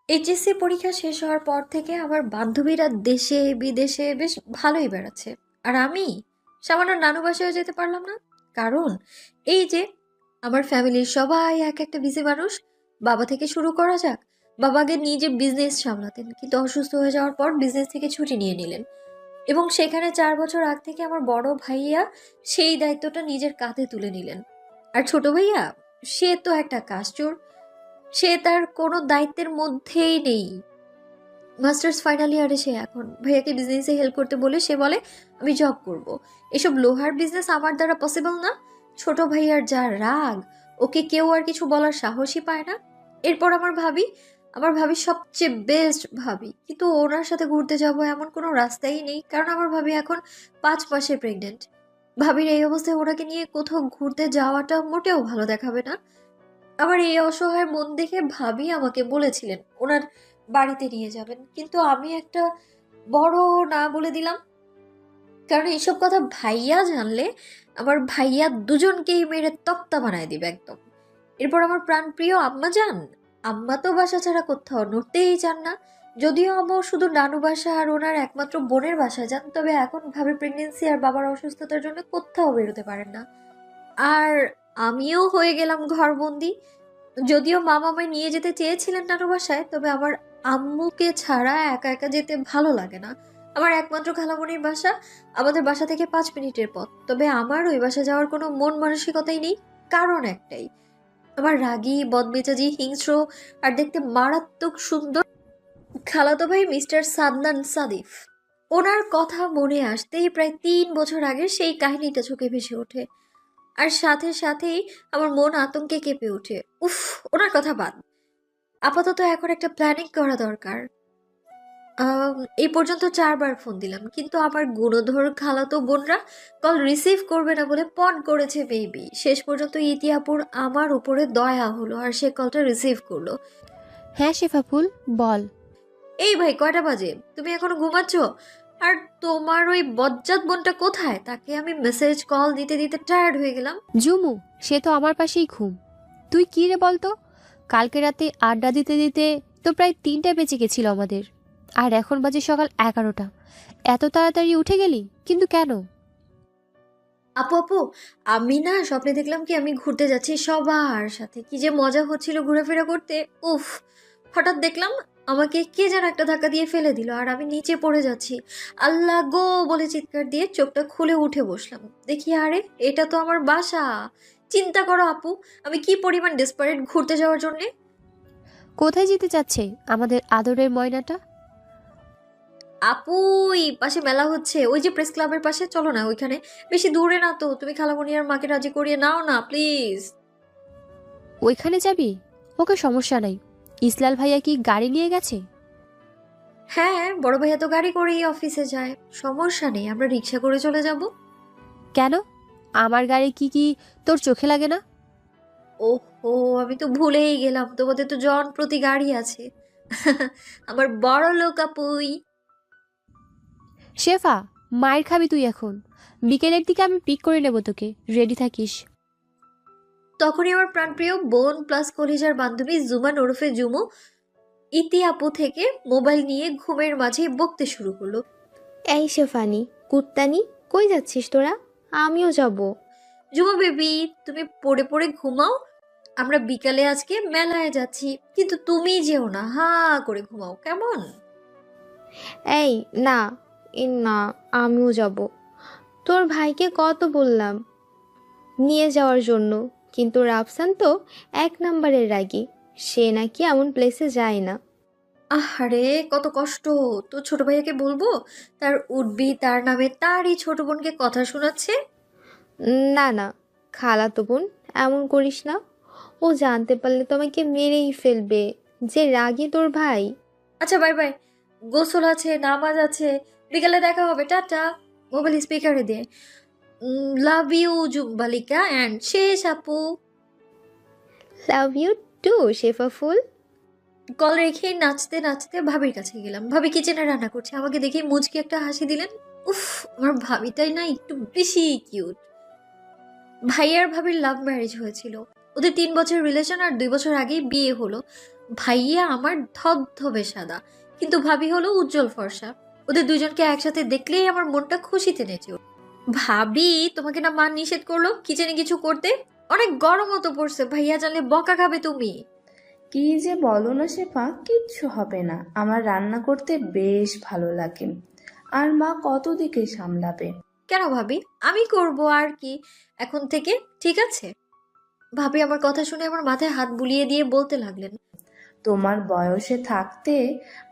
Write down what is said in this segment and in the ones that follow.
HSC পরীক্ষা শেষ হওয়ার পর থেকে আমার বান্ধবীরা দেশে বিদেশে বেশ ভালোই বেড়াচ্ছে। আর আমি সামান্য নানু বাসায় যেতে পারলাম না। কারণ এই যে আমার ফ্যামিলির সবাই এক একটা বিজি মানুষ। বাবা থেকে শুরু করা যাক। বাবা আগে নিজে বিজনেস সামলাতেন, কিন্তু অসুস্থ হয়ে যাওয়ার পর বিজনেস থেকে ছুটি নিয়ে নিলেন। এবং সেখানে 4 বছর আগ থেকে আমার বড় ভাইয়া সেই দায়িত্বটা নিজের কাঁধে তুলে নিলেন। আর ছোট ভাইয়া, সে তো একটা কাজচোর। সে তার কোনো দায়িত্বের মধ্যেই নেই। মাস্টার্স ফাইনাল ইয়ারে সে এখন। ভাইয়াকে বিজনেসে হেল্প করতে বলে সে বলে আমি জব করব। এসব লোহার বিজনেস আমার দ্বারা পসিবল না। ছোট ভাইয়ার যা রাগ, ওকে কেউ আর কিছু বলার সাহসই পায় না। এরপর আমার ভাবি সবচেয়ে বেস্ট ভাবি, কিন্তু ওনার সাথে ঘুরতে যাব এমন কোনো রাস্তাই নেই, কারণ আমার ভাবি এখন 5 মাসে প্রেগনেন্ট। ভাবির এই অবস্থায় ওনাকে নিয়ে কোথাও ঘুরতে যাওয়াটা মোটেও ভালো দেখাবে না। আমার এই অসহায় মন দেখে ভাবি আমাকে বলেছিলেন ওনার বাড়িতে নিয়ে যাবেন, কিন্তু আমি একটা বড় না বলে দিলাম। কারণ এইসব কথা ভাইয়া জানলে আমার ভাইয়া দুজনকেই মেরে তক্তা বানায় দিবে একদম। এরপর আমার প্রাণপ্রিয় আম্মা যান। আম্মা তো বাসা ছাড়া কোথাও নড়তেই চান না। যদিও আম্মু শুধু নানু বাসা আর ওনার একমাত্র বোনের বাসায় যান, তবে এখন ভাবে প্রেগনেন্সি আর বাবার অসুস্থতার জন্য কোথাও বেরোতে পারেন না। আর আমিও হয়ে গেলাম ঘরবন্দি। যদিও মা আমায় নিয়ে যেতে চেয়েছিলেন নানু বাসায়, তবে আমার আম্মুকে ছাড়া একা একা যেতে ভালো লাগে না। আমার একমাত্র খালামণির বাসা আমাদের বাসা থেকে 5 মিনিটের পথ, তবে আমার ওই বাসা যাওয়ার কোনো মন মানসিকতাই নেই। কারণ একটাই, আমার রাগী বদমেজাজি হিংস্র আর দেখতে মারাত্মক সুন্দর খালাতো ভাই মিস্টার সাদনান সাদিফ। ওনার কথা মনে আসতেই প্রায় 3 বছর আগে সেই কাহিনীটা চোখে ভেসে ওঠে। আর সাথে সাথেই আমার মন আতঙ্কে কেঁপে ওঠে। উফ, ওনার কথা বাদ। আপাতত এখন একটা প্ল্যানিং করা দরকার। এই পর্যন্ত 4বার ফোন দিলাম, কিন্তু আমার গুণধর খালাতো বোনরা কল রিসিভ করবে না বলে পণ করেছে বেবি। শেষ পর্যন্ত ইতিহাপুর আমার উপরে দয়া হলো আর সে কলটা রিসিভ করলো। হ্যাঁ শেফাফুল, বল। এই ভাই, কয়টা বাজে? তুমি এখনো ঘুমাচ্ছ? আর তোমার ওই বজ্জাত বোনটা কোথায়? তাকে আমি মেসেজ কল দিতে দিতে টায়ার্ড হয়ে গেলাম। জুমু, সে তো আমার পাশেই ঘুম। তুই কি রে বলতো? কালকে রাতে আড্ডা দিতে দিতে তো প্রায় 3টা বেজে গেছিল আমাদের, আর এখন বাজে সকাল 11টা। এত তাড়াতাড়ি উঠে গেলি কিন্তু কেন? আপু আপু, আমি না স্বপ্নে দেখলাম কি আমি ঘুরতে যাচ্ছি সবার সাথে, কি যে মজা হচ্ছিল ঘোরাফেরা করতে। উফ, হঠাৎ দেখলাম আমাকে কে যেন একটা ধাক্কা দিয়ে ফেলে দিল আর আমি নিচে পড়ে যাচ্ছি। আল্লাহ গো বলে চিৎকার দিয়ে চোখটা খুলে উঠে বসলাম। দেখি আরে, এটা তো আমার বাসা। চিন্তা করো আপু, আমি কি পরিমাণ ডেসপারেট ঘুরতে যাওয়ার জন্যে। কোথায় যেতে চাচ্ছে আমাদের আদরের ময়নাটা? আপু, এই পাশে মেলা হচ্ছে, ওই যে প্রেস ক্লাবের পাশে, চলো না ওইখানে। বেশি দূরে না তো, তুমি খালামণি আর মাকে রাজি করিয়ে নাও না প্লিজ। ওইখানে যাবি? ওকে, সমস্যা নাই। ইসলাল ভাইয়া কি গাড়ি নিয়ে গেছে? হ্যাঁ, বড় ভাইয়া তো গাড়ি করেই অফিসে যায়। সমস্যা নেই, আমরা রিক্সা করে চলে যাব। কেন? আমার গাড়ি কি তোর চোখে লাগে না? ওহো, আমি তো ভুলেই গেলাম, তোমাদের তো জন প্রতি গাড়ি আছে। আমার বড় লোক আপুই। শেফা, মায়ের খাবি তুই এখন। বিকেলের দিকে আমি পিক করে নেব তোকে, রেডি থাকিস। তখনই আমার প্রাণপ্রিয় বোন প্লাস কলিজার বান্ধবী জুমান ওরফে জুমু ইতি আপু থেকে মোবাইল নিয়ে ঘুমের মাঝে বকতে শুরু করলো। এই শেফানি, কুত্তানি, কই যাচ্ছিস তোরা? আমিও যাব। জুমু বেবি, তুমি পড়ে পড়ে ঘুমাও। আমরা বিকালে আজকে মেলায় যাচ্ছি, কিন্তু তুমি যেও না, হা করে ঘুমাও কেমন? এই না, না, আমিও যাব। তোর ভাইকে কত বললাম নিয়ে যাওয়ার জন্য, কিন্তু রাফসান তো 1 নম্বরের রাগী। সে নাকি এমন প্লেসে যায় না। আহারে, কত কষ্ট। তো ছোট ভাইয়াকে বলবো তার উঠবি তার নামে তারই ছোট বোনকে কথা শোনাচ্ছে। না না, খালাতো বোন, এমন করিস না। ও জানতে পারলে তোমাকে মেরেই ফেলবে। যে রাগী তোর ভাই। আচ্ছা, বাই বাই। গোসল আছে, নামাজ আছে, বিকালে দেখা হবে, টাটা। মোবাইল স্পিকারে দিয়ে লাভ ইউ জুম্বালিকা অ্যান্ড শেষ আপু। লাভ ইউ টু শেফা ফুল। কল রেখে নাচতে নাচতে ভাবির কাছে গেলাম। ভাবি কিচেনে রান্না করছে, আমাকে দেখে মুচকি একটা হাসি দিলেন। উফ, আমার ভাবিটাই না একটু বেশি কিউট। ভাইয়ার ভাবির লাভ ম্যারেজ হয়েছিল। ওদের 3 বছর রিলেশন আর 2 বছর আগেই বিয়ে হলো। ভাইয়া আমার ধবধবে সাদা, কিন্তু ভাবি হলো উজ্জ্বল ফর্সা। ওদের দুজনকে একসাথে দেখলেই আমার মনটা খুশিতে নেচে ওঠে। ভাবি, তোমাকে না মা নিষেধ করলো কিচেনে কিছু করতে? অনেক গরমও তো পড়ছে, ভাইয়া জানলে বকা খাবে তুমি। কি যে বলো না শেফা, কিচ্ছু হবে না। আমার রান্না করতে বেশ ভালো লাগে। আর মা কত দিকে সামলাবে। কেন ভাবি, আমি করব আর কি এখন থেকে, ঠিক আছে? ভাবি আমার কথা শুনে আমার মাথায় হাত বুলিয়ে দিয়ে বলতে লাগলেন, তোমার বয়সে থাকতে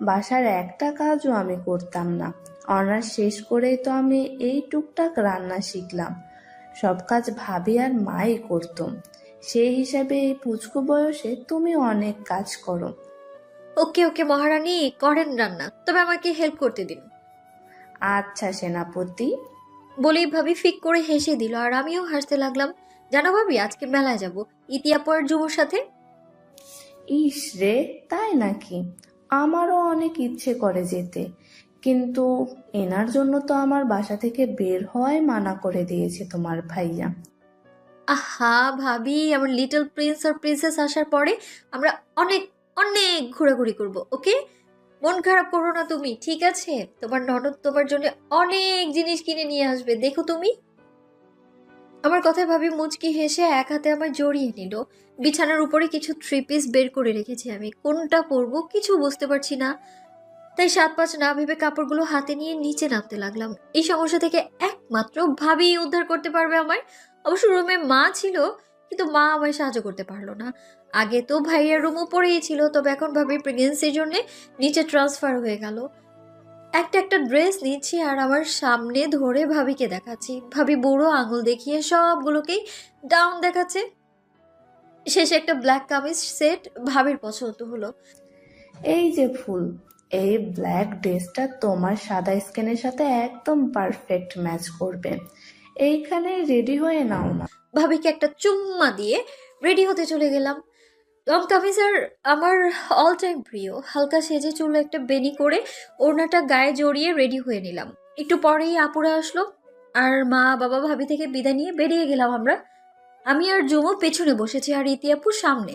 বাসার একটা কাজও আমি করতাম না। অনার্স শেষ করেই তো আমি এই টুকটাক রান্না শিখলাম। সব কাজ ভাবি আর মাই করতো। সেই হিসাবে এই পুচকু বয়সে তুমি অনেক কাজ করো। ওকে ওকে মহারানী, করেন রান্না, তবে আমাকে হেল্প করতে দিন। আচ্ছা সেনাপতি। বলেই ভাবি ফিক করে হেসে দিল, আর আমিও হাসতে লাগলাম। জানো ভাবি, আজকে মেলায় যাব ইতিয়াপু আর জুমুর সাথে। ইস রে, তাই নাকি? আমারও অনেক ইচ্ছে করে যেতে, কিন্তু এনার জন্য তো আমার বাসা থেকে বের হওয়াই মানা করে দিয়েছে তোমার ভাইয়া। আহা ভাবি, আমার লিটল প্রিন্স আর প্রিন্সেস আসার পরে আমরা অনেক অনেক ঘোরাঘুরি করব, ওকে? মন খারাপ করো না তুমি, ঠিক আছে? তোমার ননদ তোমার জন্য অনেক জিনিস কিনে নিয়ে আসবে, দেখো তুমি। আমার কথায় ভাবি মুচকি হেসে এক হাতে আমায় জড়িয়ে নিল। বিছানার উপরে কিছু থ্রি পিস বের করে রেখেছি, আমি কোনটা পরবো কিছু বুঝতে পারছি না। তাই সাত পাঁচ না ভেবে কাপড়গুলো হাতে নিয়ে নিচে নামতে লাগলাম। এই সমস্যা থেকে একমাত্র ভাবি উদ্ধার করতে পারবে আমায়। অবশ্য রুমে মা ছিল, কিন্তু মা আমায় সাহায্য করতে পারলো না। আগে তো ভাইয়ার রুমও পড়েই ছিল, তবে এখন ভাবি প্রেগনেন্সির জন্য নিচে ট্রান্সফার হয়ে গেল। একটা একটা ড্রেস নিচ্ছি আর আমার সামনে ধরে ভাবিকে দেখাচ্ছি। ভাবি বুড়ো আঙুল দেখিয়ে সবগুলোকেই ডাউন দেখাচ্ছে। শেষে একটা ব্ল্যাক কামিজ সেট ভাবির পছন্দ হলো। এই যে ফুল, এই ব্ল্যাক ড্রেসটা তোমার সাদা স্কিনের সাথে একদম পারফেক্ট ম্যাচ করবে। এইখানে রেডি হয়ে নাও না। ভাবিকে একটা চুম্মা দিয়ে রেডি হতে চলে গেলাম। লং কামিজ আর আমার অল টাইম প্রিয়। হালকা সেজে চুলে একটা বেনি করে ওড়নাটা গায়ে জড়িয়ে রেডি হয়ে নিলাম। একটু পরেই আপুরা আসলো, আর মা বাবা ভাবি থেকে বিদায় নিয়ে বেরিয়ে গেলাম আমরা। আমি আর জুমো পেছনে বসেছি আর ইতিয়াপু সামনে।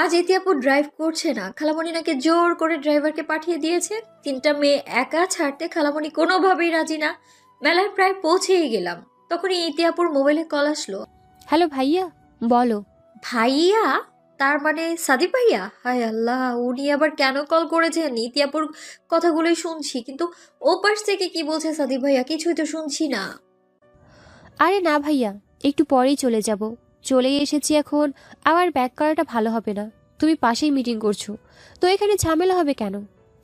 আজ ইতিয়াপু ড্রাইভ করছে না, খালামণি নাকি জোর করে ড্রাইভারকে পাঠিয়ে দিয়েছে। তিনটা মেয়ে একা ছাড়তে খালামণি কোনোভাবেই রাজি না। মেলায় প্রায় পৌঁছেই গেলাম, তখনই ইতিয়াপুর মোবাইলে কল আসলো। হ্যালো ভাইয়া, বলো। ভাইয়া? তার মানে সাদিক ভাইয়া? হায় আল্লাহ, উনি আবার কেন কল করেছেন? ইতিয়াপুর কথাগুলোই শুনছি, কিন্তু ও পাশ থেকে কি বলছে সাদিক ভাইয়া কিছুই তো শুনছি না। আরে না ভাইয়া, একটু পরেই চলে যাব। চলেই এসেছি এখন, আবার ব্যাক করাটা ভালো হবে না। তুমি পাশেই মিটিং করছো, তো এখানে ঝামেলা হবে কেন?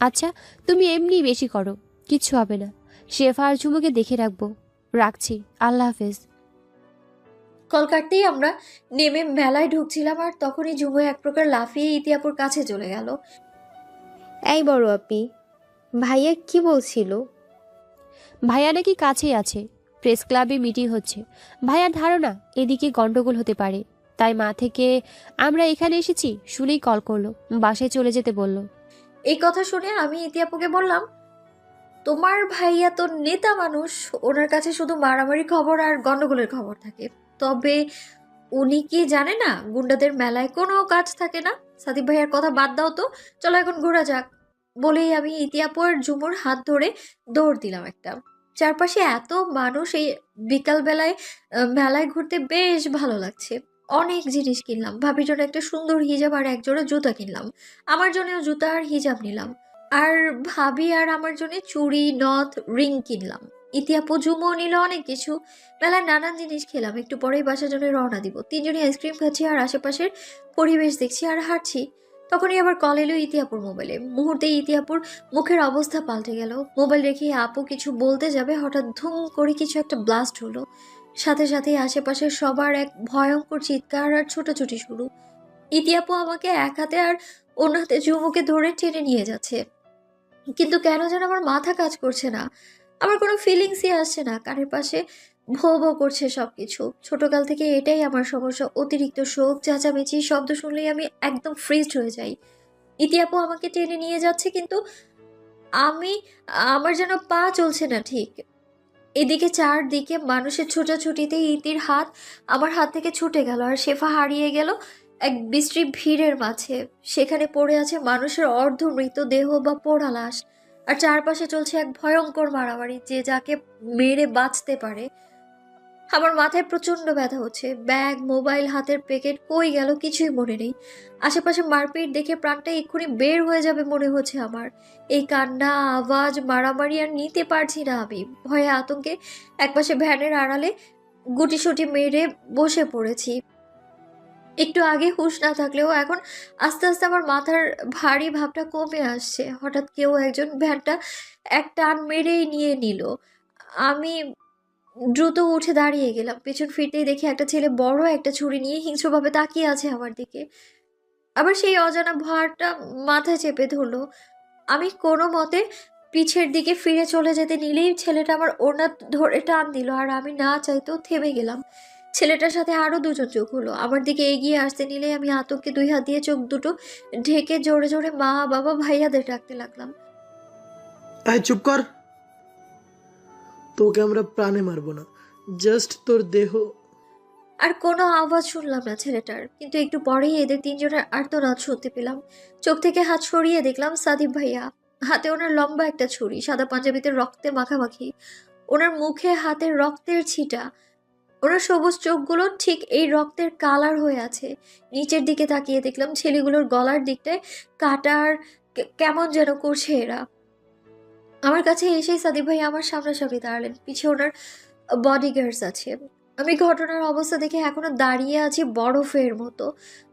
আচ্ছা, তুমি এমনি বেশি করো, কিচ্ছু হবে না। শেফা আর ঝুমুকে দেখে রাখবো। রাখছি, আল্লাহ হাফেজ। কল কাটতেই আমরা নেমে মেলায় ঢুকছিলাম, আর তখনই ঝুমু এক প্রকার লাফিয়ে ইতিয়াপুর কাছে চলে গেল। এই বড় আপি, ভাইয়া কি বলছিল? ভাইয়া নাকি কাছেই আছে, প্রেস ক্লাবে মিটিং হচ্ছে। ভাইয়ার ধারণা এদিকে গন্ডগোল হতে পারে, তাই মা থেকে আমরা এখানে এসেছি শুনেই কল করলো, বাসায় চলে যেতে বলল। এই কথা শুনে আমি ইতিয়াপুকে বললাম, তোমার ভাইয়া তো নেতা মানুষ, ওনার কাছে শুধু মারামারি খবর আর গন্ডগোলের খবর থাকে। তবে উনি কি জানে না গুন্ডাদের মেলায় কোনো কাজ থাকে না? সাদিক ভাইয়ার কথা বাদ দাও তো, চলো এখন ঘোরা যাক। বলেই আমি ইতিয়াপু আর ঝুমুর হাত ধরে দৌড় দিলাম একটা। চারপাশে এত মানুষ, এই বিকাল বেলায় মেলায় ঘুরতে বেশ ভালো লাগছে। অনেক জিনিস কিনলাম, ভাবির জন্য একটা সুন্দর হিজাব আর একজোড়া জুতা কিনলাম। আমার জন্যও জুতা আর হিজাব নিলাম। আর ভাবি আর আমার জন্য চুড়ি, নথ, রিং কিনলাম। ইতিয়াপু ঝুমুও নিল অনেক কিছু। মেলায় নানান জিনিস খেলাম। একটু পরেই বাসার জন্য রওনা দিব। তিনজনই আইসক্রিম খাচ্ছি আর আশেপাশের পরিবেশ দেখছি আর হাঁটছি। তখনই আবার কল এলো ইতিয়াপুর মোবাইলে। মুহূর্তে ইতিয়াপুর মুখের অবস্থা পাল্টে গেল। মোবাইল রেখে আপু কিছু বলতে যাবে, হঠাৎ ধুম করে কিছু একটা ব্লাস্ট হলো। সাথে সাথে আশেপাশের সবার এক ভয়ঙ্কর চিৎকার আর ছোটাছুটি শুরু। ইতিয়াপু আমাকে এক হাতে আর অন্য হাতে ঝুমুকে ধরে টেনে নিয়ে যাচ্ছে, কিন্তু কেন যেন আমার মাথা কাজ করছে না। আমার কোনো ফিলিংসই আসছে না। কানের পাশে ভো ভো করছে সবকিছু। ছোটকাল থেকে এটাই আমার সমস্যা, অতিরিক্ত শোক, চেঁচামেচি, শব্দ শুনলেই আমি একদম ফ্রিজড হয়ে যাই। ইতিয়াপু আমাকে টেনে নিয়ে যাচ্ছে, কিন্তু আমি আমার যেন পা চলছে না ঠিক। এদিকে চারদিকে মানুষের ছোটাছুটিতে ইতির হাত আমার হাত থেকে ছুটে গেল, আর শেফা হারিয়ে গেল এক বিশ্রী ভিড়ের মাঝে। সেখানে পড়ে আছে মানুষের অর্ধ মৃতদেহ বা পোড়া লাশ। আর চারপাশে চলছে এক ভয়ঙ্কর মারামারি, যে যাকে মেরে বাঁচতে পারে। আমার মাথায় প্রচন্ড ব্যথা হচ্ছে। ব্যাগ, মোবাইল, হাতের প্যাকেট কই গেল কিছুই মনে নেই। আশেপাশে মারপিট দেখে প্রাণটা এক্ষুনি বের হয়ে যাবে মনে হচ্ছে আমার। এই কান্না, আওয়াজ, মারামারি আর নিতে পারছি না আমি। ভয়ে আতঙ্কে একপাশে ভ্যানের আড়ালে গুটিসুটি মেরে বসে পড়েছি। একটু আগে হুঁশ না থাকলেও এখন আস্তে আস্তে আমার মাথার ভারী ভাবটা কমে আসছে। হঠাৎ কেউ একজন ভ্যানটা এক টান মেরেই নিয়ে নিল। আমি দ্রুত উঠে দাঁড়িয়ে গেলাম। পেছন ফিরতেই দেখি একটা ছেলে বড় একটা ছুরি নিয়ে হিংস্রভাবে তাকিয়ে আছে আমার দিকে। আবার সেই অজানা ভয়টা মাথায় চেপে ধরলো। আমি কোনো মতে পিছের দিকে ফিরে চলে যেতে নিলেই ছেলেটা আমার ওড়না ধরে টান দিল, আর আমি না চাইতেও থেমে গেলাম। ছেলেটার সাথে আরো দুজন চোখ হলো। আমার দিকে এগিয়ে আসতে নিলেই আমি আতঙ্কে দুই হাত দিয়ে চোখ দুটো ঢেকে জোরে জোরে মা, বাবা, ভাইয়াদের ডাকতে লাগলাম। এই চুপ কর, তোকে আমরা প্রাণে মারবো না, জাস্ট তোর দেহ। আর কোনো আওয়াজ শুনলাম না ছেলেটার, কিন্তু একটু পরেই এদের তিনজনের আর্তনাদ শুনতে পেলাম। চোখ থেকে হাত সরিয়ে দেখলাম সাদিব ভাইয়া। হাতে ওনার লম্বা একটা ছুরি, সাদা পাঞ্জাবিতে রক্তে মাখামাখি, ওনার মুখে হাতের রক্তের ছিটা। ওনার সবুজ চোখগুলো ঠিক এই রক্তের কালার হয়ে আছে। নিচের দিকে তাকিয়ে দেখলাম ছেলেগুলোর গলার দিকটায় কাটার কেমন যেন করছে এরা। আমার কাছে এসেই সাদিব ভাই আমার সামনাসামনি দাঁড়ালেন। পিছে ওনার বডিগার্ডস আছে। আমি ঘটনার অবস্থা দেখে এখনো দাঁড়িয়ে আছি বরফের মতো।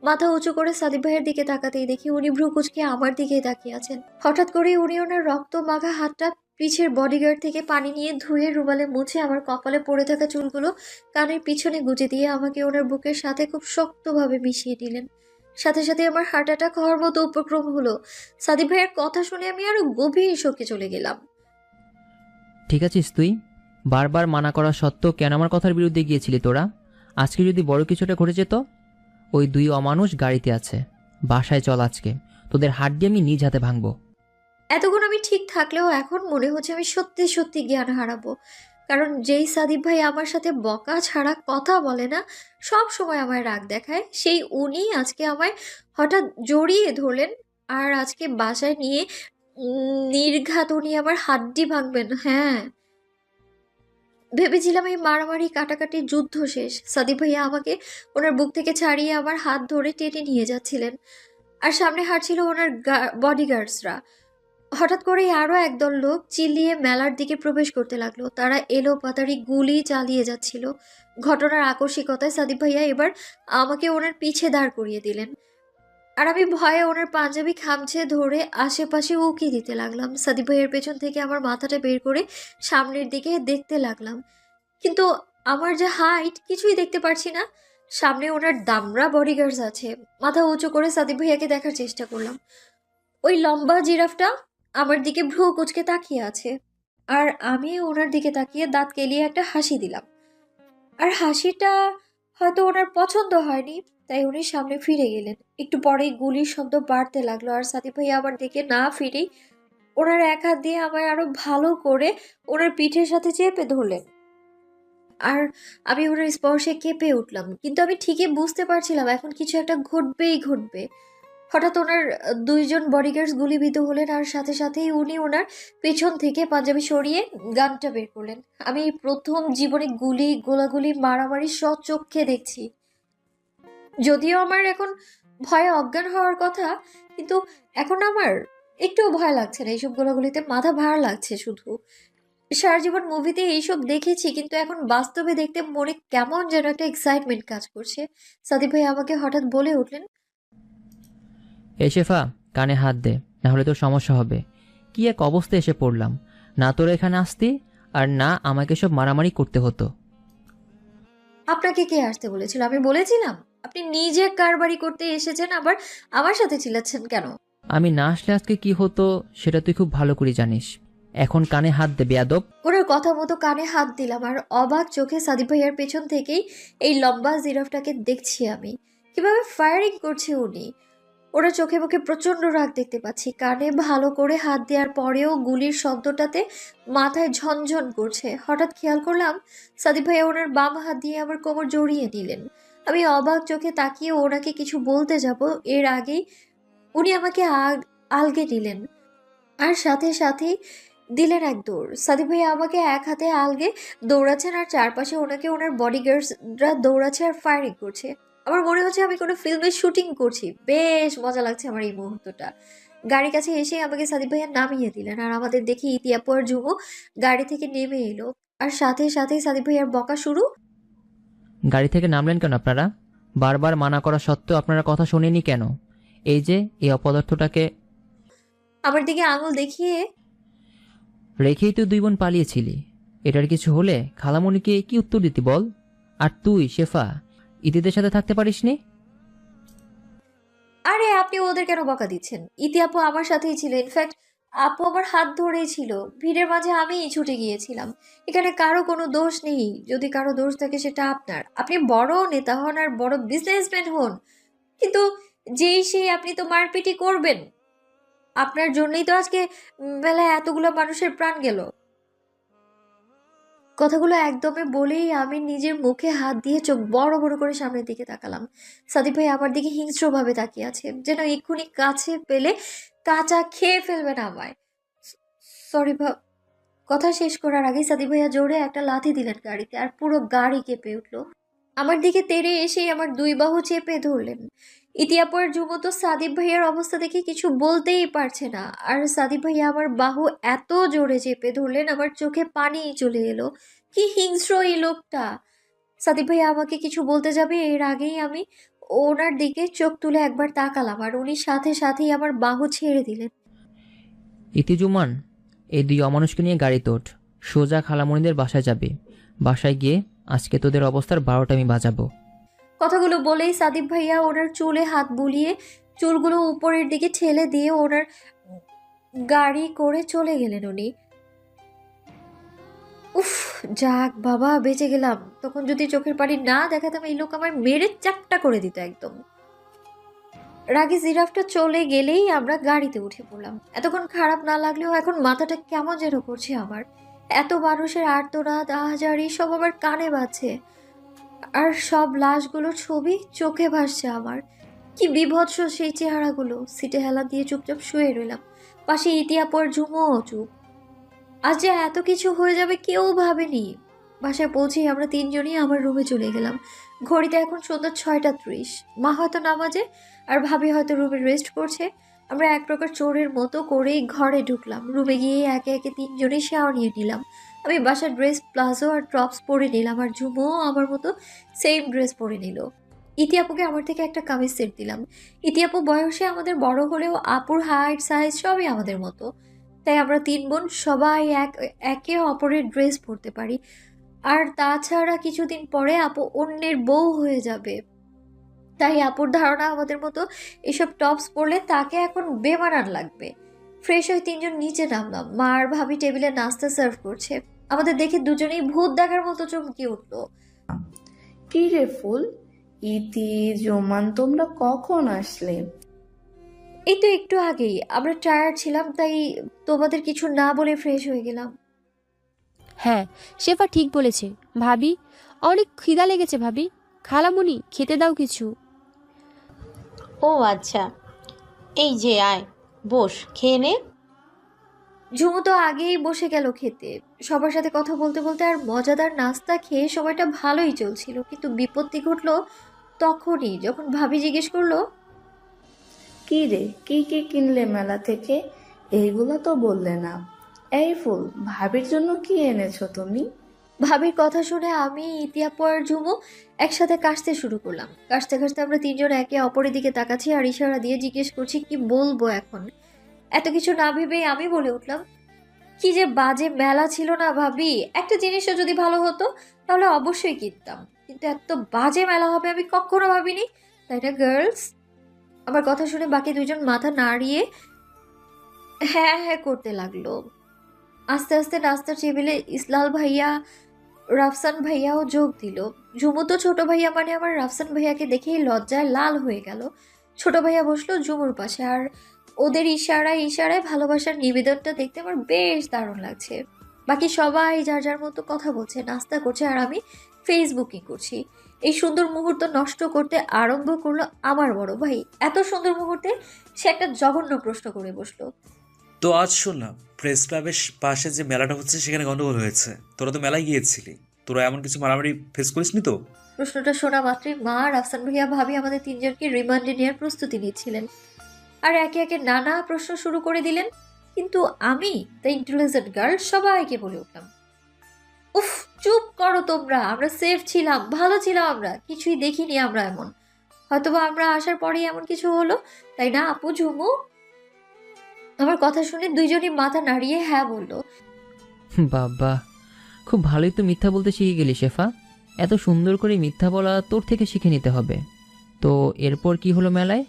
মাথা উঁচু করে সাদিব ভাইয়ের দিকে তাকাতেই দেখি উনি ভ্রু কুঁচকে আমার দিকেই তাকিয়ে আছেন। হঠাৎ করে উনি ওনার রক্ত মাখা হাতটা পিছের বডিগার্ড থেকে পানি নিয়ে ধুয়ে রুমালে মুছে আমার কপালে পড়ে থাকা চুলগুলো কানের পিছনে গুজে দিয়ে আমাকে ওনার বুকের সাথে খুব শক্তভাবে মিশিয়ে নিলেন। সাথে সাথে আমার হার্ট অ্যাটাক হওয়ার মতো উপক্রম হলো। সাদিব ভাইয়ের কথা শুনে আমি আরো গভীর শোকে চলে গেলাম। ঠিক আছিস তুই? বারবার মানা করা সত্ত্বেও কেন আমার কথার বিরুদ্ধে গিয়েছিলি তোরা? আজকে যদি বড় কিছুটা ঘটে যেত? ওই দুই অমানুষ গাড়িতে আছে, বাসায় চল আজকে, তোদের হাড্ডি আমি নিজ হাতে ভাঙবো। এতক্ষণ আমি ঠিক থাকলেও এখন মনে হচ্ছে আমি সত্যি সত্যি জ্ঞান হারাবো। কারণ যেই সাদিব ভাই আমার সাথে বকা ছাড়া কথা বলে না, সব সময় আমায় রাগ দেখায়, সেই উনি আজকে আমায় হঠাৎ জড়িয়ে ধরলেন। আর আজকে বাসায় নিয়ে নির্ঘাত উনি আমার হাড্ডি ভাঙবেন। হ্যাঁ, ভেবেছিলাম এই মারামারি কাটাকাটি যুদ্ধ শেষ। সাদিব ভাইয়া আমাকে ওনার বুক থেকে ছাড়িয়ে আমার হাত ধরে টেনে নিয়ে যাচ্ছিলেন, আর সামনে হাঁটছিল ওনার বডিগার্ডসরা। হঠাৎ করেই আরো একদল লোক চিল্লিয়ে মেলার দিকে প্রবেশ করতে লাগলো। তারা এলো পাতাড়ি গুলি চালিয়ে যাচ্ছিল। ঘটনার আকস্মিকতায় সাদিব ভাইয়া এবার আমাকে ওনার পিছে দাঁড় করিয়ে দিলেন, আর আমি ভয়ে ওনার পাঞ্জাবি খামচে ধরে আশেপাশে উকি দিতে লাগলাম। সাদিব ভাইয়ের পেছন থেকে আমার মাথাটা বের করে সামনের দিকে দেখতে লাগলাম, কিন্তু আমার যে হাইট, কিছুই দেখতে পারছি না। সামনে ওনার দামড়া বডিগার্ডস আছে। মাথা উঁচু করে সাদিব ভাইয়াকে দেখার চেষ্টা করলাম। ওই লম্বা জিরাফটা আমার দিকে ভ্রু কুঁচকে তাকিয়ে আছে, আর আমি ওনার দিকে তাকিয়ে দাঁত কেলিয়ে একটা হাসি দিলাম। আর হাসিটা হয়তো ওনার পছন্দ হয়নি, তাই উনি সামনে ফিরে গেলেন। একটু পরেই গুলির শব্দ বাড়তে লাগলো, আর সাদিব ভাই আমার দিকে না ফিরেই ওনার এক হাত দিয়ে আমায় আরো ভালো করে ওনার পিঠের সাথে চেপে ধরলেন। আর আমি ওনার স্পর্শে কেঁপে উঠলাম, কিন্তু আমি ঠিকই বুঝতে পারছিলাম এখন কিছু একটা ঘটবেই ঘটবে। হঠাৎ ওনার দুইজন বডিগার্ডস গুলিবিদ্ধ হলেন, আর সাথে সাথেই উনি ওনার পেছন থেকে পাঞ্জাবি সরিয়ে গানটা বের করলেন। আমি এই প্রথম জীবনে গুলি, গোলাগুলি, মারামারি সচক্ষে দেখছি। যদিও আমার এখন ভয়ে অজ্ঞান হওয়ার কথা, কিন্তু এখন আমার একটুও ভয় লাগছে না। এইসব গোলাগুলিতে মাথা ভার লাগছে শুধু। সারা জীবন মুভিতে এইসব দেখেছি, কিন্তু এখন বাস্তবে দেখতে মনে কেমন যেন একটা এক্সাইটমেন্ট কাজ করছে। সাদিব ভাই আমাকে হঠাৎ বলে উঠলেন, এ শেফা, কানে হাত দে, না হলে তোর সমস্যা হবে। কি এক অবস্থায় এসে পড়লাম, না তোরা এখানে আসতি আর না আমাকে সব মারামারি করতে হতো। আপনাকে কে আসতে বলেছিল? আমি বলেছিলাম? আপনি নিজে কারবারি করতে এসেছেন, আবার আমার সাথে চিল্লাচ্ছেন কেন? আমি না আসলে আজকে কি হতো সেটা তুই খুব ভালো করে জানিস। এখন কানে হাত দে বেয়াদব। ওনার কথা মতো কানে হাত দিলাম, আর অবাক চোখে সাদিব ভাইয়ার পেছন থেকেই এই লম্বা জিরাফটাকে দেখছি আমি কিভাবে ফায়ারিং করছে উনি। ওরা চোখে মুখে প্রচন্ড রাগ দেখতে পাচ্ছি। কানে ভালো করে হাত দেওয়ার পরেও গুলির শব্দটাতে মাথায় ঝনঝন করছে। হঠাৎ খেয়াল করলাম সাদিব ভাইয়া ওনার বাম হাত দিয়ে আমার কোমর জড়িয়ে নিলেন। আমি অবাক চোখে তাকিয়ে ওনাকে কিছু বলতে যাব, এর আগেই উনি আমাকে আলগে নিলেন, আর সাথে সাথেই দিলেন এক দৌড়। সাদিক ভাইয়া আমাকে এক হাতে আলগে দৌড়াচ্ছেন, আর চারপাশে ওনাকে ওনার বডিগার্ডসরা দৌড়াচ্ছে আর ফায়ারিং করছে। আমার মনে হচ্ছে আমি কোনো ফিল্মের শুটিং করছি। বেশ মজা লাগছে আমার এই মুহূর্তটা। গাড়ির কাছে এসে আমাকে সাদিক ভাইয়া নামিয়ে দিলেন, আর আমাদের দেখে ইতিয়াপু আর ঝুমু গাড়ি থেকে নেমে এলো, আর সাথে সাথেই সাদিক ভাইয়ার বকা শুরু। গাড়ি থেকে নামলেন কেন আপনারা? বারবার মানা করা সত্ত্বেও আপনারা কথা শোনেনি কেন? এই যে এই অপদার্থটাকে আমার দিকে আঙুল দেখিয়ে, রেখেই তো 2 বোন পালিয়েছিলি। এটার কিছু হলে খালামণিকে কি উত্তর দিতি বল? আর তুই শেফা, ইতিদের সাথে থাকতে পারিসনি? আরে আপনি ওদের কেন বকা দিচ্ছেন? ইতি আপু আমার সাথেই ছিল, ইনফ্যাক্ট আপু আমার হাত ধরেই ছিল। ভিড়ের মাঝে আমিই ছুটে গিয়েছিলাম। এখানে কারো কোনো দোষ নেই। যদি কারো দোষ থাকে সেটা আপনার। আপনি বড় নেতা হন আর বড় বিজনেসম্যান হন, কিন্তু যেই সেই আপনি তো মারপিটি করবেন। আপনার জন্যই তো আজকে মেলায় এতগুলো মানুষের প্রাণ গেল। কথাগুলো একদমই বলেই আমি নিজের মুখে হাত দিয়ে চোখ বড় বড় করে সামনের দিকে তাকালাম। সাদিক ভাই আমার দিকে হিংস্রভাবে তাকিয়ে আছে, যেন এক্ষুনি কাছে পেলে কাঁচা খেয়ে ফেলবেন আমায়। সরি ভা কথা শেষ করার আগেই সাদিক ভাইয়া জোরে একটা লাথি দিলেন গাড়িতে, আর পুরো গাড়ি কেঁপে উঠলো। আমার দিকে তেড়ে এসেই আমার 2 বাহু চেপে ধরলেন। ইতিয়াপুর ঝুমু তো সাদিক ভাইয়ার অবস্থা দেখে কিছু বলতেই পারছে না, আর সাদিক ভাইয়া আমার বাহু এত জোরে চেপে ধরলেন আমার চোখে পানি চলে এলো। কি হিংস্র এই লোকটা! সাদিক ভাইয়া আমাকে কিছু বলতে যাবে এর আগেই আমি ওনার দিকে চোখ তুলে একবার তাকালাম, আর উনি সাথে সাথেই আমার বাহু ছেড়ে দিলেন। ইতিজুমান, এই 2 অমানুষকে নিয়ে গাড়িতে ওঠ। সোজা খালামণিদের বাসায় যাবে। বাসায় গিয়ে আজকে তোদের অবস্থার 12টা আমি বাজাবো। কথাগুলো বলেই সাদিক ভাইয়া ওনার চুলে হাত বুলিয়ে চুলগুলো উপরের দিকে ঠেলে দিয়ে ওনার গাড়ি করে চলে গেলেন উনি। উফ, যাক বাবা, বেঁচে গেলাম। তখন যদি চোখের পানি না দেখাতাম এই লোক আমার মেরে চ্যাপ্টা করে দিত একদম। রাগী জিরাফটা চলে গেলেই আমরা গাড়িতে উঠে পড়লাম। এতক্ষণ খারাপ না লাগলেও এখন মাথাটা কেমন যেন করছে আমার। এত মানুষের আর্তনাদ আহাজারি সব আমার কানে বাজছে, আর সব লাশগুলোর ছবি চোখে ভাসছে আমার। কি বিভৎস সেই চেহারাগুলো। সিটে হেলা দিয়ে চুপচাপ শুয়ে রইলাম। পাশে ইতিয়াপুর ঝুমুও চুপ। আজ যে এত কিছু হয়ে যাবে কেউ ভাবেনি। বাসায় পৌঁছেই আমরা 3 জনই আমার রুমে চলে গেলাম। ঘড়িতে এখন সন্ধ্যা 6:30। মা হয়তো নামাজে, আর ভাবি হয়তো রুমে রেস্ট করছে। আমরা এক প্রকার চোরের মতো করেই ঘরে ঢুকলাম। রুমে গিয়ে একে একে 3 জনই শাওয়ার নিয়ে নিলাম। আমি বাসার ড্রেস, প্লাজো আর টপস পরে নিলাম, আর ঝুমুও আমার মতো সেম ড্রেস পরে নিল। ইতিয়াপুকে আমার থেকে একটা কামিজ সেট দিলাম। ইতিয়াপু বয়সে আমাদের বড় হলেও আপুর হাইট সাইজ সবই আমাদের মতো, তাই আমরা 3 বোন সবাই একে অপরের ড্রেস পরতে পারি। আর তাছাড়া কিছুদিন পরে আপু অন্যের বউ হয়ে যাবে, তাই আপুর ধারণা আমাদের মতো এসব টপস পরলে তাকে এখন বেমানান লাগবে। ফ্রেশ হয়ে 3 জন নিচে নামলাম। মা আর ভাবি টেবিলে নাস্তা সার্ভ করছে। আমাদের দেখে দুজনেই ভূত দেখার মতো চমকে উঠলো। কি রে ফুল, ইতি, জোমান, তোমরা কখন আসলে? এই তো একটু আগেই। আমরা টায়ার্ড ছিলাম, তাই তোমাদের কিছু না বলে ফ্রেশ হয়ে গেলাম। হ্যাঁ, শেফা ঠিক বলেছে। ভাবি, অনেক খিদা লেগেছে ভাবি। খালামুনি, খেতে দাও কিছু। ও আচ্ছা, এই যে আয়, বস, খেয়ে নে। ঝুমু তো আগেই বসে গেল খেতে। সবার সাথে কথা বলতে বলতে আর মজাদার নাস্তা খেয়ে সময়টা ভালোই চলছিল, কিন্তু বিপত্তি ঘটলো তখনই, যখন ভাবি জিজ্ঞেস করলো, কি রে, কি কি কিনলে মেলা থেকে? এইগুলো তো বললে না। এই ফুল, ভাবির জন্য কি এনেছো তুমি? ভাবির কথা শুনে আমি, ইতিয়াপু আর ঝুমু একসাথে কাশতে শুরু করলাম। কাশতে কাশতে আমরা 3 জন একে অপরের দিকে তাকাচ্ছি আর ইশারা দিয়ে জিজ্ঞেস করছি কি বলবো এখন। এত কিছু না ভেবেই আমি বলে উঠলাম, কি যে বাজে মেলা ছিল না ভাবি। একটা জিনিসও যদি ভালো হতো তাহলে অবশ্যই কিনতাম, কিন্তু এত বাজে মেলা হবে আমি কখনো ভাবিনি, তাই না গার্লস? আমার কথা শুনে বাকি 2 জন মাথা নাড়িয়ে হ্যাঁ হ্যাঁ করতে লাগলো। আস্তে আস্তে নাস্তার টেবিলে ইসলাল ভাইয়া, রাফসান ভাইয়াও যোগ দিল। ঝুমু তো ছোট ভাইয়া মানে আমার রাফসান ভাইয়াকে দেখেই লজ্জায় লাল হয়ে গেল। ছোট ভাইয়া বসলো ঝুমুর পাশে, আর ওদের ইশারায় ইশারায় ভালোবাসার নিবেদনটা দেখতে আমার বেশ দারুণ লাগছে। বাকি সবাই যার যার মতো কথা বলছে, নাস্তা করছে, আর আমি ফেসবুকিং করছি। এই সুন্দর মুহূর্ত নষ্ট করতে আরম্ভ করলো আমার বড় ভাই। এত সুন্দর মুহূর্তে সে একটা জঘন্য প্রশ্ন করে বসলো। তো আজ শোন না, প্রেস ক্লাবের পাশে যে মেলাটা হচ্ছে সেখানে গন্ডগোল হয়েছে। তোরা তো মেলায় গিয়েছিলি, তোরা এমন কিছু মারামারি ফেস করিসনি তো? প্রশ্নটা শোনা মাত্রই মা আর আফসান ভাইয়া ভাবি আমাদের তিনজনকে রিমান্ডে নেওয়ার প্রস্তুতি নিচ্ছিলেন, আর একে একে নানা প্রশ্ন শুরু করে দিলেন। কিন্তু আমি, দ্য ইন্টেলিজেন্ট গার্ল, সবাইকে বলে উঠলাম, উফ চুপ করো তোমরা, আমরা সেফ ছিলাম, ভালো ছিলাম, আমরা কিছুই দেখিনি। আমরা এমন, হয়তোবা আমরা আসার পরেই এমন কিছু হলো, তাই না আপু ঝুমু? আমার কথা শুনে দুইজনই মাথা নাড়িয়ে হ্যাঁ বললো। বাবা, খুব ভালোই তো মিথ্যা বলতে শিখে গেলি শেফা। এত সুন্দর করে মিথ্যা বলা তোর থেকে শিখে নিতে হবে। তো এরপর কি হলো মেলায়?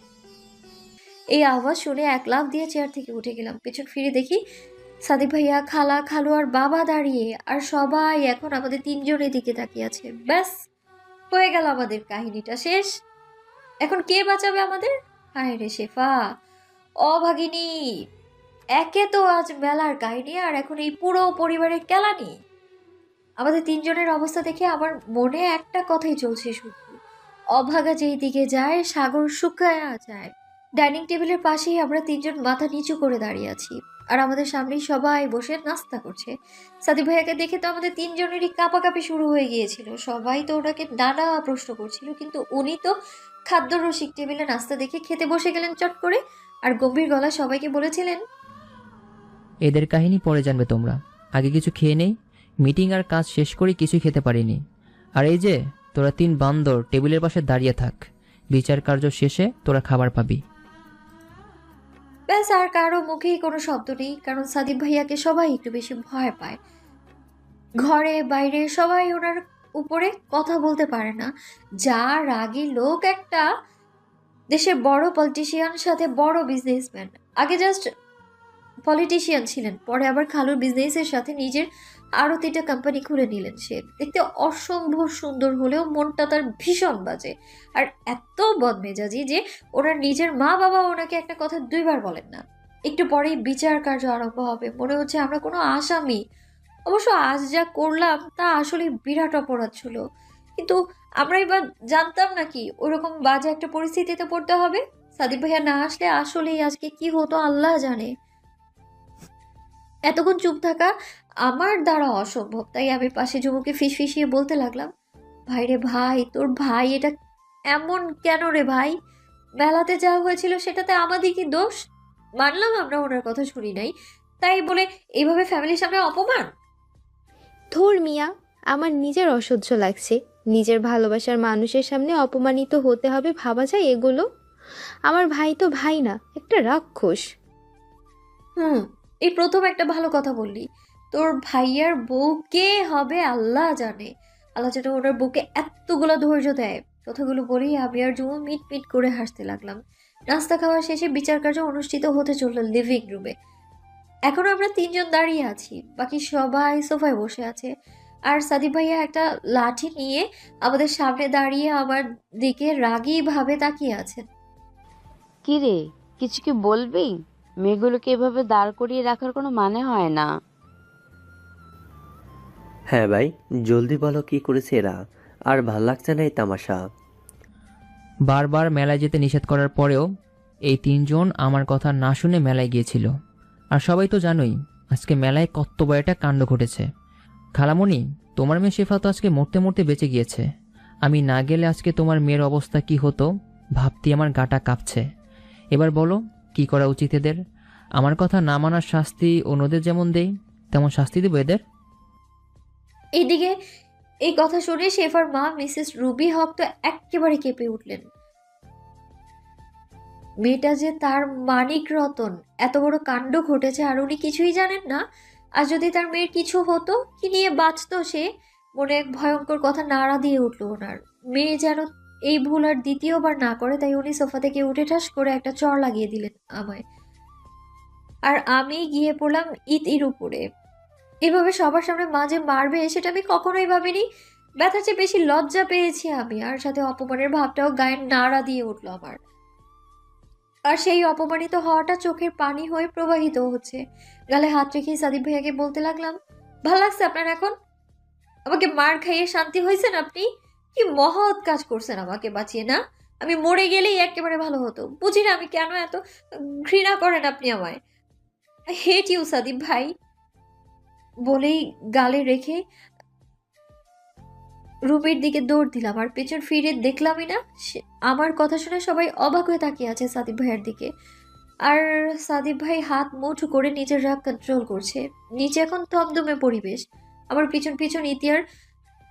এই আওয়াজ শুনে এক লাফ দিয়ে চেয়ার থেকে উঠে গেলাম। পেছন ফিরে দেখি সাদিক ভাইয়া, খালা, খালু আর বাবা দাঁড়িয়ে, আর সবাই এখন আমাদের তিনজনের দিকে তাকিয়ে আছে। ব্যাস, হয়ে গেল আমাদের কাহিনীটা শেষ। এখন কে বাঁচাবে আমাদের? হায় রে শেফা, অভাগিনী, একে তো আজ মেলার কাহিনী, আর এখন এই পুরো পরিবারের কেলানি। আমাদের তিনজনের অবস্থা দেখে আমার মনে একটা কথাই চলছে শুধু, অভাগা যেই দিকে যায় সাগর শুকায়া যায়। ডাইনিং টেবিলের পাশেই আমরা তিনজন মাথা নিচু করে দাঁড়িয়ে আছি, আর আমাদের সামনেই সবাই বসে নাস্তা করছে। সাদিক ভাইয়াকে দেখে তো আমাদের তিনজনেরই কাঁপাকাঁপি শুরু হয়ে গিয়েছিল। সবাই তো ওনাকে নানা প্রশ্ন করছিল, কিন্তু উনি তো খাদ্য রসিক, টেবিলে নাস্তা দেখে খেতে বসে গেলেন চট করে, আর গম্ভীর গলা সবাইকে বলেছিলেন, এদের কাহিনী পরে জানবে তোমরা, আগে কিছু খেয়ে নেই। মিটিং আর কাজ শেষ করে কিছুই খেতে পারিনি। আর এই যে তোরা তিন বান্দর টেবিলের পাশে দাঁড়িয়ে থাক, বিচার কার্য শেষে তোরা খাবার পাবি। ব্যাস, আর কারো মুখেই কোনো শব্দ নেই, কারণ সাদিক ভাইয়াকে সবাই একটু বেশি ভয় পায়। ঘরে বাইরে সবাই ওনার উপরে কথা বলতে পারে না। যা রাগী লোক একটা, দেশের বড় পলিটিশিয়ান, সাথে বড় বিজনেসম্যান। আগে জাস্ট পলিটিশিয়ান ছিলেন, পরে আবার খালুর বিজনেসের সাথে নিজের আরও 3টা কোম্পানি খুলে নিলেন। সে দেখতে অসম্ভব সুন্দর হলেও মনটা তার ভীষণ বাজে, আর এত বদমেজাজি যে ওনার নিজের মা বাবা ওনাকে একটা কথা 2বার বলেন না। একটু পরেই বিচার কার্য আরম্ভ হবে, মনে হচ্ছে আমরা কোনো আসামি। অবশ্য আজ যা করলাম তা আসলে বিরাট অপরাধ ছিল, কিন্তু আমরাই বা জানতাম নাকি ওরকম বাজে একটা পরিস্থিতিতে পড়তে হবে। সাদিক ভাইয়া না আসলে আসলেই আজকে কি হতো আল্লাহ জানে। এতক্ষণ চুপ থাকা আমার দ্বারা অসম্ভব, তাই আমি পাশে ঝুমুকে ফিসফিসিয়ে বলতে লাগলাম, ভাই রে ভাই, তোর ভাই এটা এমন কেন রে ভাই? মেলাতে যাওয়া হয়েছিল সেটাতে আমাদের কি দোষ? মানলাম আমরা ওনার কথা শুনি নাই, তাই বলে এইভাবে ফ্যামিলির সামনে অপমান? ধুর মিয়া, আমার নিজের অসহ্য লাগছে। নিজের ভালোবাসার মানুষের সামনে অপমানিত হতে হবে, ভাবা যায় এগুলো? আমার ভাই তো ভাই না, একটা রাক্ষস। এই প্রথম একটা ভালো কথা বললি। তোর ভাইয়ার বউ কে হবে আল্লাহ জানে। আল্লাহ জানে ওনার বউকে এতগুলো ধৈর্য দেয়। কথাগুলো বলেই আমি আর জুমু মিট মিট করে হাসতে লাগলাম। নাস্তা খাওয়া শেষে বিচার কার্য অনুষ্ঠিত হতে চলল লিভিং রুমে। এখন আমরা তিনজন দাঁড়িয়ে আছি, বাকি সবাই সোফায় বসে আছে। আর সাদিক ভাইয়া একটা লাঠি নিয়ে আমাদের সামনে দাঁড়িয়ে আমার দিকে রাগী ভাবে তাকিয়ে আছেন। কি রে, কিছু কি বলবি? মেয়েগুলোকে এভাবে দাঁড় করিয়ে রাখার কোনো মানে হয় না। হ্যাঁ ভাই, জলদি বলো কি করেছে এরা, আর ভাল লাগছে না এই তামাশা। বারবার মেলায় যেতে নিষেধ করার পরেও এই তিনজন আমার কথা না শুনে মেলায় গিয়েছিল। আর সবাই তো জানোই আজকে মেলায় কত বড় একটা কাণ্ড ঘটেছে। খালামণি, তোমার মেয়ে শেফা তো আজকে মরতে মরতে বেঁচে গিয়েছে। আমি না গেলে আজকে তোমার মেয়ের অবস্থা কি হতো ভাবতে আমার গাটা কাঁপছে। এবার বলো কি করা উচিত এদের? আমার কথা না মানার শাস্তি অন্যদের যেমন দেই তেমন শাস্তি দেবো এদের? এইদিকে এই কথা শুনে শেফার মা মিসেস রুবি হক তো একেবারে কেঁপে উঠলেন। মেয়েটা যে তার মানিক রতন, এত বড় কাণ্ড ঘটেছে আর উনি কিছুই জানেন না। আর যদি তার মেয়ের কিছু হতো, কি নিয়ে বাঁচতো সে? মনে এক ভয়ঙ্কর কথা নাড়া দিয়ে উঠল ওনার। মেয়ে যেন এই ভুল আর দ্বিতীয়বার না করে, তাই উনি সোফা থেকে উঠে ঠাস করে একটা চড় লাগিয়ে দিলেন আমায়, আর আমি গিয়ে পড়লাম ইতির উপরে। এভাবে সবার সামনে মাঝে মারবে সেটা আমি কখনোই ভাবিনি। ব্যথার চেয়ে বেশি লজ্জা পেয়েছি আমি, আর সাথে অপমানের ভাবটাও গায়ে নাড়া দিয়ে উঠলো আমার। আর সেই অপমানিত হওয়াটা চোখের পানি হয়ে প্রবাহিত হচ্ছে। গালে হাত রেখে সাদিক ভাইয়াকে বলতে লাগলাম, ভাল লাগছে আপনার এখন? আমাকে মার খাইয়ে শান্তি হয়েছেন আপনি? কি মহৎ কাজ করছেন আমাকে বাঁচিয়ে, না? আমি মরে গেলেই একেবারে ভালো হতো। বুঝি না আমি কেন এত ঘৃণা করেন আপনি আমায়। আই হেট ইউ সাদিব ভাই। বলেই গালে রেখে রুমের দিকে দৌড় দিলাম, আর পেছন ফিরে দেখলামই না। আমার কথা শুনে সবাই অবাক হয়ে তাকিয়ে আছে সাদিব ভাইয়ের দিকে। আর সাদিব ভাই হাত মুঠো করে নিজের রাগ কন্ট্রোল করছে। নিচে এখন থমথমে পরিবেশ। আমার পিছন পিছন ইতিয়ার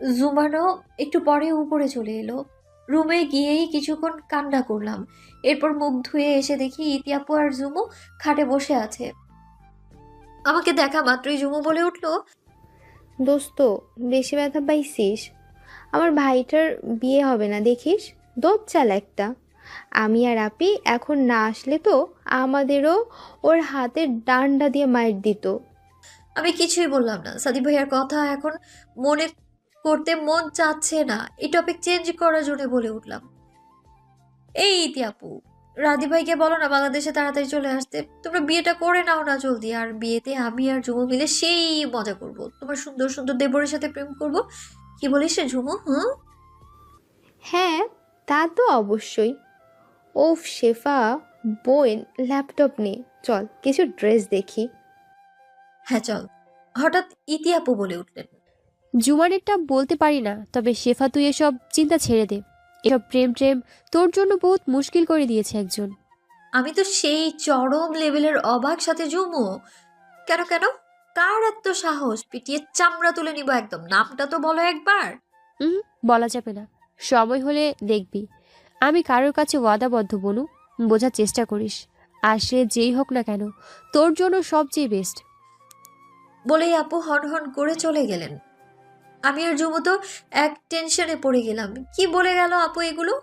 জুমানো একটু পরে উপরে চলে এলো। রুমে গিয়েই কিছুক্ষণ কান্না করলাম। এরপর মুখ ধুয়ে এসে দেখি ইতিয়াপু আর জুমু খাটে বসে আছে। আমাকে দেখা মাত্রই জুমু বলে উঠলো, দোস্ত, বেশি ব্যথা পাইছিস? আমার ভাইটার বিয়ে হবে না দেখিস, দোচ্চাল একটা। আমি আর আপি এখন না আসলে তো আমাদেরও ওর হাতের ডান্ডা দিয়ে মাইর দিত। আমি কিছুই বললাম না। সাদিব ভাইয়ার কথা এখন মনে করতে মন চাচ্ছে না। এই টপিক চেঞ্জ করার জন্য বলে উঠলাম, এই ইতিয়াপু, রাদি ভাইকে বলো না বাংলাদেশে তাড়াতাড়ি চলে আসতে। তোমরা বিয়েটা করে নাও না জলদি। আর বিয়েতে আমি আর ঝুমু মিলে সেই মজা করব। তোমার সুন্দর সুন্দর দেবরের সাথে প্রেম করব। কি বলিস রে ঝুমু? হুম। হ্যাঁ, তা তো অবশ্যই। ওফ শেফা, বোন ল্যাপটপ নে, চল কিছু ড্রেস দেখি। হ্যাঁ চল। হঠাৎ ইতিয়াপু বলে উঠলেন, জুমানেরটা বলতে পারি না, তবে শেফা তুই এসব চিন্তা ছেড়ে দে। এসব প্রেম ট্রেম তোর জন্য বহুত মুশকিল করে দিয়েছে একজন। আমি তো সেই চরম লেভেলের অবাক সাথে ঝুমু। কেন কেন? কার এত সাহস? পিটিয়ে চামড়া তুলে নিব একদম। নামটা তো বলো একবার। বলা যাবে না, সময় হলে দেখবি। আমি কারোর কাছে ওয়াদাবদ্ধ বনু, বোঝার চেষ্টা করিস। আর সে যেই হোক না কেন, তোর জন্য সবচেয়ে বেস্ট। বলেই আপু হন হন করে চলে গেলেন। আমি আর জুমু তো এক টেনশনে পড়ে গেলাম। কি বলে গেল আপু এগুলো?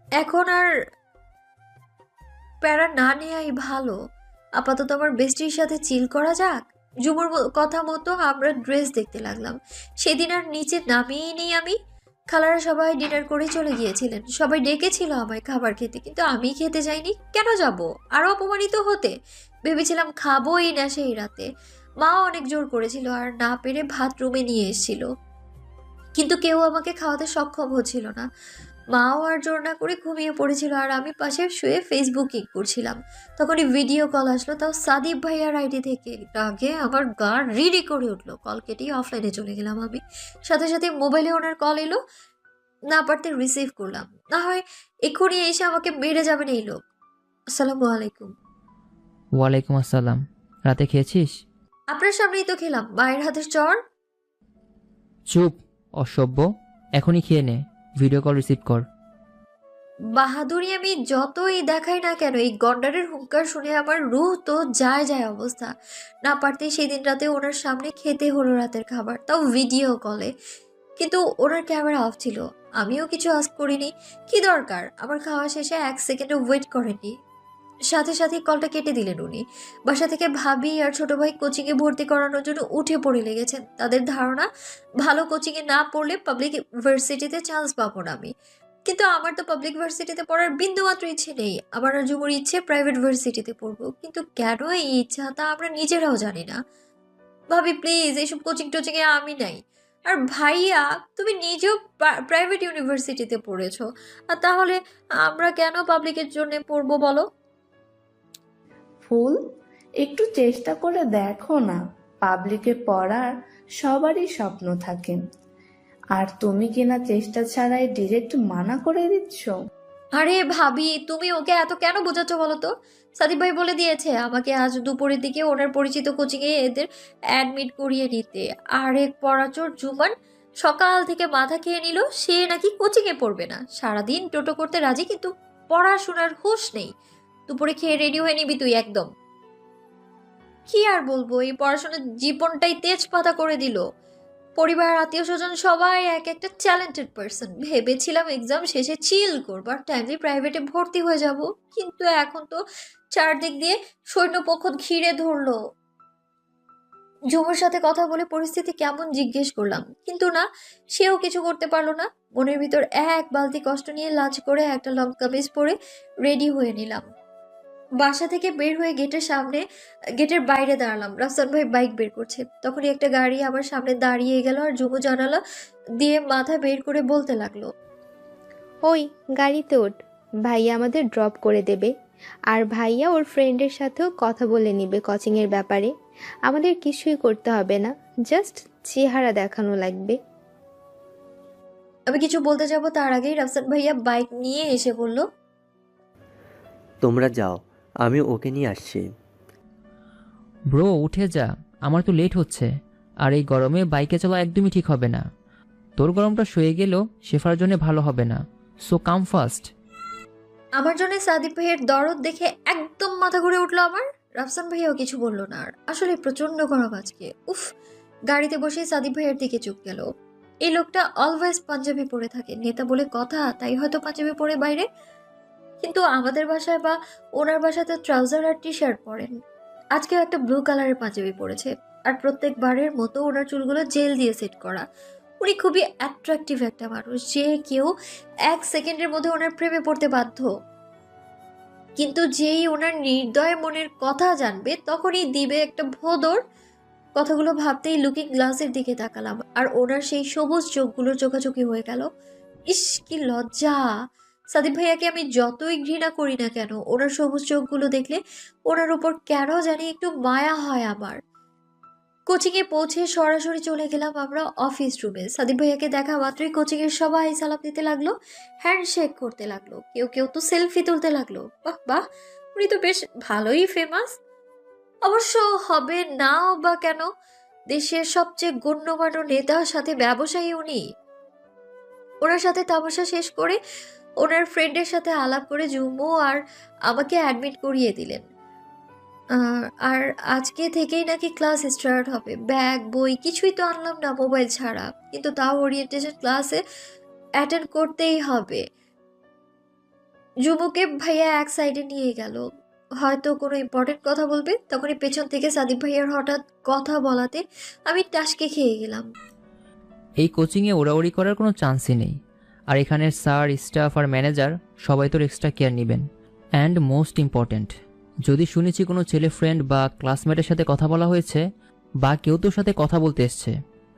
এখন আর প্যারা না নেওয়াই ভালো। আপাতত আমার বেস্টির সাথে চিল করা যাক। ঝুমুর কথা মতো আমরা ড্রেস দেখতে লাগলাম। সেদিন আর নিচে নামিয়েই নেই আমি। খালারা সবাই ডিনার করে চলে গিয়েছিলেন। সবাই ডেকেছিল আমায় খাবার খেতে, কিন্তু আমি খেতে যাইনি। কেন যাব? আরো অপমানিত হতে? ভেবেছিলাম খাবোই না সেই রাতে। মা অনেক জোর করেছিল, আর না পেরে ভাত রুমে নিয়ে এসেছিল, কিন্তু কেউ আমাকে খাওয়াতে সক্ষম হচ্ছিল না। মাও আর জোর না করে ঘুমিয়ে পড়েছিল, আর আমি পাশে শুয়ে ফেসবুকিং করছিলাম। তখনই ভিডিও কল আসলো, তাও সাদিব ভাইয়ার আইডি থেকে। আগে আমার গা রিডি করে উঠলো। কল কেটেই অফলাইনে চলে গেলাম আমি। সাথে সাথে মোবাইলে ওনার কল এলো। না পারতে রিসিভ করলাম। না হয় এক্ষুনি এসে আমাকে মেরে যাবেন এই লোক। আসসালামু আলাইকুম। ওয়ালাইকুম আসসালাম। রাতে খেয়েছিস? আপনার সামনেই তো খেলাম, মায়ের হাতের চর। চুপ, অসভ্য। এখনই খেয়ে নে, ভিডিও কল রিসিভ কর। বাহাদুরি আমি যতই দেখাই না কেন, এই গন্ডারের হুঙ্কার শুনে আমার রুহ তো যায় যায় অবস্থা। না পারতে সেদিন রাতে ওনার সামনে খেতে হলো রাতের খাবার, তাও ভিডিও কলে। কিন্তু ওনার ক্যামেরা অফ ছিল। আমিও কিছু আস্ক করিনি। কি দরকার? আমার খাওয়া শেষে 1 সেকেন্ডও ওয়েট করেননি, সাথে সাথে কলটা কেটে দিলেন উনি। বাসা থেকে ভাবি আর ছোট ভাই কোচিংয়ে ভর্তি করানোর জন্য উঠে পড়ে লেগেছেন। তাদের ধারণা ভালো কোচিংয়ে না পড়লে পাবলিক ইউনিভার্সিটিতে চান্স পাবো না আমি। কিন্তু আমার তো পাবলিক ভার্সিটিতে পড়ার বিন্দুমাত্র ইচ্ছে নেই। আমার আর জুমুর ইচ্ছে প্রাইভেট ভার্সিটিতে পড়বো, কিন্তু কেন এই ইচ্ছা তা আমরা নিজেরাও জানি না। ভাবি প্লিজ, এইসব কোচিং টোচিংয়ে আমি নাই। আর ভাইয়া, তুমি নিজেও প্রাইভেট ইউনিভার্সিটিতে পড়েছো, আর তাহলে আমরা কেন পাবলিকের জন্য পড়বো বলো? ফুল, একটু চেষ্টা করে দেখো না। পাবলিকে পড়ার সবারই স্বপ্ন থাকে, আর তুমি কিনা চেষ্টা ছাড়াই ডিরেক্ট মানা করে দিচ্ছ। আরে ভাবি, তুমি ওকে এত কেন বোঝাচ্ছ বলো তো? সাদিব ভাই বলে দিয়েছে আমাকে আজ দুপুরের দিকে ওনার পরিচিত কোচিংয়ে এদের অ্যাডমিট করিয়ে নিতে। আর এক পড়াচোর জুমান সকাল থেকে মাথা খেয়ে নিল সে নাকি কোচিংয়ে পড়বে না। সারাদিন টোটো করতে রাজি, কিন্তু পড়াশোনার হুঁশ নেই। দুপুরে খেয়ে রেডি হয়ে নিবি তুই একদম। কি আর বলবো, এই পড়াশোনার জীবনটাই তেজপাতা করে দিল। পরিবার, আত্মীয় স্বজন সবাই এক একটা ট্যালেন্টেড পার্সন। ভেবেছিলাম এক্সাম শেষে চিল করবার টাইমলি প্রাইভেটে ভর্তি হয়ে যাব, কিন্তু এখন তো চারদিক দিয়ে সৈন্যপক্ষ ঘিরে ধরলো। ঝুমুর সাথে কথা বলে পরিস্থিতি কেমন জিজ্ঞেস করলাম, কিন্তু না, সেও কিছু করতে পারলো না। মনের ভিতর এক বালতি কষ্ট নিয়ে লাঞ্চ করে একটা লং কামিজ পরে রেডি হয়ে নিলাম। বাসা থেকে বের হয়ে গেটের বাইরে দাঁড়ালাম। রাফসান ভাই বাইক বের করছে, তখনই একটা গাড়ি আমার সামনে দাঁড়িয়ে গেল আর ঝুমু জানালা দিয়ে মাথা বের করে বলতে লাগলো, ওই গাড়িতে ওঠ, ভাইয়া আমাদের ড্রপ করে দেবে। আর ভাইয়া ওর ফ্রেন্ডের সাথেও কথা বলে নিবে কোচিংয়ের ব্যাপারে। আমাদের কিছুই করতে হবে না, জাস্ট চেহারা দেখানো লাগবে। আমি কিছু বলতে যাব তার আগেই রাফসান ভাইয়া বাইক নিয়ে এসে বলল, তোমরা যাও, আমি ওকে নিয়ে আসছি। ব্রো উঠে যা, আমার তো লেট হচ্ছে। আর এই গরমে বাইকে চলা একদমই ঠিক হবে না। তোর গরমটা সয়ে গেলেও শেফার জন্য ভালো হবে না। So come fast. আমার জন্য সাদিক ভাইয়ের দরদ দেখে একদম মাথা ঘুরে উঠলো আমার। রাফসান ভাইয়াও কিছু বললো না। আর আসলে প্রচন্ড গরম আজকে। উফ, গাড়িতে বসে সাদিক ভাইয়ের দিকে চোখ গেল। এই লোকটা অলওয়েজ পাঞ্জাবি পরে থাকে, নেতা বলে কথা, তাই হয়তো পাঞ্জাবি পরে বাইরে। কিন্তু আমাদের বাসায় বা ওনার বাসাতে ট্রাউজার আর টি শার্ট পরেন। আজকেও একটা ব্লু কালারের পাঞ্জাবি পরেছে। আর প্রত্যেকবারের মতো ওনার চুলগুলো জেল দিয়ে সেট করা। উনি খুবই অ্যাট্রাকটিভ একটা মানুষ, যে কেউ 1 সেকেন্ডের মধ্যে ওনার প্রেমে পড়তে বাধ্য। কিন্তু যেই ওনার নির্দয় মনের কথা জানবে তখনই দিবে একটা ভোঁদড়। কথাগুলো ভাবতেই লুকিং গ্লাসের দিকে তাকালাম আর ওনার সেই সবুজ চোখগুলোর চোখাচোখি হয়ে গেল। ইস, কি লজ্জা! সাদিক ভাইয়াকে আমি যতই ঘৃণা করি না কেন, ওনার সবুজ চোখগুলো দেখলে ওনার উপর কেন জানি একটু মায়া হয় আমার। কোচিংয়ে পৌঁছে সরাসরি চলে গেলাম আমরা অফিস রুমে। সাদিক ভাইয়াকে দেখা মাত্রই কোচিংয়ের সবাই সালাম দিতে লাগলো, হ্যান্ডশেক করতে লাগলো, কেউ কেউ তো সেলফি তুলতে লাগলো। বাহ বাহ, উনি তো বেশ ভালোই ফেমাস। অবশ্য হবে নাও বা কেন, দেশের সবচেয়ে গণ্যমান্য নেতার সাথে ব্যবসায়ী উনি। ওনার সাথে তামাশা শেষ করে ওনার ফ্রেন্ডের সাথে আলাপ করে ঝুমু আর আমাকে অ্যাডমিট করিয়ে দিলেন। আর আজকে থেকেই নাকি ক্লাস স্টার্ট হবে। ব্যাগ বই কিছুই তো আনলাম না মোবাইল ছাড়া, কিন্তু তাও ওরিয়েন্টেশন ক্লাসে অ্যাটেন্ড করতেই হবে। ঝুমুকে ভাইয়া এক সাইডে নিয়ে গেল, হয়তো কোনো ইম্পর্টেন্ট কথা বলবে। তখনই পেছন থেকে সাদিক ভাইয়ার হঠাৎ কথা বলাতে আমি টাসকে খেয়ে গেলাম। এই কোচিংয়ে ওড়াউড়ি করার কোনো চান্সই নেই। আর এখানের স্যার, স্টাফ আর ম্যানেজার সবাই তোর এক্সট্রা কেয়ার নেবেন। অ্যান্ড মোস্ট ইম্পর্ট্যান্ট, যদি শুনেছি কোনো ছেলে ফ্রেন্ড বা ক্লাসমেটের সাথে কথা বলা হয়েছে বা কেউ তোর সাথে কথা বলতে এসছে,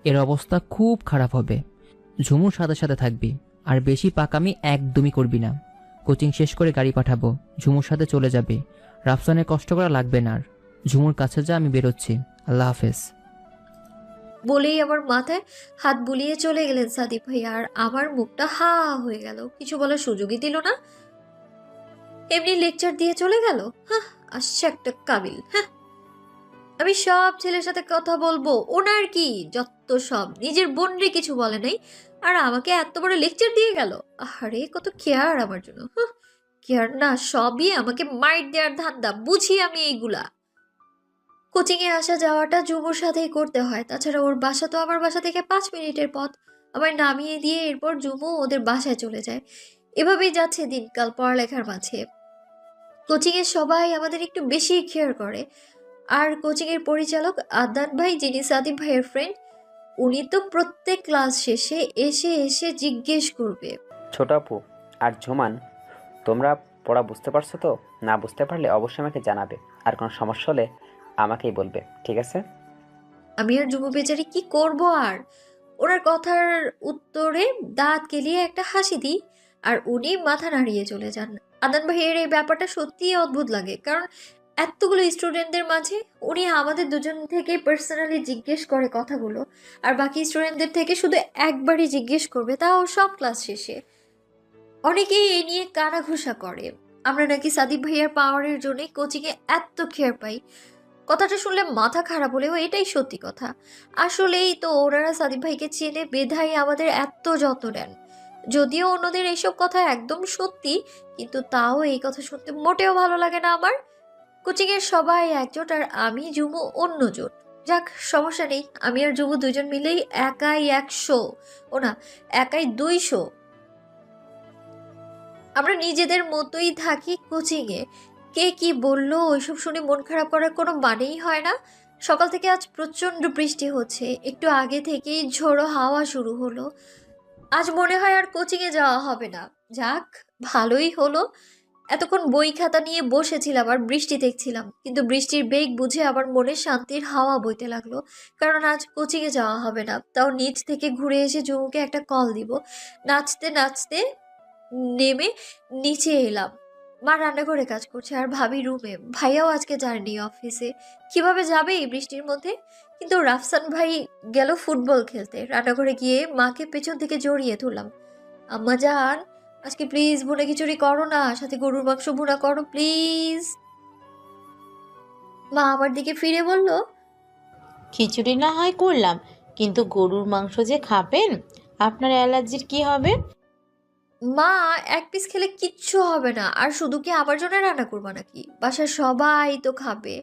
এর অবস্থা খুব খারাপ হবে। ঝুমুর সাথে সাথে থাকবি আর বেশি পাকামি একদমই করবি না। কোচিং শেষ করে গাড়ি পাঠাবো, ঝুমুর সাথে চলে যাবে। রাফসানের কষ্ট করা লাগবে না আর। ঝুমুর কাছে যা, আমি বেরোচ্ছি। আল্লাহ হাফেজ। বলেই আমার মাথায় হাত বুলিয়ে চলে গেলেন সাদিক ভাইয়া। আর আমার মুখটা হা হয়ে গেল, কিছু বলার সুযোগই দিল না, এমনি লেকচার দিয়ে চলে গেল। হ্যাঁ, আসছে একটা কাবিল। হ্যাঁ, আমি সব ছেলের সাথে কথা বলবো, ওনার কি যত সব। নিজের বোনরে কিছু বলে নাই আর আমাকে এত বড় লেকচার দিয়ে গেল। আরে কত কেয়ার আমার জন্য। কেয়ার না, সবই আমাকে মাইট দেওয়ার ধান্দা, বুঝি আমি এইগুলা। কোচিংয়ে আসা যাওয়াটা ঝুমুর সাথেই করতে হয়, তাছাড়া ওর বাসা তো আমার বাসা থেকে 5 মিনিটের পথ। আমায় নামিয়ে দিয়ে এরপর ঝুমু ওদের বাসায় চলে যায়। এভাবেই যাচ্ছে দিনকাল পড়ালেখার মাঝে। কোচিংয়ের সবাই আমাদের একটু বেশি কেয়ার করে। আর কোচিংয়ের পরিচালক আদনান ভাই, যিনি সাদিক ভাইয়ের ফ্রেন্ড, উনি তো প্রত্যেক ক্লাস শেষে এসে এসে জিজ্ঞেস করবে, ছোট আপু আর ঝুমান, তোমরা পড়া বুঝতে পারছো তো? না বুঝতে পারলে অবশ্যই আমাকে জানাবে, আর কোনো সমস্যা হলে আমাকেই বলবে, ঠিক আছে? আমি আর ঝুমু বেচারি কি করব আর। ওনার কথার উত্তরে দাঁত কেলিয়ে একটা হাসি দিই আর উনি মাথা নাড়িয়ে চলে যান। আদনান ভাইয়ের এই ব্যাপারটা সত্যিই অদ্ভুত লাগে, কারণ এতগুলো স্টুডেন্টদের মাঝে উনি আমাদের দুজন থেকে পার্সোনালি জিজ্ঞেস করে কথাগুলো, আর বাকি স্টুডেন্টদের থেকে শুধু একবারই জিজ্ঞেস করবে, তাও সব ক্লাস শেষে। অনেকেই এই নিয়ে কানাঘুষা করে আমরা নাকি সাদিক ভাইয়ার পাওয়ারের জন্যই কোচিংয়ে এত কেয়ার পাই। কথাটা শুনলে মাথা খারাপ হলেও এটাই সত্যি কথা। আসলেই তো ওনারা সাদিক ভাইকে চেনে বেধাই আমাদের এত যত্ন নেন। যদিও অন্যদের এইসব কথা একদম সত্যি, কিন্তু তাও এই কথা শুনতে মোটেও ভালো লাগে না আমার। কোচিংয়ের সবাই একজোট আর আমি ঝুমু অন্য জোট। যাক, সমস্যা নেই, আমি আর ঝুমু দুজন মিলেই একাই 100, ও না, একাই 200। আমরা নিজেদের মতোই থাকি কোচিংয়ে। কে কি বললো ওইসব শুনে মন খারাপ করার কোনো মানেই হয় না। সকাল থেকে আজ প্রচণ্ড বৃষ্টি হচ্ছে, একটু আগে থেকেই ঝোড়ো হাওয়া শুরু হলো। আজ মনে হয় আর কোচিংয়ে যাওয়া হবে না। যাক, ভালোই হলো, এতক্ষণ বই খাতা নিয়ে বসেছিলাম আর বৃষ্টি দেখছিলাম, কিন্তু বৃষ্টির বেগ বুঝে আমার মনে শান্তির হাওয়া বইতে লাগলো। কারণ আজ কোচিংয়ে যাওয়া হবে না, তাও নিচ থেকে ঘুরে এসে জুমুকে একটা কল দিব। নাচতে নাচতে নেমে নিচে এলাম। মা রান্নাঘরে কাজ করছে আর ভাবি রুমে। ভাইয়াও আজকে যায়নি অফিসে। কিভাবে যাবে এই বৃষ্টির মধ্যে? কিন্তু রাফসান ভাই গেল ফুটবল খেলতে। রান্নাঘরে গিয়ে মাকে পেছন থেকে জড়িয়ে ধরলাম। আম্মা জান, আজকে প্লিজ ভুনা খিচুড়ি করো না, সাথে গরুর মাংস ভুনা করো প্লিজ। মা আমার দিকে ফিরে বলল, খিচুড়ি না হয় করলাম, কিন্তু গরুর মাংস যে খাবেন, আপনার অ্যালার্জির কি হবে? মা এক পিস খেলে কিচ্ছু হবে না, আর শুধু কি আমার জন্য রান্না করবা নাকি? বাসার সবাই তো খাবে।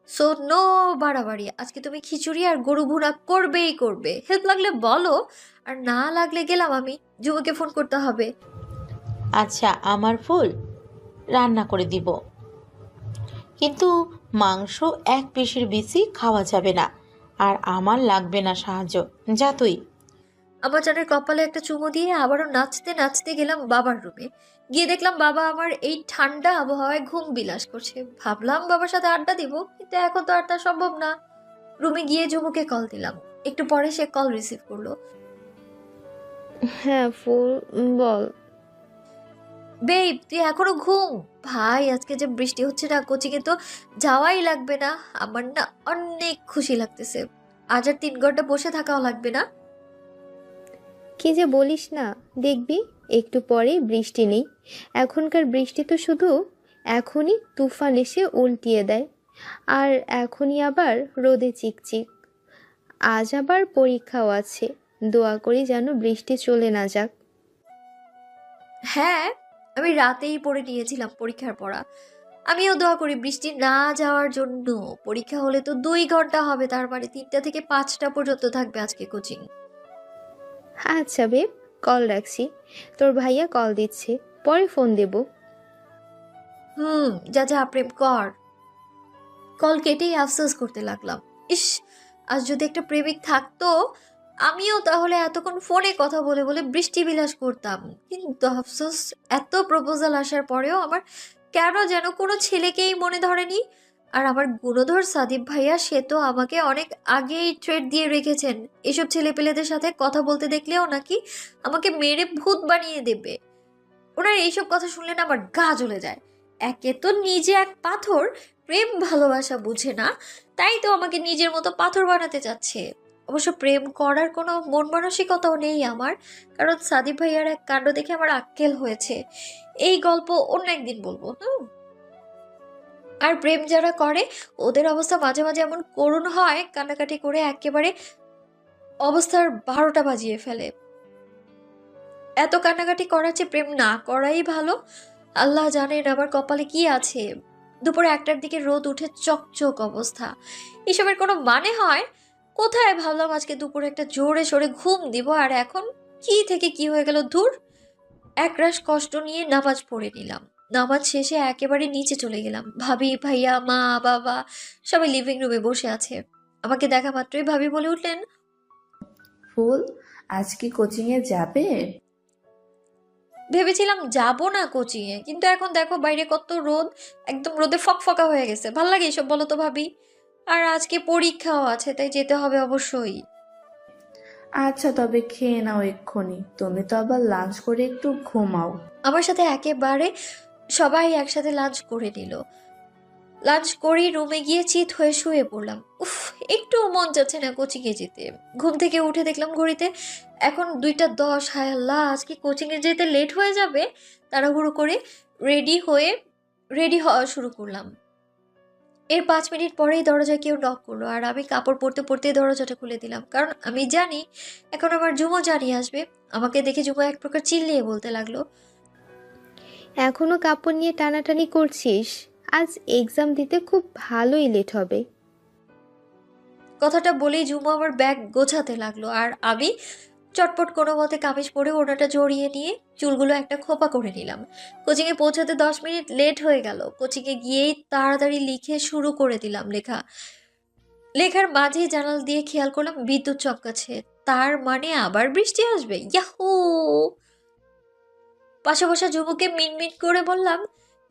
সো নো বাড়াবাড়ি। আজকে তুমি খিচুড়ি আর গরু ভুনা করবেই করবে। হেল্প লাগলে বলো, আর না লাগলে গেলাম আমি। জুমুকে ফোন করতে হবে। আচ্ছা, আমার ফুল রান্না করে দিব, কিন্তু মাংস এক পিসের বেশি খাওয়া যাবে না, আর আমার লাগবে না সাহায্য। যা তুই। আমার জানের কপালে একটা চুমু দিয়ে আবারও নাচতে নাচতে গেলাম বাবার রুমে। গিয়ে দেখলাম বাবা আমার এই ঠান্ডা আবহাওয়ায় ঘুম বিলাস করছে। ভাবলাম বাবার সাথে আড্ডা দিব, কিন্তু এখন তো আর তা সম্ভব না। রুমে গিয়ে ঝুমুকে কল দিলাম। একটু পরে সে কল রিসিভ করলো। হ্যাঁ ফুল, বল। বেব, তুই এখনো ঘুম? ভাই আজকে যে বৃষ্টি হচ্ছে না, কোচিংয়ে তো যাওয়াই লাগবে না। আমার না অনেক খুশি লাগতেছে। আজ আর 3 ঘন্টা বসে থাকাও লাগবে না। কি যে বলিস না, দেখবি একটু পরেই বৃষ্টি নেই। এখনকার বৃষ্টি তো শুধু এখনই তুফান এসে উল্টিয়ে দেয়, আর এখনই আবার রোদে চিকচিক। আজ আবার পরীক্ষাও আছে, দোয়া করি যেন বৃষ্টি চলে না যাক। হ্যাঁ, আমি রাতেই পড়ে নিয়েছিলাম পরীক্ষার পড়া। আমিও দোয়া করি বৃষ্টি না যাওয়ার জন্য। পরীক্ষা হলে তো 2 ঘন্টা হবে, তার মানে 3টা থেকে 5টা পর্যন্ত থাকবে আজকে কোচিং। আচ্ছা বেব, কল রাখছি। তোর ভাইয়া কল দিচ্ছে, পরে ফোন দেব। যা যা প্রেম কর। কল কেটেই আফসোস করতে লাগলাম। ইস, আজ যদি একটা প্রেমিক থাকতো, আমিও তাহলে এতক্ষণ ফোনে কথা বলে বলে বৃষ্টি বিলাস করতাম। কিন্তু আফসোস, এত প্রপোজাল আসার পরেও আমার কেন যেন কোনো ছেলেকেই মনে ধরেনি। আর আমার গুণধর সাদিপ ভাইয়া, সে তো আমাকে অনেক আগেই থ্রেট দিয়ে রেখেছেন। এসব ছেলেপেলেদের সাথে কথা বলতে দেখলেও নাকি আমাকে মেরে ভূত বানিয়ে দেবে। ওনার এইসব কথা শুনলে না আমার গা জ্বলে যায়। একে তো নিজে এক পাথর, প্রেম ভালোবাসা বুঝে না, তাই তো আমাকে নিজের মতো পাথর বানাতে চাচ্ছে। অবশ্য প্রেম করার কোনো মন মানসিকতাও নেই আমার, কারণ সাদিপ ভাইয়ার এক কাণ্ড দেখে আমার আক্কেল হয়েছে। এই গল্প অন্য একদিন বলবো। আর প্রেম যারা করে, ওদের অবস্থা মাঝে মাঝে এমন করুণ হয়, কান্নাকাটি করে একেবারে অবস্থার 12টা বাজিয়ে ফেলে। এত কান্নাকাটি করার চেয়ে প্রেম না করাই ভালো। আল্লাহ জানেন আমার কপালে কি আছে। দুপুরে 1টার দিকে রোদ উঠে চকচক অবস্থা। এসবের কোনো মানে হয়? কোথায় ভাবলাম আজকে দুপুরে একটা জোরে সোরে ঘুম দিব, আর এখন কি থেকে কি হয়ে গেল ধুর। একরাশ কষ্ট নিয়ে নামাজ পড়ে নিলাম। নামাজ শেষে একেবারে নিচে চলে গেলাম। ভাবি, ভাইয়া, মা, বাবা সবাই লিভিং রুমে বসে আছে। আমাকে দেখা মাত্রই ভাবি বলে উঠলেন, ফুল, আজ কি কোচিংয়ে যাবে? ভেবেছিলাম যাব না কোচিংয়ে, কিন্তু এখন দেখো বাইরে কত রোদ, একদম রোদে ফকফকা হয়ে গেছে। ভাল লাগে এসব, বলো তো ভাবি? আর আজকে পরীক্ষাও আছে, তাই যেতে হবে অবশ্যই। আচ্ছা, তবে খেয়ে নাও এক্ষুনি। তুমি তো আবার লাঞ্চ করে একটু ঘুমাও। আমার সাথে একেবারে সবাই একসাথে লাঞ্চ করে নিল। লাঞ্চ করেই রুমে গিয়ে চিত হয়ে শুয়ে পড়লাম। উফ, একটু মন যাচ্ছে না কোচিংয়ে যেতে। ঘুম থেকে উঠে দেখলাম ঘড়িতে এখন 2টা 10। হায় আল্লাহ, আজকে কোচিংয়ে যেতে লেট হয়ে যাবে। তাড়াহুড়ো করে রেডি হওয়া শুরু করলাম। এর 5 মিনিট পরেই দরজায় কেউ নক করলো, আর আমি কাপড় পরতে পরতে দরজাটা খুলে দিলাম, কারণ আমি জানি এখন আমার জুমো জানিয়ে আসবে। আমাকে দেখে জুমো এক প্রকার চিল্লিয়ে বলতে লাগলো, এখনো কাপড় নিয়ে টানাটানি করছিস? আজ এক্সাম দিতে খুব ভালোই লেট হবে। কথাটা বলেই জুমো আমার ব্যাগ গোছাতে লাগলো, আর আমি চটপট কোনো মতে কামিজ পরে ওনাটা জড়িয়ে নিয়ে চুলগুলো একটা খোপা করে নিলাম। কোচিংয়ে পৌঁছাতে 10 মিনিট লেট হয়ে গেল। কোচিংয়ে গিয়েই তাড়াতাড়ি লিখে শুরু করে দিলাম লেখার মাঝেই জানাল দিয়ে খেয়াল করলাম বিদ্যুৎ চমকাচ্ছে। তার মানে আবার বৃষ্টি আসবে। ইয়াহু! পাশে বসা যুবককে মিনমিন করে বললাম,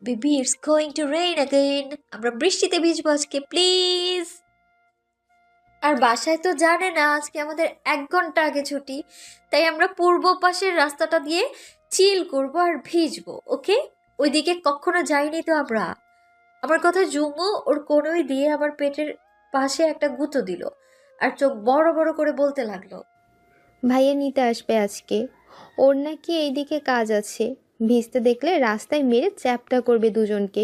baby it's going to rain again, আমরা বৃষ্টিতে ভিজবো আজকে প্লিজ। আর বাসায় তো জানে না আজকে আমাদের 1 ঘন্টা আগে ছুটি, তাই আমরা পূর্ব পাশের রাস্তাটা দিয়ে চিল করব আর ভিজবো, ওকে? ওইদিকে কখনো যাইনি তো আমরা। আমার কথা জুমু ওর কোনোই দিয়ে আমার পেটের পাশে একটা গুঁতো দিল আর চোখ বড় বড় করে বলতে লাগলো, ভাইয়া নিতে আসবে আজকে, ওর নাকি এইদিকে কাজ আছে, ভিজতে দেখলে রাস্তায় মেরে চ্যাপটা করবে দুজনকে।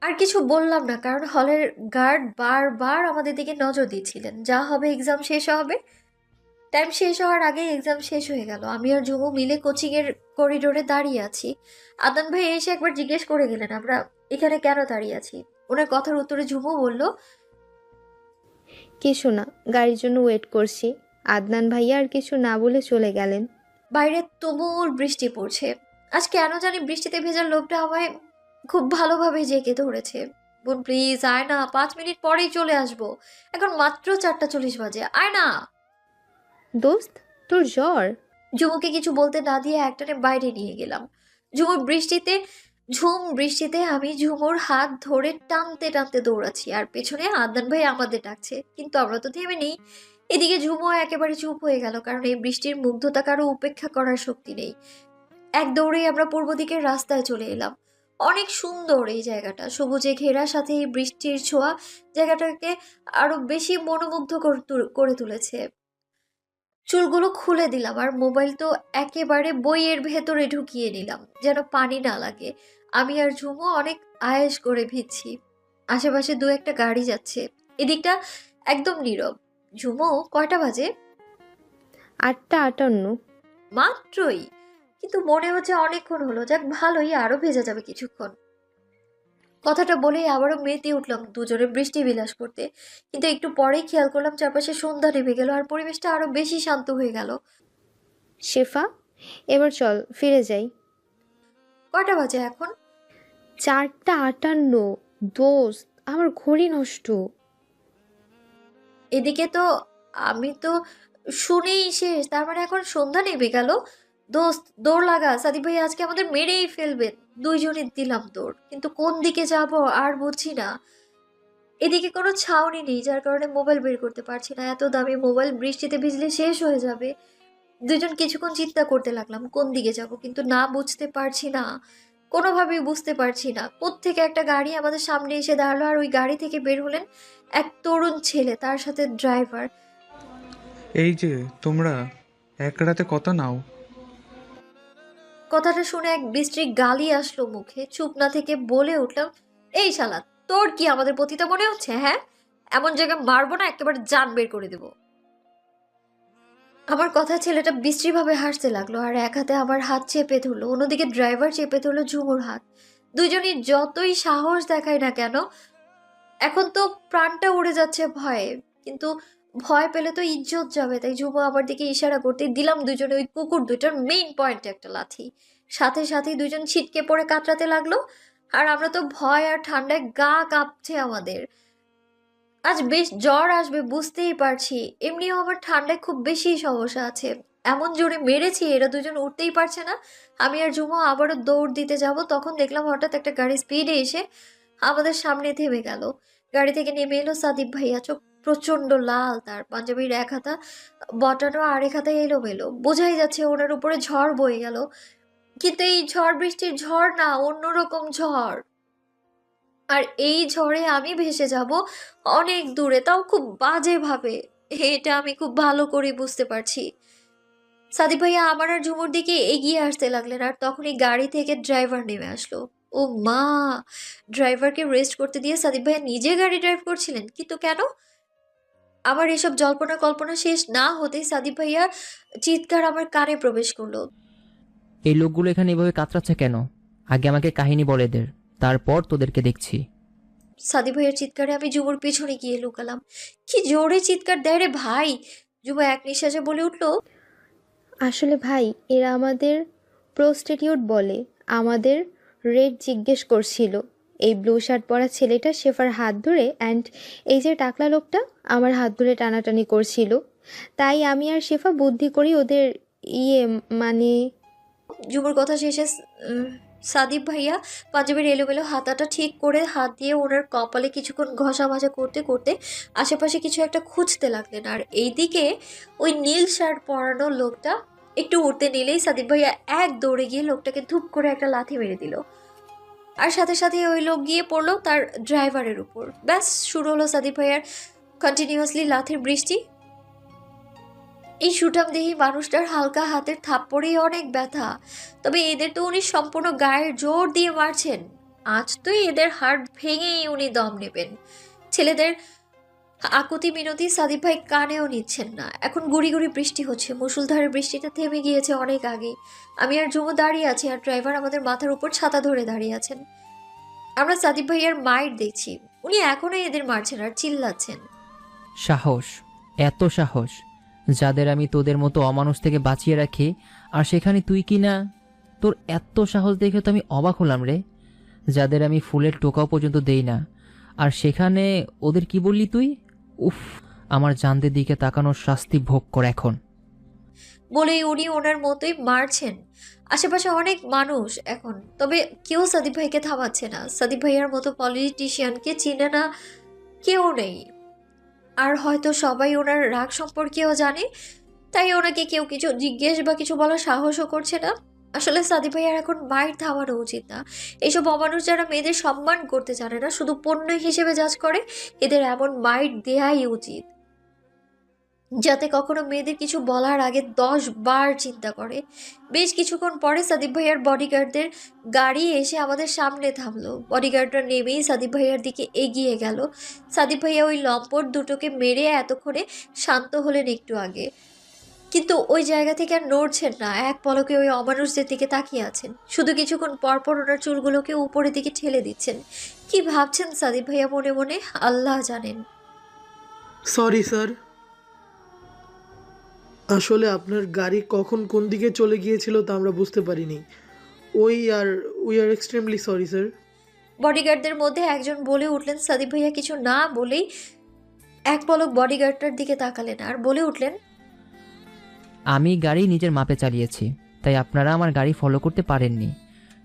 আর কিছু বললাম না, কারণ হলের গার্ড বারবার আমাদের দিকে নজর দিচ্ছিলেন। যা হবে এক্সাম শেষ হবে। টাইম শেষ হওয়ার আগেই এক্সাম শেষ হয়ে গেল। আমি আর জুমু মিলে কোচিংয়ের করিডোরে দাঁড়িয়ে আছি। আদনান ভাই এসে একবার জিজ্ঞেস করে গেলেন আমরা এখানে কেন দাঁড়িয়ে আছি। ওনার কথার উত্তরে ঝুমু বলল, কিছু না, গাড়ির জন্য ওয়েট করছি। আদনান ভাইয়া আর কিছু না বলে চলে গেলেন। বাইরে তুমুল বৃষ্টি পড়ছে। আজ কেন জানি বৃষ্টিতে ভেজার লোভটা আমায় খুব ভালোভাবে জেঁকে ধরেছে। বোন প্লিজ আয় না, 5 মিনিট পরেই চলে আসবো। এখন মাত্র 4:40 বাজে, আয় না। দোস্ত, তোর জ্বর? ঝুমুকে কিছু বলতে না দিয়ে একটানে বাইরে নিয়ে গেলাম। বৃষ্টিতে আমি ঝুমুর হাত ধরে টানতে টানতে দৌড়াচ্ছি, আর পেছনে আদনান ভাই আমাদের ডাকছে, কিন্তু আমরা তো থেমে নেই। এদিকে ঝুমু একেবারে চুপ হয়ে গেল, কারণ এই বৃষ্টির মুগ্ধতা কারো উপেক্ষা করার শক্তি নেই। এক দৌড়েই আমরা পূর্ব দিকের রাস্তায় চলে এলাম। অনেক সুন্দর এই জায়গাটা, সবুজে ঘেরা, সাথে এই বৃষ্টির ছোঁয়া জায়গাটাকে আরো বেশি মনোমুগ্ধ করে তুলেছে। চুলগুলো খুলে দিলাম আর মোবাইল তো একেবারে বইয়ের ভেতরে ঢুকিয়ে নিলাম যেন পানি না লাগে। আমি আর ঝুমু অনেক আয়েশ করে ভিজছি। আশেপাশে 2-1টা গাড়ি যাচ্ছে, এদিকটা একদম নীরব। ঝুমু, কয়টা বাজে? 8:58। মাত্রই, কিন্তু মনে হচ্ছে অনেকক্ষণ হলো। যাক ভালোই, আরো ভেজা যাবে কিছুক্ষণ। কথাটা বলেই আবারও মেতে উঠলাম দুজনে বৃষ্টি বিলাস করতে, কিন্তু একটু পরেই খেয়াল করলাম চারপাশে সন্ধ্যা নেমে গেল আর পরিবেশটা আরো বেশি শান্ত হয়ে গেল। শেফা, এবার চল ফিরে যাই। কয়টা বাজে এখন? 4:58। দোস্ত, আমার ঘড়ি নষ্ট। এদিকে তো আমি তো শুনেই শেষ, তার মানে এখন সন্ধ্যা নেমে গেল। দোস্ত দৌড় লাগা, সাদিক ভাই আজকে আমাদের মেরেই ফেলবেন। দুইজনই দিলাম দৌড়, কিন্তু কোন দিকে যাব আর বুঝছি না। এদিকে কোনো ছাউনি নেই, যার কারণে মোবাইল বের করতে পারছি না। এত দামি মোবাইল বৃষ্টিতে ভিজলে শেষ হয়ে যাবে। দুজন কিছুক্ষণ চিন্তা করতে লাগলাম কোন দিকে যাব, কিন্তু না বুঝতে পারছি না, কোনোভাবেই বুঝতে পারছি না। কোত্থেকে একটা গাড়ি আমাদের সামনে এসে দাঁড়ালো আর ওই গাড়ি থেকে বের হলেন এক তরুণ ছেলে, তার সাথে ড্রাইভার। এই যে তোমরা এক রাতে কত নাও? কথাটা শুনে এক বিশ্রী গালি আসলো মুখে। চুপ না থেকে বলে উঠলাম, এই শালা, তোর কি আমাদের পতিতা মনে হচ্ছে? হ্যাঁ, এমন জায়গায় মারবো না, একেবারে জান বের করে দেব। আমার কথা ছেলেটা বিশ্রীভাবে হাসতে লাগলো আর এক হাতে আমার হাত চেপে ধরলো, অন্যদিকে ড্রাইভার চেপে ধরলো ঝুমুর হাত। দুজনই যতই সাহস দেখায় না কেন, এখন তো প্রাণটা উড়ে যাচ্ছে ভয়ে, কিন্তু ভয় পেলে তো ইজ্জত যাবে। তাই ঝুমু আমার দিকে ইশারা করতে দিলাম দুজনে ওই কুকুর দুইটার মেইন পয়েন্টে একটা লাথি। সাথে সাথেই দুজন ছিটকে পড়ে কাতরাতে লাগলো, আর আমরা তো ভয় আর ঠান্ডায় গা কাঁপছে আমাদের। আজ বেশ জ্বর আসবে বুঝতেই পারছি, এমনিও আমার ঠান্ডায় খুব বেশি সমস্যা আছে। এমন জোরে মেরেছি এরা দুজন উঠতেই পারছে না। আমি আর ঝুমু আবারও দৌড় দিতে যাব, তখন দেখলাম হঠাৎ একটা গাড়ি স্পিডে এসে আমাদের সামনে থেমে গেল। গাড়ি থেকে নেমে এলো সাদিক ভাইয়া, চোখ প্রচন্ড লাল, তার পাঞ্জাবির এক হাতা বটানো আর এক হাতে এলোমেলো। বোঝাই যাচ্ছে ওনার উপরে ঝড় বয়ে গেল, কিন্তু এই ঝড় বৃষ্টির ঝড় না, অন্যরকম ঝড়। আর এই ঝড়ে আমি ভেসে যাব অনেক দূরে, তাও খুব বাজে ভাবে। এটা আমি খুব ভালো করে বুঝতে পারছি। সাদিক ভাইয়া আমার আর ঝুমুর দিকে এগিয়ে আসতে লাগলেন, আর তখনই গাড়ি থেকে ড্রাইভার নেমে আসলো। ও মা! ড্রাইভারকে রেস্ট করতে দিয়ে সাদিক ভাইয়া নিজে গাড়ি ড্রাইভ করছিলেন, কিন্তু কেন? আমার এসব জল্পনা কল্পনা শেষ না হতেই সাদিক ভাইয়া চিৎকার আমার কানে প্রবেশ করলো। এই লোকগুলো এখানে এভাবে কাতরাচ্ছে কেন? আগে আমাকে কাহিনী বলে দের, তারপর তোদেরকে দেখছি। সাদিক ভাইয়ের চিৎকারে আমি ঝুমুর পিছনে গিয়ে লুকালাম। কি জোরে চিৎকার দেয় রে ভাই! যুবা এক নিঃশ্বাসে বলে উঠলো, আসলে ভাই, এরা আমাদের প্রস্টিটিউট বলে। আমাদের রেট জিজ্ঞেস করছিল। এই ব্লু শার্ট পরা ছেলেটা শেফার হাত ধরে, অ্যান্ড এই যে টাকলা লোকটা আমার হাত ধরে টানাটানি করছিল। তাই আমি আর শেফা বুদ্ধি করি ওদের মানে। ঝুমুর কথা শেষে সাদিপ ভাইয়া পাঞ্জাবের এলোমেলো হাতাটা ঠিক করে হাত দিয়ে ওনার কপালে কিছুক্ষণ ঘষা মাজা করতে করতে আশেপাশে কিছু একটা খুঁজতে লাগলেন। আর এইদিকে ওই নীল শার্ট পরানো লোকটা একটু উঠতে নিলেই সাদিপ ভাইয়া এক দৌড়ে গিয়ে লোকটাকে ধুপ করে একটা লাথি মেরে দিল। আর সাথে সাথে ওই লোক গিয়ে পড়লো তার ড্রাইভারের উপর। ব্যাস শুরু হলো সাদিপ ভাইয়ার কন্টিনিউয়াসলি লাথির বৃষ্টি। এই সুঠামদেহী মানুষটার হালকা হাতের থাপ্পড়েই অনেক ব্যথা, তবে এদের তো উনি সম্পূর্ণ গায়ের জোর দিয়ে মারছেন। আজ তো এদের হাড় ভেঙেই উনি দম নেবেন। ছেলেদের আকুতি মিনতি সাদিপ ভাই কানেও নিচ্ছেন না। এখন গুড়ি গুড়ি বৃষ্টি হচ্ছে, মুষলধারে বৃষ্টিটা থেমে গিয়েছে অনেক আগেই। আমি আর জুমু দাঁড়িয়ে আছি, আর ড্রাইভার আমাদের মাথার উপর ছাতা ধরে দাঁড়িয়ে আছেন। আমরা সাদিপ ভাইয়ার মাইট দেখছি, উনি এখনো এদের মারছেন আর চিল্লাচ্ছেন। সাহস, এত সাহস, যাদের আমি তোদের মতো অমানুষ থেকে বাঁচিয়ে রাখি, আর সেখানে তুই কি না? তোর এত সাহস দেখে তো আমি অবাক হলাম রে। যাদের আমি ফুলের টোকাও পর্যন্ত দেই না, আর সেখানে ওদের কি বললি তুই? উফ, আমার জানদের দিকে তাকানোর শাস্তি ভোগ কর এখন। বলেই উনি ওনার মতোই মারছেন। আশেপাশে অনেক মানুষ এখন, তবে কেউ সাদিপ ভাইকে থামাচ্ছে না। সাদিপ ভাইয়ার মতো পলিটিশিয়ানকে চিনে না কেউ নেই। আর হয়তো সবাই ওনার রাগ সম্পর্কেও জানে, তাই ওনাকে কেউ কিছু জিজ্ঞেস বা কিছু বলার সাহসও করছে না। আসলে সাদিপ ভাইয়ার এখন মাইর থামানো উচিত না। এইসব অমানুষ যারা মেয়েদের সম্মান করতে জানে না, শুধু পণ্য হিসেবে জাজ করে, এদের এমন মাইর দেয়াই উচিত, যাতে কখনো মেয়েদের কিছু বলার আগে 10 বার চিন্তা করে। বেশ কিছুক্ষণ পরে সাদিপ ভাইয়ার বডিগার্ডদের গাড়ি এসে আমাদের সামনে থামলো। বডিগার্ডরা নেমেই সাদিপ ভাইয়ার দিকে এগিয়ে গেল। সাদিপ ভাইয়া ওই লম্পট দুটোকে মেরে এতক্ষণে শান্ত হলেন একটু আগে, কিন্তু ওই জায়গা থেকে আর নড়ছেন না। এক পলকে ওই অমানুষদের দিকে তাকিয়ে আছেন। শুধু কিছুক্ষণ পরপর ওনার চুলগুলোকে উপরের দিকে ঠেলে দিচ্ছেন। কি ভাবছেন সাদিপ ভাইয়া মনে মনে আল্লাহ জানেন। সরি স্যার, আসলে আপনার গাড়ি কখন কোন দিকে চলে গিয়েছিল তা আমরা বুঝতে পারিনি। We are extremely sorry sir. বডিগার্ডদের মধ্যে একজন বলে উঠলেন। সাদিপ ভাইয়া কিছু না বলেই এক পলক বডিগার্ডটার দিকে তাকালেন আর বলে উঠলেন, আমি গাড়ি নিজের মাপে চালিয়েছি, তাই আপনারা আমার গাড়ি ফলো করতে পারেননি।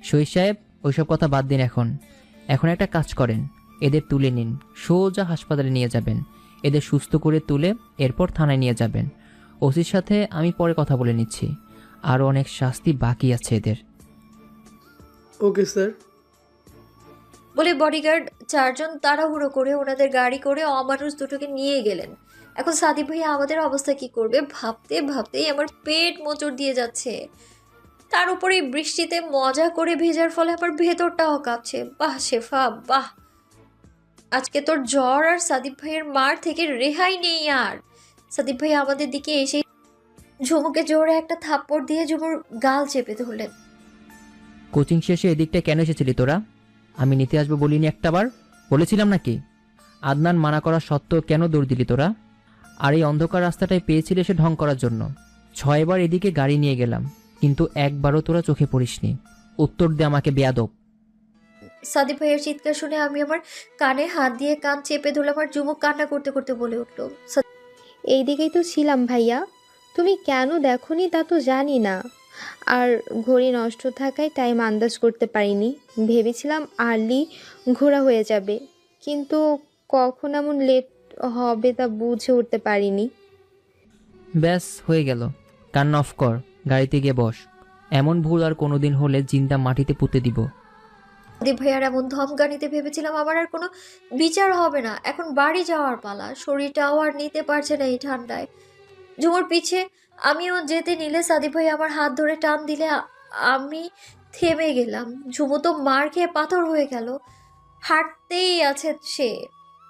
শহীদ সাহেব, ওইসব কথা বাদ দিন। এখন একটা কাজ করেন, এদের তুলে নিন, সোজা হাসপাতালে নিয়ে যাবেন। এদের সুস্থ করে তুলে এরপর থানায় নিয়ে যাবেন। ওসির সাথে আমি পরে কথা বলে নিচ্ছি, আরও অনেক শাস্তি বাকি আছে এদের। Okay sir. বলে বডিগার্ড 4 জন তাড়াহুড়ো করে ওনাদের গাড়ি করে অমানুষ দুটোকে নিয়ে গেলেন। এখন সাদিপ ভাইয়া আমাদের অবস্থা কি করবে ভাবতে ভাবতেই আমার পেট মোচড় দিয়ে যাচ্ছে। তার উপরে এই বৃষ্টিতে মজা করে ভেজার ফলে আমার ভেতরটাও কাঁপছে। বাহ শেফা বাহ, আজকে তোর জ্বর আর সাদিপ ভাইয়ের মার থেকে রেহাই নেই আর। সাদিপ ভাইয়া আমাদের দিকে এসে ঝুমুকে জোরে একটা থাপ্পড় দিয়ে ঝুমুর গাল চেপে ধরলেন। কোচিং শেষে এদিকটা কেন এসেছিলি তোরা? আমি নিতে আসবো বলিনি একটাবার? বলেছিলাম নাকি? আদনান মানা করা সত্ত্বেও কেন দৌড় দিলি তোরা? আর এই অন্ধকার রাস্তাটায় পেয়েছিলে সে ঢং করার জন্য। 6 বার এদিকে গাড়ি নিয়ে গেলাম, কিন্তু একবারও তোরা চোখে পড়িসনি। উত্তর দে আমাকে, বেয়াদব। সাদিপ ভাইয়ের চিৎকার শুনে আমি আমার কানে হাত দিয়ে কান চেপে ধরলাম আর ঝুমুক কান্না করতে করতে বলে উঠলো, এই দিকেই তো ছিলাম ভাইয়া, তুমি কেন দেখোনি তা তো জানি না। আর ঘড়ি নষ্ট থাকায় টাইম আন্দাজ করতে পারিনি। ভেবেছিলাম আর্লি ঘোরা হয়ে যাবে, কিন্তু কখন এমন লেট হবে তা বুঝে উঠতে পারিনি। ব্যাস হয়ে গেল, কান্না অফ কর, গাড়িতে গিয়ে বস। এমন ভুল আর কোনোদিন হলে জিন্দা মাটিতে পুঁতে দিব। সাদিপ ভাইয়ার এমন ধমকানিতে ভেবেছিলাম আমার আর কোনো বিচার হবে না। এখন বাড়ি যাওয়ার পালা। শরীরটাও আর নিতে পারছে না এই ঠান্ডায়। ঝুমুর পিছে আমিও যেতে নিলে সাদিপ ভাই আমার হাত ধরে টান দিলে আমি থেমে গেলাম। ঝুমু তো মার খেয়ে পাথর হয়ে গেল, হাঁটতেই আছে সে।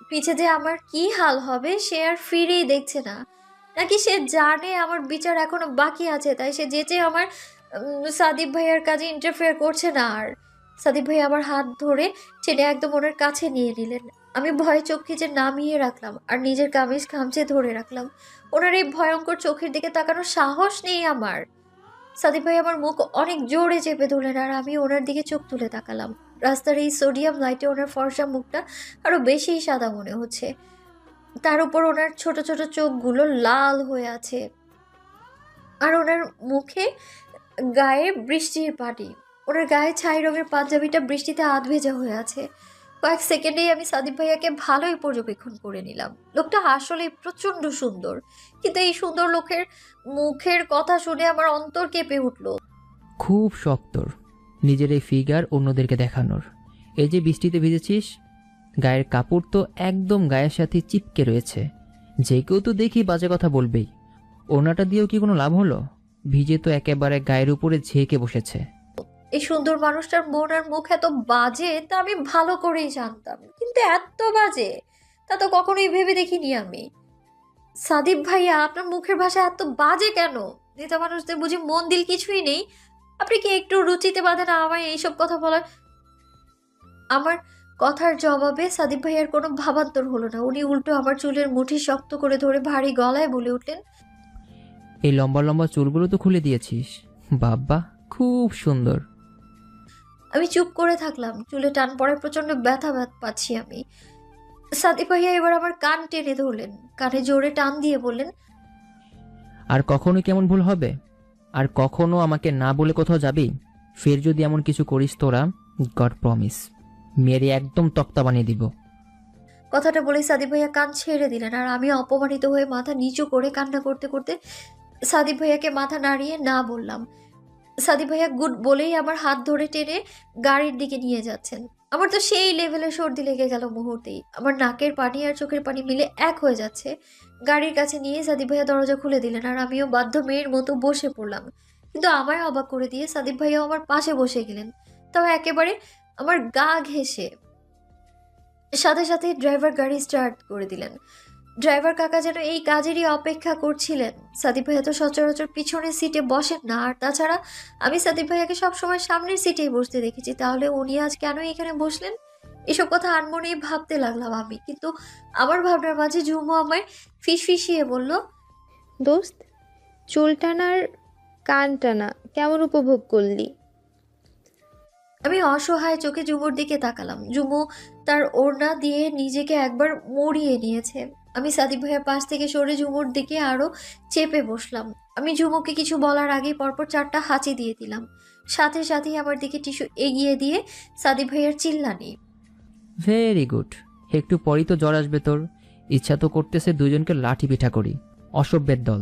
পিছে যে আমার কি হাল হবে সে আর ফিরেই দেখছে না, নাকি সে জানে আমার বিচার এখনো বাকি আছে, তাই সে যেচে আমার সাদিপ ভাইয়ার কাজে ইন্টারফেয়ার করছে না। আর সাদিপ ভাই আমার হাত ধরে টেনে একদম ওনার কাছে নিয়ে নিলেন। আমি ভয়ে চোখ খিচে নামিয়ে রাখলাম আর নিজের কামিজ খামচে ধরে রাখলাম। ওনার এই ভয়ঙ্কর চোখের দিকে তাকানোর সাহস নেই আমার। সাদিপ ভাই আমার মুখ অনেক জোরে চেপে ধরলেন আর আমি ওনার দিকে চোখ তুলে তাকালাম। রাস্তার এই সোডিয়াম লাইটে ওনার ফর্সা মুখটা আরো বেশি সাদা মনে হচ্ছে। তার উপর ওনার ছোট ছোট চোখগুলো লাল হয়ে আছে আর ওনার মুখে গায়ে বৃষ্টির পানি। ওনার গায়ে ছাই রঙের পাঞ্জাবিটা বৃষ্টিতে আধ ভেজা হয়ে আছে। কয়েক সেকেন্ডেই আমি সাদিক ভাইয়াকে ভালোই পর্যবেক্ষণ করে নিলাম। লোকটা আসলে প্রচণ্ড সুন্দর, কিন্তু এই সুন্দর লোকের মুখের কথা শুনে আমার অন্তর কেঁপে উঠল। খুব শখ তোর নিজের এই ফিগার অন্যদেরকে দেখানোর। এই যে বৃষ্টিতে ভিজেছিস, গায়ের কাপড় তো একদম গায়ের সাথে চিপকে রয়েছে। যে কেউ তো দেখি বাজে কথা বলবেই। ওনাটা দিয়েও কি কোনো লাভ হলো? ভিজে তো একেবারে গায়ের উপরে ঝেঁকে বসেছে। এই সুন্দর মানুষটার মন আর মুখ এত বাজে তা আমি ভালো করেই জানতাম, কিন্তু এত বাজে তা তো কখনোই ভেবে দেখিনি আমি। সাদিক ভাইয়া, আপনার মুখের ভাষা এত বাজে কেন? নেতা মানুষদের বুঝি মন দিল কিছুই নেই? আপনি কি একটু রুচিতে বাঁধে না আমায় এইসব কথা বলার? আমার কথার জবাবে সাদিক ভাইয়ার কোনো ভাবান্তর হলো না। উনি উল্টো আমার চুলের মুঠি শক্ত করে ধরে ভারী গলায় বলে উঠলেন, এই লম্বা লম্বা চুলগুলো তো খুলে দিয়েছিস, বাবা খুব সুন্দর। আমি চুপ করে থাকলাম। চুলে টান পড়ায় প্রচন্ড ব্যথা পাচ্ছি আমি। সাদিক ভাইয়া এবার আমার কান টেনে ধরলেন, কানে জোরে টান দিয়ে বললেন, আর কখনো কেমন ভুল হবে? আর কখনো আমাকে না বলে কোথাও যাবি? ফের যদি এমন কিছু করিস তোরা, গড প্রমিস মেরে একদম তক্তা বানিয়ে দিব। কথাটা বলে সাদিক ভাইয়া কান ছেড়ে দিলেন, আর আমি অপমানিত হয়ে মাথা নিচু করে কান্না করতে করতে সাদিক ভাইয়াকে মাথা নাড়িয়ে না বললাম। সাদিক ভাইয়া গুড বলেই আমার হাত ধরে টেনে গাড়ির দিকে নিয়ে যাচ্ছেন। আমার তো সেই লেভেলে সর্দি লেগে গেল মুহূর্তেই। আমার নাকের পানি আর চোখের পানি মিলে এক হয়ে যাচ্ছে। গাড়ির কাছে নিয়ে সাদিক ভাইয়া দরজা খুলে দিলেন, আর আমিও বাধ্য মেয়ের মতো বসে পড়লাম। কিন্তু আমায় অবাক করে দিয়ে সাদিক ভাইয়াও আমার পাশে বসে গেলেন, তাও একেবারে আমার গা ঘেঁষে। সাথে সাথে ড্রাইভার গাড়ি স্টার্ট করে দিলেন। ড্রাইভার কাকা যেন এই কাজেরই অপেক্ষা করছিলেন। সাদিক ভাইয়া তো সচরাচর পিছনের সিটে বসেন না, আর তাছাড়া আমি সাদিক ভাইয়াকে সবসময় সামনের সিটেই বসতে দেখেছি। তাহলে উনি আজ কেন এখানে বসলেন? এসব কথা আনমনেই ভাবতে লাগলাম আমি। কিন্তু আমার ভাবনার মাঝে ঝুমু আমায় ফিসফিসিয়ে বলল, দোস্ত, চুল টানার কান টানা কেমন উপভোগ করলি? আমি অসহায় চোখে ঝুমুর দিকে তাকালাম। ঝুমু তার ওড়না দিয়ে নিজেকে একবার মুড়িয়ে নিয়েছে। আমি সাদিক ভাইয়ের পাশ থেকে সরে ঝুমুর দিকে আরো চেপে বসলাম। আমি ঝুমুকে কিছু বলার আগেই পরপর 4টা হাঁচি দিয়ে দিলাম। সাথে সাথেই আমার দিকে টিস্যু এগিয়ে দিয়ে সাদিক ভাইয়ার চিল্লানি, ভেরি গুড। একটু পরই তো জ্বর আসবে তোর। ইচ্ছা তো করতেছে দুজনকে লাঠি পিঠা করি, অসভ্যের দল।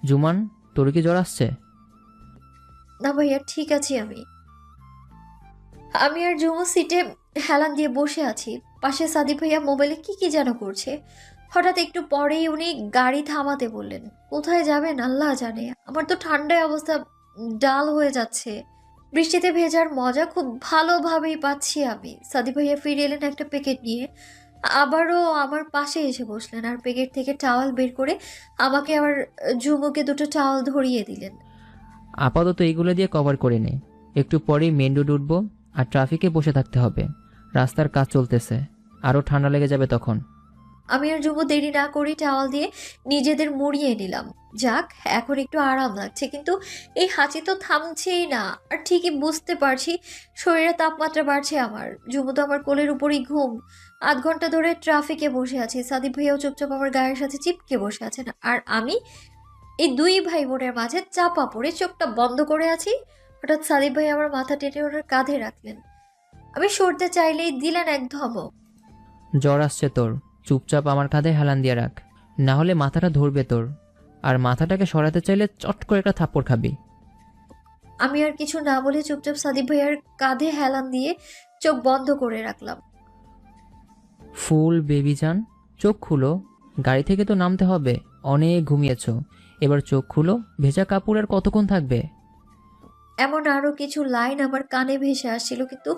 জুমান, তোর কি জ্বর আসছে? না ভাইয়া, ঠিক আছি আমি। আমি আর ঝুমু সিটে হেলান দিয়ে বসে আছি। পাশে সাদিক ভাইয়া মোবাইলে কি যেন করছে। হঠাৎ একটু পরেই উনি গাড়ি থামাতে বললেন। কোথায় যাবেন আল্লাহ জানে। আমার তো ঠান্ডায় অবস্থা ডাল হয়ে যাচ্ছে। বৃষ্টিতে ভেজার মজা খুব ভালোভাবেই পাচ্ছি আমি। সাদিক ভাইয়া ফিরে এলেন একটা প্যাকেট নিয়ে, আবারও আমার পাশে এসে বসলেন, আর প্যাকেট থেকে টাওয়াল বের করে আমাকে আবার ঝুমুকে 2টো টাওয়াল ধরিয়ে দিলেন। আপাতত এইগুলো দিয়ে কভার করে নে, একটু পরেই মেন রোড উঠবো আর ট্রাফিকে বসে থাকতে হবে। রাস্তার কাজ চলতেছে, আরও ঠান্ডা লেগে যাবে তখন। আমি আর ঝুমু দেরি না করি টাওয়াল দিয়ে নিজেদের মুড়িয়ে নিলাম। যাক, এখন একটু আরাম লাগছে, কিন্তু এই হাঁচি তো থামছেই না। আর ঠিকই বুঝতে পারছি শরীরের তাপমাত্রা বাড়ছে আমার। ঝুমু তো আমার কোলের উপরই ঘুম। 8 ঘন্টা ধরে ট্রাফিকে বসে আছি। সাদিক ভাইয়াও চুপচাপ আমার গায়ের সাথে চিপকে বসে আছেন, আর আমি এই 2 ভাই বোনের মাঝে চাপা পড়ে চোখটা বন্ধ করে আছি। হঠাৎ সাদিক ভাই আমার মাথা টেনে ওনার কাঁধে রাখলেন। আমি সরতে চাইলেই দিলেন এক ধমক। জ্বর আসছে তোর, চুপচাপ আমার কাঁধে হেলান দিয়ে রাখ, না হলে মাথাটা ধরবে তোর। আর মাথাটাকে সরাতে চাইলে চট করে একটা থাপ্পড় খাবি। আমি আর কিছু না বলে চুপচাপ সাদিক ভাইয়ার কাঁধে হেলান দিয়ে চোখ বন্ধ করে রাখলাম। ফুল বেবি জান, চোখ খুলো। গাড়ি থেকে তো নামতে হবে, অনেক ঘুমিয়েছো। এবার চোখ খুলো, ভেজা কাপড় আর কতক্ষণ থাকবে? এমন আরো কিছু লাইন আমার কানে ভেসে আসছিল, কিন্তু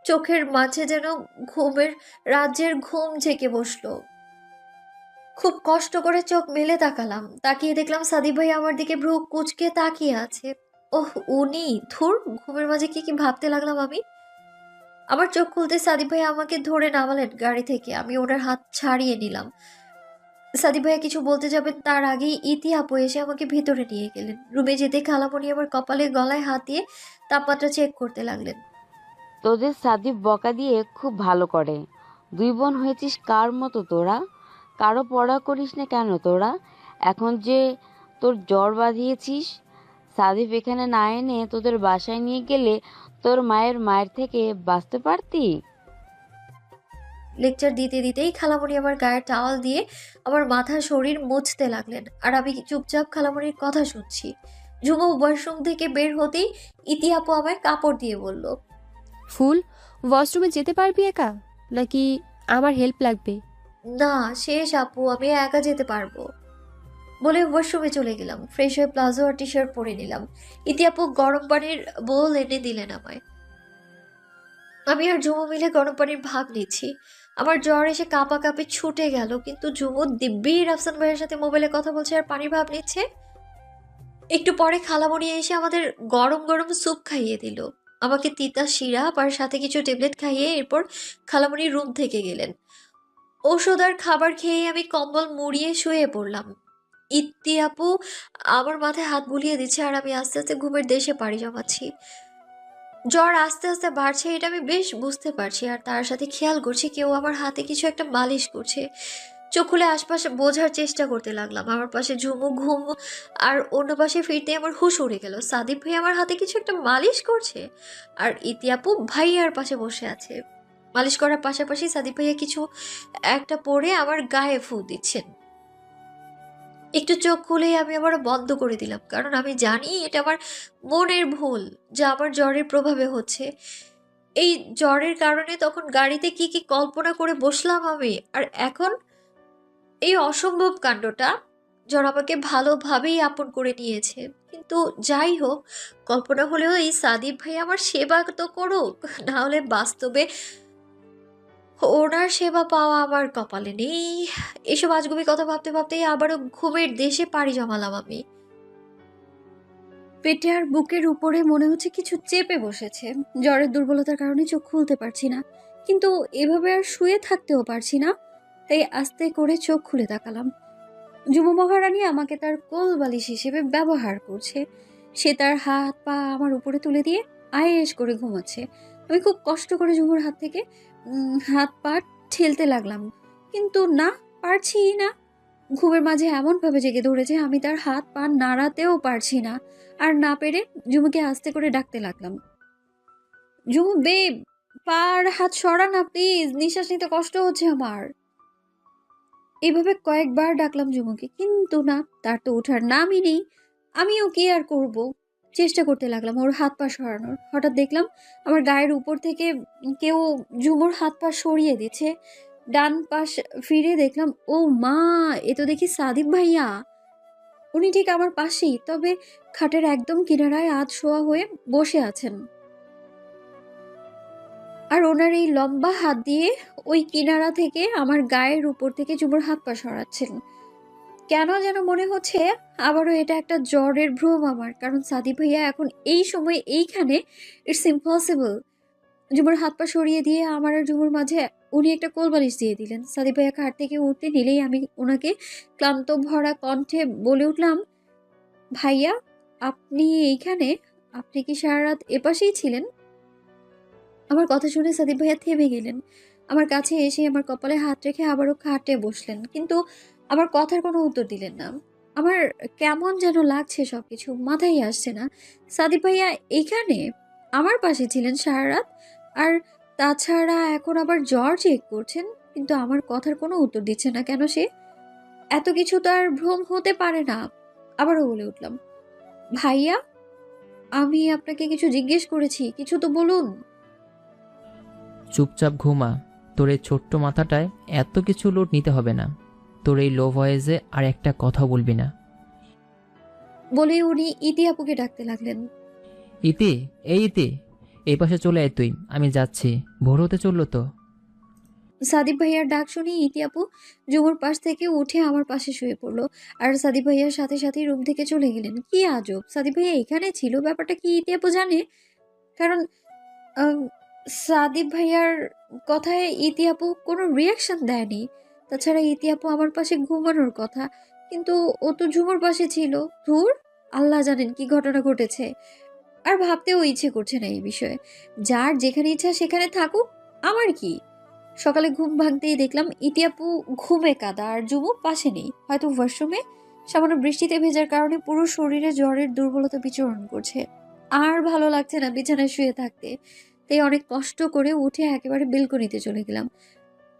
চোখের মাঝে যেন ঘুমের রাজ্যের ঘুম ঝেঁকে বসলো। খুব কষ্ট করে চোখ মেলে তাকালাম। তাকিয়ে দেখলাম সাদিক ভাই আমার দিকে ভ্রু কুঁচকে তাকিয়ে আছে। ওহ, উনি! ধুর, ঘুমের মাঝে কি ভাবতে লাগলাম আমি। আমার চোখ খুলতে সাদিক ভাই আমাকে ধরে নামালেন গাড়ি থেকে। আমি ওনার হাত ছাড়িয়ে নিলাম। সাদিক ভাইয়া কিছু বলতে যাবেন তার আগেই ইতি আপু এসে আমাকে ভিতরে নিয়ে গেলেন। রুমে যেতে খালামণি আমার কপালে গলায় হাত দিয়ে তাপমাত্রা চেক করতে লাগলেন। তোদের সাদিব বকা দিয়ে খুব ভালো করে। 2 বোন হয়েছিস কার মতো তোরা? কারো পড়া করিস না কেন তোরা? এখন যে তোর জ্বর বাঁধিয়েছিস, সাদিব এখানে না এনে তোদের বাসায় নিয়ে গেলে তোর মায়ের মায়ের থেকে বাঁচতে পারতি? লেকচার দিতে দিতেই খালামণি আমার গায়ে টাওয়াল দিয়ে আমার মাথা শরীর মুছতে লাগলেন, আর আমি চুপচাপ খালামণির কথা শুনছি। ঝুমু ওয়াশরুম থেকে বের হতেই ইতি আপু আমায় কাপড় দিয়ে বলল, ফুল, ওয়াশরুমে যেতে পারবি একা, নাকি আমার হেল্প লাগবে? না শেষ আপু, আমি একা যেতে পারবো বলে ওয়াশরুমে চলে গেলাম। ফ্রেশ হয়ে প্লাজো আর টি শার্ট পরে নিলাম। ইতি আপু গরম পানির বোল এনে দিলেন আমায়। আমি আর ঝুমু মিলে গরম পানির ভাগ নিচ্ছি। আমার জ্বর এসে কাঁপা কাঁপে ছুটে গেল, কিন্তু ঝুমু দিব্যি রাফসান ভাইয়ের সাথে মোবাইলে কথা বলছে আর পানির ভাব নিচ্ছে। একটু পরে খালামণি এসে আমাদের গরম গরম স্যুপ খাইয়ে দিল, আমাকে তিতা সিরাপ আর সাথে কিছু ট্যাবলেট খাইয়ে এরপর খালামণি রুম থেকে গেলেন। ওষুধ আর খাবার খেয়ে আমি কম্বল মুড়িয়ে শুয়ে পড়লাম। ইত্তি আপু আমার মাথায় হাত বুলিয়ে দিচ্ছে আর আমি আস্তে আস্তে ঘুমের দেশে পাড়ি জমাচ্ছি। জ্বর আস্তে আস্তে বাড়ছে এটা আমি বেশ বুঝতে পারছি, আর তার সাথে খেয়াল করছি কেউ আমার হাতে কিছু একটা মালিশ করছে। চোখ খুলে আশপাশে বোঝার চেষ্টা করতে লাগলাম। আমার পাশে ঝুমু ঘুম আর অন্য পাশে ফিরতে আমার হুঁশ উড়ে গেল। সাদিপ ভাই আমার হাতে কিছু একটা মালিশ করছে, আর ইতি আপু ভাইয়ার পাশে বসে আছে। মালিশ করার পাশাপাশি সাদিপ ভাইয়া কিছু একটা পরে আমার গায়ে ফু দিচ্ছেন। একটু চোখ খুলেই আমি আবার বন্ধ করে দিলাম, কারণ আমি জানি এটা আমার মনের ভুল যা আমার জ্বরের প্রভাবে হচ্ছে। এই জ্বরের কারণে তখন গাড়িতে কি কি কল্পনা করে বসলাম আমি, আর এখন এই অসম্ভব কাণ্ডটা। জ্বর আমাকে ভালোভাবেই আপন করে নিয়েছে। কিন্তু যাই হোক, কল্পনা হলেও এই সাদিপ ভাই আমার সেবা তো করুক, না হলে বাস্তবে ওনার সেবা পাওয়া আমার কপালে নেই। এসব আজগুবি কথা ভাবতে ভাবতেই আবারও ঘুমের দেশে পাড়ি জমালাম আমি। পেটে আর বুকের উপরে মনে হচ্ছে কিছু চেপে বসেছে। জ্বরের দুর্বলতার কারণে চোখ খুলতে পারছি না, কিন্তু এভাবে আর শুয়ে থাকতেও পারছি না। তাই আস্তে করে চোখ খুলে তাকালাম। যুব মহারানী আমাকে তার কোল বালিশ হিসেবে ব্যবহার করছে। সে তার হাত পা আমার উপরে তুলে দিয়ে আয়েশ করে ঘুমাচ্ছে। আমি খুব কষ্ট করে ঝুমুর হাত থেকে হাত পা ঠেলতে লাগলাম, কিন্তু না, পারছি না। ঘুমের মাঝে এমনভাবে জেগে ধরেছে আমি তার হাত পা নাড়াতেও পারছি না। আর না পেরে ঝুমুকে আস্তে করে ডাকতে লাগলাম, ঝুমু বেব, পা আর হাত সরা না প্লিজ, নিঃশ্বাস নিতে কষ্ট হচ্ছে আমার। এভাবে কয়েকবার ডাকলাম ঝুমুকে, কিন্তু না, তার তো ওঠার নামই নেই। আমিও কি আর করব, চেষ্টা করতে লাগলাম ওর হাত পা সরানোর। হঠাৎ দেখলাম আমার গায়ের উপর থেকে কেউ ঝুমুর হাত পা সরিয়ে দিচ্ছে। ডান পাশ ফিরে দেখলাম, ও মা, এ তো দেখি সাদিপ ভাইয়া। উনি ঠিক আমার পাশেই, তবে খাটের একদম কিনারায় আধ শোয়া হয়ে বসে আছেন, আর ওনার এই লম্বা হাত দিয়ে ওই কিনারা থেকে আমার গায়ের উপর থেকে ঝুমুর হাত পা সরাচ্ছেন। কেন যেন মনে হচ্ছে আবারও এটা একটা জ্বরের ভ্রম আমার, কারণ সাদিপ ভাইয়া এখন এই সময় এইখানে, ইটস ইম্পসিবল। ঝুমুর হাত পা সরিয়ে দিয়ে আমার আর ঝুমুর মাঝে উনি একটা কোলবালিশ দিয়ে দিলেন। সাদিপ ভাইয়া খাট থেকে উঠতে নিলেই আমি ওনাকে ক্লান্ত ভরা কণ্ঠে বলে উঠলাম, ভাইয়া আপনি এইখানে? আপনি কি সারা রাত এপাশেই ছিলেন? আমার কথা শুনে সাদিপ ভাইয়া থেমে গেলেন। আমার কাছে এসে আমার কপালে হাত রেখে আবারও খাটে বসলেন, কিন্তু আমার কথার কোনো উত্তর দিলেন না। আমার কেমন যেন লাগছে, সবকিছু মাথায় আসছে না। সাদিপ ভাইয়া এইখানে আমার পাশে ছিলেন সারা রাত, আর তাছাড়া এখন আবার জ্বর চেক করছেন, কিন্তু আমার কথার কোনো উত্তর দিচ্ছে না কেন সে? এত কিছু তো আর ভ্রম হতে পারে না। আবারও বলে উঠলাম, ভাইয়া আমি আপনাকে কিছু জিজ্ঞেস করেছি, কিছু তো বলুন। চুপচাপ ঘুমা, তোর এই ছোট্ট মাথাটায় এত কিছু লোড নিতে হবে না। তোর এই লো ভয়েসে আর একটা কথা বলবি না। বলে উনি ইতি আপুকে ডাকতে লাগলেন। ইতি, এই ইতি, এই পাশে চলে আয় তুই, আমি যাচ্ছি, ভোর হতে চললো তো। সাদিপ ভাইয়ার ডাক শুনে ইতি আপু ঝুমুর পাশ থেকে উঠে আমার পাশে শুয়ে পড়লো, আর সাদিপ ভাইয়ার সাথে সাথে রুম থেকে চলে গেলেন। কি আজব, সাদিপ ভাইয়া এখানে ছিল, ব্যাপারটা কি ইতি আপু জানে? কারণ আম, সাদিপ ভাইয়ার কথায় ইতি আপু কোনো রিয়াকশন দেয়নি। তাছাড়া ইতি আপু আমার পাশে ঘুমানোর কথা, কিন্তু ও তো ঝুমুর পাশে ছিল। ধুর, আল্লাহ জানেন কি ঘটনা ঘটেছে। আর ভাবতেও ইচ্ছে করছে না এই বিষয়ে। যার যেখানে ইচ্ছা সেখানে থাকুক, আমার কি। সকালে ঘুম ভাঙতেই দেখলাম ইতি আপু ঘুমে কাদা, আর ঝুমু পাশে নেই, হয়তো ওয়াশরুমে। সামান্য বৃষ্টিতে ভেজার কারণে পুরো শরীরে জ্বরের দুর্বলতা বিচরণ করছে। আর ভালো লাগছে না বিছানায় শুয়ে থাকতে, তাই অনেক কষ্ট করে উঠে একেবারে বেলকনিতে চলে গেলাম।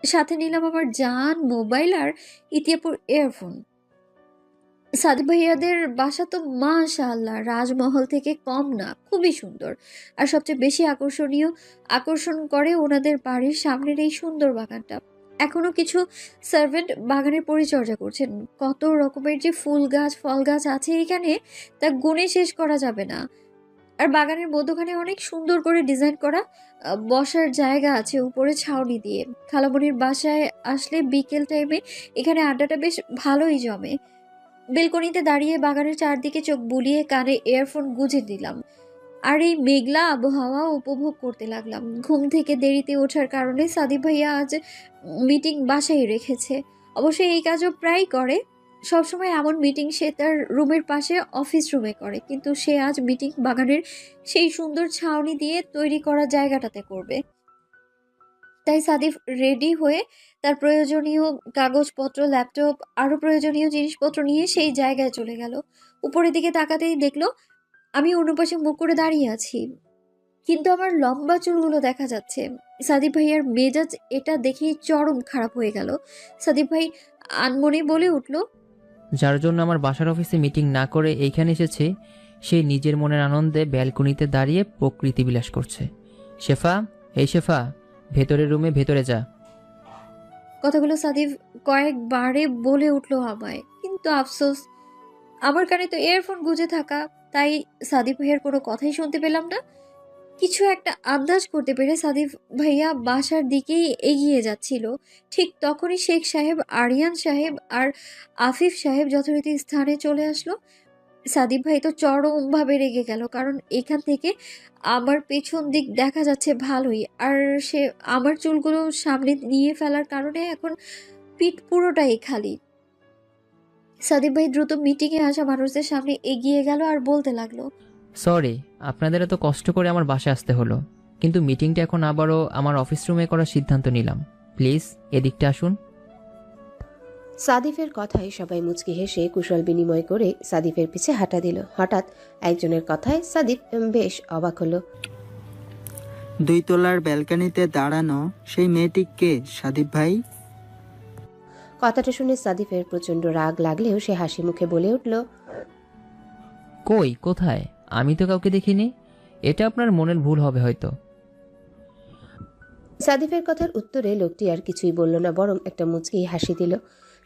সাথে নিলাম আমার জান, মোবাইল আর ইতিয়াপুর ইয়ারফোন। সাদিক ভাইয়াদের বাসা তো মাশাআল্লাহ রাজমহল থেকে কম না, খুবই সুন্দর। আর সবচেয়ে বেশি আকর্ষণ করে ওনাদের বাড়ির সামনের এই সুন্দর বাগানটা। এখনো কিছু সার্ভেন্ট বাগানের পরিচর্যা করছেন। কত রকমের যে ফুল গাছ ফল গাছ আছে এখানে, তা গুণে শেষ করা যাবে না। আর বাগানের মধ্যখানে অনেক সুন্দর করে ডিজাইন করা বসার জায়গা আছে উপরে ছাউনি দিয়ে। খালামণির বাসায় আসলে বিকেল টাইমে এখানে আড্ডাটা বেশ ভালোই জমে। বেলকনিতে দাঁড়িয়ে বাগানের চারদিকে চোখ বুলিয়ে কানে ইয়ারফোন গুঁজে দিলাম আর এই মেঘলা আবহাওয়া উপভোগ করতে লাগলাম। ঘুম থেকে দেরিতে ওঠার কারণে সাদিক ভাইয়া আজ মিটিং বাসায় রেখেছে। অবশ্যই এই কাজও প্রায় করে। সবসময় এমন মিটিং সে তার রুমের পাশে অফিস রুমে করে, কিন্তু সে আজ মিটিং বাগানের সেই সুন্দর ছাউনি দিয়ে তৈরি করা জায়গাটাতে করবে। তাই সাদিফ রেডি হয়ে তার প্রয়োজনীয় কাগজপত্র, ল্যাপটপ, আরও প্রয়োজনীয় জিনিসপত্র নিয়ে সেই জায়গায় চলে গেল। উপরের দিকে তাকাতেই দেখলো আমি অন্য পাশে মুখ করে দাঁড়িয়ে আছি, কিন্তু আমার লম্বা চুলগুলো দেখা যাচ্ছে। সাদিফ ভাইয়ার মেজাজ এটা দেখেই চরম খারাপ হয়ে গেল। সাদিফ ভাই আনমনে বলে উঠল, যার জন্য আমার বাসার অফিসে মিটিং না করে এইখানে এসেছে, সে নিজের মনের আনন্দে ব্যালকনিতে দাঁড়িয়ে প্রকৃতি বিলাস করছে। শেফা, এই শেফা, ভেতরের রুমে ভেতরে যা। কথাগুলো সাদিফ কয়েকবারে বলে উঠলো আমায়, কিন্তু আফসোস আমার কানে তো ইয়ারফোন গুঁজে থাকা, তাই সাদিফ ভাইয়ার কোনো কথাই শুনতে পেলাম না। কিছু একটা আন্দাজ করতে পেরে সাদিফ ভাইয়া বাসার দিকেই এগিয়ে যাচ্ছিল। ঠিক তখনই শেখ সাহেব, আরিয়ান সাহেব আর আফিফ সাহেব যথারীতি স্থানে চলে আসলো। সাদিফ ভাই তো চরমভাবে রেগে গেল, কারণ এখান থেকে আমার পেছন দিক দেখা যাচ্ছে ভালোই, আর সে আমার চুলগুলো সামনে নিয়ে ফেলার কারণে এখন পিঠ পুরোটাই খালি। সাদিফ ভাই দ্রুত মিটিংয়ে আসা মানুষদের সামনে এগিয়ে গেল আর বলতে লাগলো, সরি, আপনাদের এত কষ্ট করে আমার বাসায় আসতে হলো, কিন্তু মিটিংটা এখন আবারও আমার অফিস রুমে করার সিদ্ধান্ত নিলাম। প্লিজ এদিকটা আসুন। সাদিফের কথায় সবাই মুচকি হেসে কুশল বিনিময় করে সাদিফের পিছে হাঁটা দিল। হঠাৎ একজনের কথায় সাদিফ বেশ অবাক হলো। 2 তলার ব্যালকনিতে দাঁড়ানো সেই মেয়েটি কে সাদিফ ভাই? কথাটা শুনে সাদিফের প্রচন্ড রাগ লাগলেও সে হাসি মুখে বলে উঠল, কই, কোথায়? আমি তো কাউকে দেখিনি। এটা আপনার মনের ভুল হবে হয়তো। সাদিফের কথার উত্তরে লোকটি আর কিছুই বলল না, বরং একটা মুচকি হাসি দিল।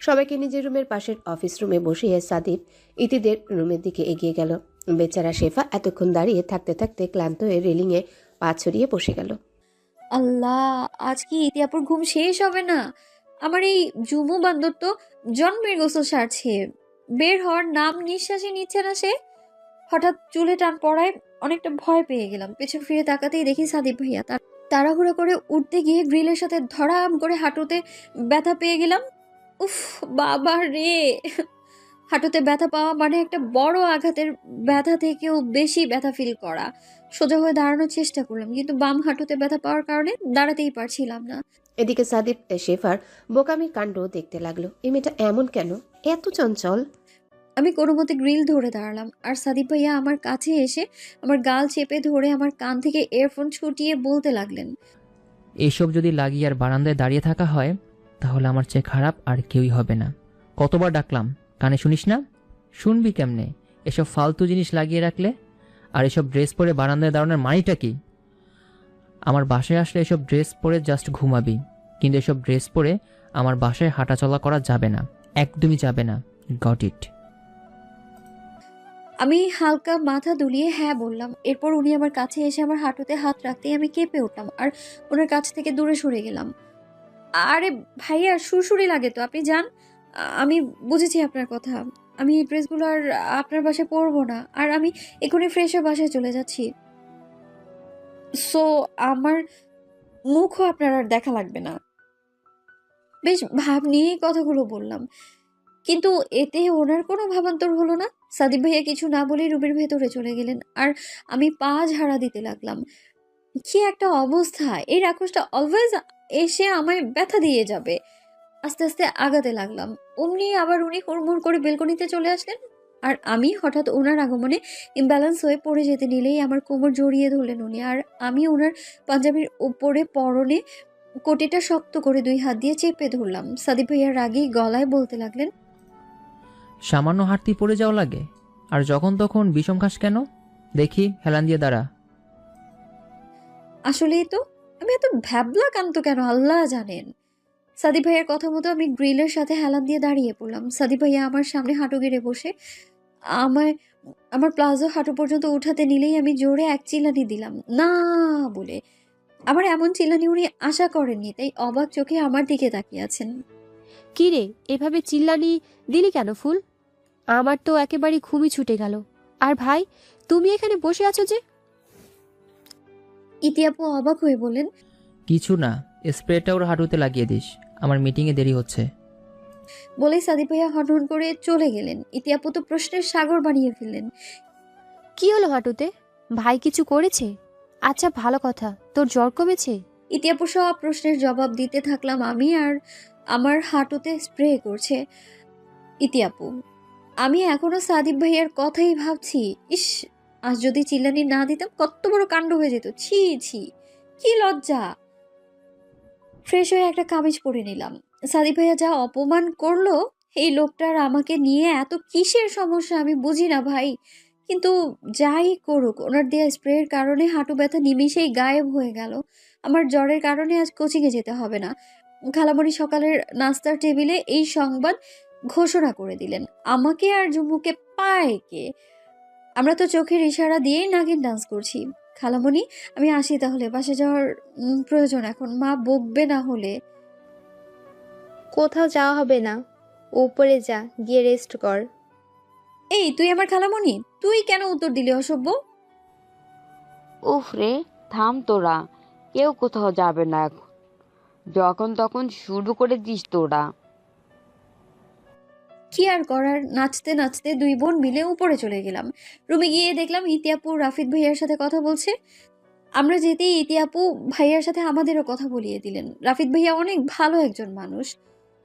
সবাইকে নিজের রুমের পাশের অফিস রুমে বসিয়ে সাদিফ ইতিদের রুমের দিকে এগিয়ে গেল। বেচারা শেফা এতক্ষণ দাঁড়িয়ে থাকতে থাকতে ক্লান্ত হয়ে রেলিংয়ে পা ছড়িয়ে বসে গেল। আল্লাহ, আজ কি ইতিয়াপুর ঘুম শেষ হবে না? আমার এই জুমু বান্দর তো জন্মের গোসল সারছে, বের হওয়ার নাম নিঃশ্বাসই নিচ্ছে না সে। হঠাৎ চুলে টান পড়ায় অনেকটা ভয় পেয়ে গেলাম। পেছন ফিরে তাকাতেই দেখি সাদিক ভাইয়া। তাড়াহুড়ো করে উঠতে গিয়ে গ্রিলের সাথে ধড়াম করে হাঁটুতে ব্যথা পেয়ে গেলাম। উফ বাবা রে! হাঁটুতে ব্যথা পাওয়া মানে একটা বড় আঘাতের ব্যথা থেকেও বেশি ব্যথা ফিল করা। সোজা হয়ে দাঁড়ানোর চেষ্টা করলাম, কিন্তু বাম হাঁটুতে ব্যথা পাওয়ার কারণে দাঁড়াতেই পারছিলাম না। এদিকে সাদিফ শেফার বোকামির কাণ্ড দেখতে লাগলো। এই মেয়েটা এমন কেন, এত চঞ্চল? আমি কোনো মতে গ্রিল ধরে দাঁড়ালাম, আর সাদিক ভাইয়া আমার কাছে এসে আমার গাল চেপে ধরে আমার কান থেকে ইয়ারফোন ছুটিয়ে বলতে লাগলেন, এইসব যদি লাগিয়ে আর বারান্দায় দাঁড়িয়ে থাকা হয়, তাহলে আমার চেয়ে খারাপ আর কেউই হবে না। কতবার ডাকলাম, কানে শুনিস না? শুনবি কেমনে? এসব ফালতু জিনিস লাগিয়ে রাখলে। আর এসব ড্রেস পরে বারান্দায় দাঁড়ানোর মানেটা কি? আমার বাসায় আসলে এসব ড্রেস পরে জাস্ট ঘুমাবি, কিন্তু এসব ড্রেস পরে আমার বাসায় হাঁটাচলা করা যাবে না, একদমই যাবে না। Got it? আমি হালকা মাথা দুলিয়ে হ্যাঁ বললাম। এরপর উনি আমার কাছে এসে আমার হাঁটুতে হাত রাখতেই আমি কেঁপে উঠলাম আর ওনার কাছ থেকে দূরে সরে গেলাম। আরে ভাইয়া, সুরসুরি লাগে তো, আপনি যান। আমি বুঝেছি আপনার কথা। আমি এই ড্রেসগুলো আর আপনার বাসায় পরবো না, আর আমি এখনই ফ্রেশ হয়ে বাসায় চলে যাচ্ছি। সো আমার মুখও আপনার আর দেখা লাগবে না। বেশ ভাব নিয়েই কথাগুলো বললাম, কিন্তু এতে ওনার কোনো ভাবান্তর হলো না। সাদিক ভাইয়া কিছু না বলেই রুমের ভেতরে চলে গেলেন, আর আমি পা ঝাড়া দিতে লাগলাম। কি একটা অবস্থা! এই রাক্ষসটা অলওয়েজ এসে আমায় ব্যথা দিয়ে যাবে। আস্তে আস্তে আগাতে লাগলাম। অমনি আবার উনি হুড়মুড় করে বেলকনিতে চলে আসলেন আর আমি হঠাৎ ওনার আগমনে ইমব্যালেন্স হয়ে পড়ে যেতে নিলেই আমার কোমর জড়িয়ে ধরলেন উনি। আর আমি ওনার পাঞ্জাবির উপরে পরনে কোটিটা শক্ত করে 2 হাত দিয়ে চেপে ধরলাম। সাদিক ভাইয়া রাগেই গলায় বলতে লাগলেন, সামান্য হাঁটতেই পড়ে যাওয়া লাগে, আর যখন তখন বিষম খাস কেন? দেখি হেলান দিয়ে দাঁড়া। আসলেই তো আমি এত ভ্যাবলা কান্ত কেন আল্লাহ জানেন। সাদিক ভাইয়ার কথা মতো আমি গ্রিলের সাথে হেলান দিয়ে দাঁড়িয়ে পড়লাম। সাদিক ভাইয়া আমার সামনে হাঁটু গেড়ে বসে আমার আমার প্লাজো হাঁটু পর্যন্ত উঠাতে নিলেই আমি জোরে এক চিল্লানি দিলাম, না বলে। আমার এমন চিল্লানি উনি আশা করেননি, তাই অবাক চোখে আমার দিকে তাকিয়ে আছেন। কি রে, এভাবে চিল্লানি দিলি কেন ফুল? আমার তো একেবারে ঘুমই ছুটে গেল। আর ভাই, তুমি এখানে বসে আছো যে? ইতিয়াপু অবাক হয়ে বলেন, কিছু না, স্প্রেটা ওর হাঁটুতে লাগিয়ে দিস, আমার মিটিংয়ে দেরি হচ্ছে। বলেই সাদিক ভাইয়া হনহন করে চলে গেলেন। ইতিয়াপু তো প্রশ্নের সাগর বানিয়ে ফেললেন। কি হলো হাঁটুতে? ভাই কিছু করেছে? আচ্ছা ভালো কথা, তোর জ্বর কমেছে? ইতিয়াপু সব প্রশ্নের জবাব দিতে থাকলাম আমি, আর আমার হাঁটুতে স্প্রে করছে ইতিয়াপু। আমি এখনো সাদিক ভাইয়ার কথাই ভাবছি। ইস, আজ যদি চিল্লানি না দিতাম কত বড় কাণ্ড হয়ে যেত। ছি ছি, কি লজ্জা। ফ্রেশ হয়ে একটা কামিজ পরে নিলাম। সাদিক ভাইয়া যা অপমান করলো, এই লোকটার আমাকে নিয়ে এত কিসের সমস্যা আমি বুঝি না ভাই। কিন্তু যাই করুক, ওনার দেয়া স্প্রের কারণে হাঁটু ব্যথা নিমিষেই গায়েব হয়ে গেল। আমার জ্বরের কারণে আজ কোচিংয়ে যেতে হবে না। খালামণি সকালের নাস্তার টেবিলে এই সংবাদ ঘোষণা করে দিলেন। আমাকে আর জুম্মুকে পায় কে? আমরা তো চোখের ইশারা দিয়েই নাগিন ডান্স করছি। খালামণি, আমি আসি তাহলে, বাসে যাওয়ার প্রয়োজন এখন, মা বকবে না হলে। কোথাও যাওয়া হবে না, উপরে যা, গিয়ে রেস্ট কর। এই তুই আমার খালামণি, তুই কেন উত্তর দিলি অসভ্য? উফ রে, থাম তোরা, কেউ কোথাও যাবে না এখন। যখন তখন শুরু করে দিস তোরা। কি আর করার, নাচতে নাচতে 2 বোন মিলে উপরে চলে গেলাম। রুমে গিয়ে দেখলাম ইতিয়াপু রাফিদ ভাইয়ার সাথে কথা বলছে। আমরা যেতেই ইতিয়াপু ভাইয়ার সাথে আমাদেরও কথা বলিয়ে দিলেন। রাফিদ ভাইয়া অনেক ভালো একজন মানুষ।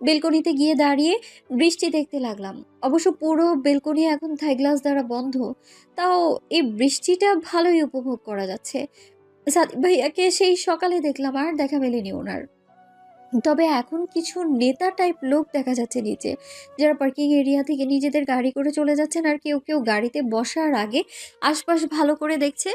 বেলকনিতে গিয়ে দাঁড়িয়ে বৃষ্টি দেখতে লাগলাম। অবশ্য পুরো বেলকনি এখন থাই গ্লাস দ্বারা বন্ধ, তাও এই বৃষ্টিটা ভালোই উপভোগ করা যাচ্ছে। সাদিক ভাইয়াকে সেই সকালে দেখলাম, আর দেখা মেলেনি ওনার। তবে এখন কিছু নেতা টাইপ লোক দেখা যাচ্ছে নিচে, যারা পার্কিং এরিয়া থেকে নিজেদের গাড়ি করে চলে যাচ্ছেন, আর কেউ কেউ গাড়িতে বসার আগে আশপাশ ভালো করে দেখছে।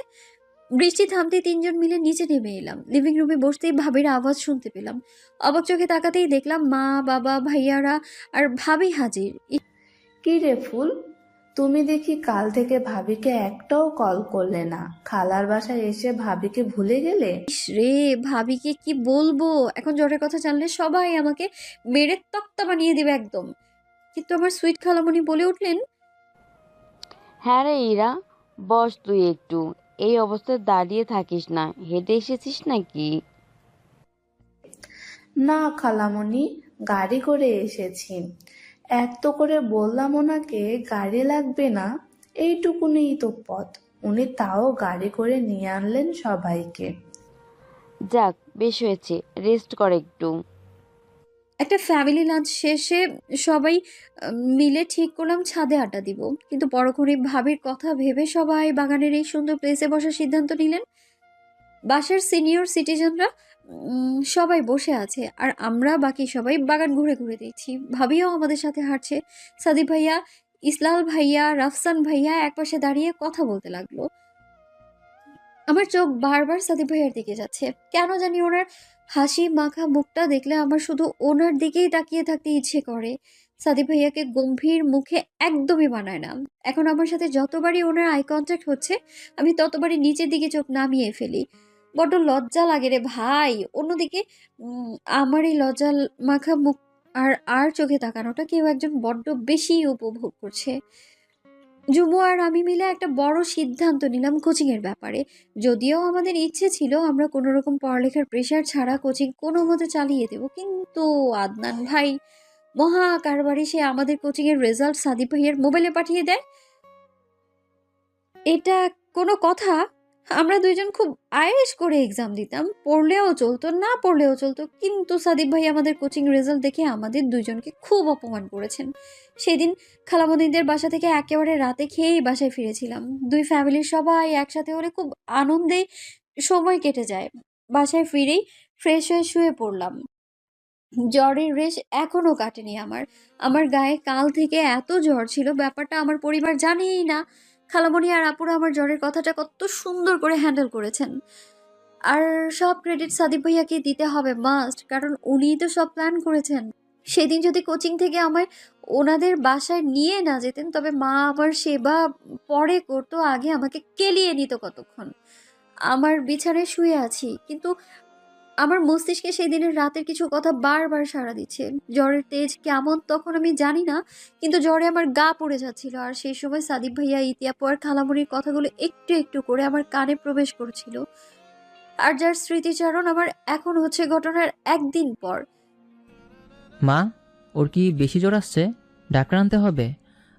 বৃষ্টি থামতেই 3 জন মিলে নিচে নেমে এলাম। লিভিং রুমে বসতেই ভাবির আওয়াজ শুনতে পেলাম। অবাক চোখে তাকাতেই দেখলাম মা, বাবা, ভাইয়ারা আর ভাবি হাজির। কি রে ফুল, তুমি দেখি কাল থেকে ভাবিকে একটাও কল করলে না। খালার বাসায় এসে ভাবিকে ভুলে গেলে? ইস রে, ভাবিকে কি বলবো, এখন জ্বরের কথা জানলে সবাই আমাকে মেরে তক্তা বানিয়ে দিবে একদম। কিন্তু আমার সুইট খালামণি বলে উঠলেন, হ্যাঁ রে ইরা, বস তুই একটু। এই অবস্থায় দাঁড়িয়ে থাকিস না, হেঁটে এসেছিস নাকি? না খালামণি, গাড়ি করে এসেছি। এত করে বললাম ওনাকে গাড়ি লাগবে না, এইটুকুনিই তো পথ। উনি তাও গাড়ি করে নিয়ে আনলেন সবাইকে। যাক, বেশ হয়েছে, রেস্ট কর একটু। একটা ফ্যামিলি লাঞ্চ শেষে সবাই মিলে ঠিক করলাম ছাদে আড্ডা দিব। কিন্তু পরক্ষণে ভাবির কথা ভেবে সবাই বাগানের এই সুন্দর প্লেসে বসার সিদ্ধান্ত নিলেন। বাসার সিনিয়র সিটিজেনরা সবাই বসে আছে, আর আমরা বাকি সবাই বাগান ঘুরে ঘুরে দেখছি। ভাবিও আমাদের সাথে হাঁটছে। সাদিক ভাইয়া, ইসলাল ভাইয়া, রাফসান ভাইয়া একপাশে দাঁড়িয়ে কথা বলতে লাগলো। আমার চোখ বারবার সাদিক ভাইয়ার দিকে যাচ্ছে। কেন জানি ওনার হাসি মাখা মুখটা দেখলে আমার শুধু ওনার দিকেই তাকিয়ে থাকতে ইচ্ছে করে। সাদিক ভাইয়াকে গম্ভীর মুখে একদমই মানায় না। এখন আমার সাথে যতবারই ওনার আই কন্ট্যাক্ট হচ্ছে, আমি ততবারই নিচের দিকে চোখ নামিয়ে ফেলি। বড্ড লজ্জা লাগে রে ভাই। অন্যদিকে আমার এই লজ্জা মাখা মুখ আর আর চোখে তাকানোটা কেউ একজন বড্ড বেশি উপভোগ করছে। জুমু আর আমি মিলে একটা বড় সিদ্ধান্ত নিলাম কোচিংয়ের ব্যাপারে। যদিও আমাদের ইচ্ছে ছিল আমরা কোনো রকম পড়ালেখার প্রেশার ছাড়া কোচিং কোনো মতে চালিয়ে দেব, কিন্তু আদনান ভাই মহা কারবারি, সে আমাদের কোচিংয়ের রেজাল্ট সাদিক ভাইয়ের মোবাইলে পাঠিয়ে দেয়। এটা কোনো কথা? আমরা দুইজন খুব আয়েশ করে এক্সাম দিতাম, পড়লেও চলতো না পড়লেও চলতো, কিন্তু সাদিক ভাই আমাদের কোচিং রেজাল্ট দেখে আমাদের দুইজনকে খুব অপমান করেছেন। সেদিন খালামণিদের বাসা থেকে একেবারে রাতে খেয়েই বাসায় ফিরেছিলাম। দুই ফ্যামিলির সবাই একসাথে হলে খুব আনন্দে সময় কেটে যায়। বাসায় ফিরেই ফ্রেশ হয়ে শুয়ে পড়লাম। জ্বরের রেশ এখনো কাটেনি আমার। আমার গায়ে কাল থেকে এত জ্বর ছিল, ব্যাপারটা আমার পরিবার জানেই না। খালামণি আর আপুরা আমার জ্বরের কথাটা কত সুন্দর করে হ্যান্ডেল করেছেন। আর সব ক্রেডিট সাদিক ভাইয়াকে দিতে হবে মাস্ট, কারণ উনিই তো সব প্ল্যান করেছেন। সেদিন যদি কোচিং থেকে আমায় ওনাদের বাসায় নিয়ে না যেতেন, তবে মা আমার সেবা পরে করতো, আগে আমাকে কেলিয়ে নিত কতক্ষণ। আমার বিছানায় শুয়ে আছি, কিন্তু আমার মস্তিষ্কে সেই দিনের রাতের কিছু কথা বারবার সাড়া দিচ্ছে। জ্বরের তেজ কেমন তখন আমি জানি না, কিন্তু জ্বরে আমার গা পড়ে যাচ্ছিল। আর সেই সময় সাদিক ভাইয়া, ইতিয়াপু আর খালামুনির কথাগুলো একটু একটু করে আমার কানে প্রবেশ করছিল। আর যার স্মৃতিচারণ আমার এখন হচ্ছে ঘটনার একদিন পর। মা, ওর কি বেশি জ্বর আসছে? ডাক্তার আনতে হবে।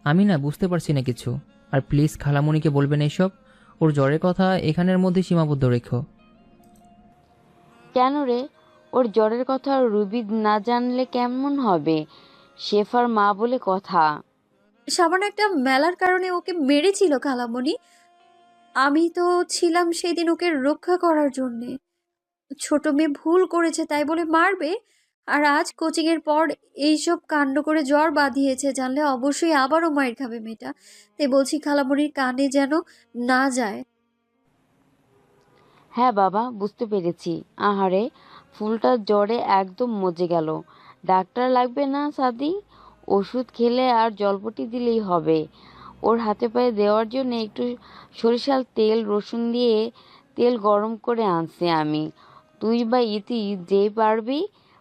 আমি না বুঝতে পারছি না কিছু। আর প্লিজ খালামণিকে বলবেন এইসব। ওর জ্বরের কথা এখানের মধ্যে সীমাবদ্ধ রেখো। কেন রে? ওর জ্বরের কথা রুবি না জানলে কেমন হবে? শেফার মা বলে কথা। সামান্য একটা মেলার কারণে ওকে মেরেছিল খালামণি। আমি তো ছিলাম সেদিন ওকে রক্ষা করার জন্যে। ছোট মেয়ে ভুল করেছে তাই বলে মারবে? আর আজ কোচিংয়ের পর এইসব কাণ্ড করে জ্বর বাঁধিয়েছে জানলে অবশ্যই আবারও মায়ের খাবে মেয়েটা। তাই বলছি খালামণির কানে যেন না যায়। হ্যাঁ বাবা, বুঝতে পেরেছি। আহারে, ফুলটা জ্বরে একদম মজে গেল। ডাক্তার লাগবে না সাদি, ওষুধ খেলে আর জলপটি দিলেই হবে। ওর হাতে পায়ে দেওয়ার জন্য একটু সরিষার তেল রসুন দিয়ে তেল গরম করে আনছি আমি। তুই বা ইতি যেই পারবি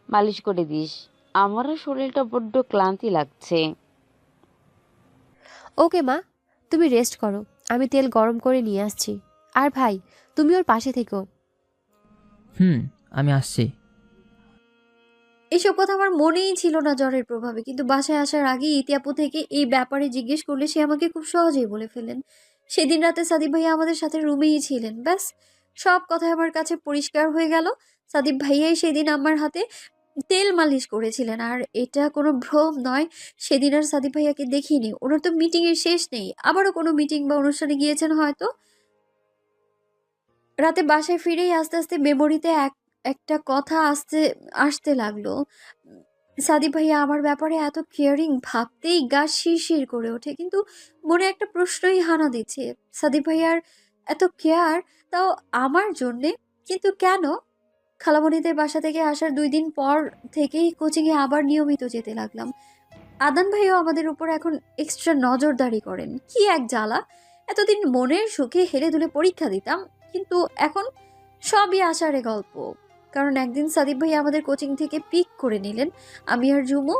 মালিশ করে দিস। আমারও শরীরটা বড্ড ক্লান্তি লাগছে। ওকে মা, তুমি রেস্ট করো, আমি তেল গরম করে নিয়ে আসছি। আর ভাই, তুমি ওর পাশে থেকো। আমি আসছি। এসব কথা আমার মনেই ছিল না জ্বরের প্রভাবে, কিন্তু বাসায় আসার আগে ইতিয়াপু থেকে এই ব্যাপারে জিজ্ঞেস করলে সে আমাকে খুব সহজেই বলে ফেলেন। সেদিন রাতে সাদিক ভাইয়া আমাদের সাথে রুমেই ছিলেন। ব্যাস, সব কথা আমার কাছে পরিষ্কার হয়ে গেল। সাদিক ভাইয়াই সেদিন আমার হাতে তেল মালিশ করেছিলেন। আর এটা কোনো ভ্রম নয়, সেদিন আর সাদিক ভাইয়াকে দেখিনি। ওনার তো মিটিংয়ের শেষ নেই, আবারও কোনো মিটিং বা অনুষ্ঠানে গিয়েছেন হয়তো। রাতে বাসায় ফিরেই আস্তে আস্তে মেমোরিতে একটা কথা আসতে লাগলো। সাদিক ভাইয়া আমার ব্যাপারে এত কেয়ারিং, ভাবতেই গা শিরশির করে ওঠে। কিন্তু মনে একটা প্রশ্নই হানা দিচ্ছে, সাদিক ভাইয়ার এত কেয়ার, তাও আমার জন্যে, কিন্তু কেন? খালামণিদের বাসা থেকে আসার 2 দিন পর থেকেই কোচিংয়ে আবার নিয়মিত যেতে লাগলাম। আদান ভাইও আমাদের উপর এখন এক্সট্রা নজরদারি করেন। কি এক জ্বালা! এতদিন মনের সুখে হেলে দুলে পরীক্ষা দিতাম, কিন্তু এখন সবই আষাঢ়ে গল্প। কারণ একদিন সাদিক ভাই আমাদের কোচিং থেকে পিক করে নিলেন। আমি আর জুমু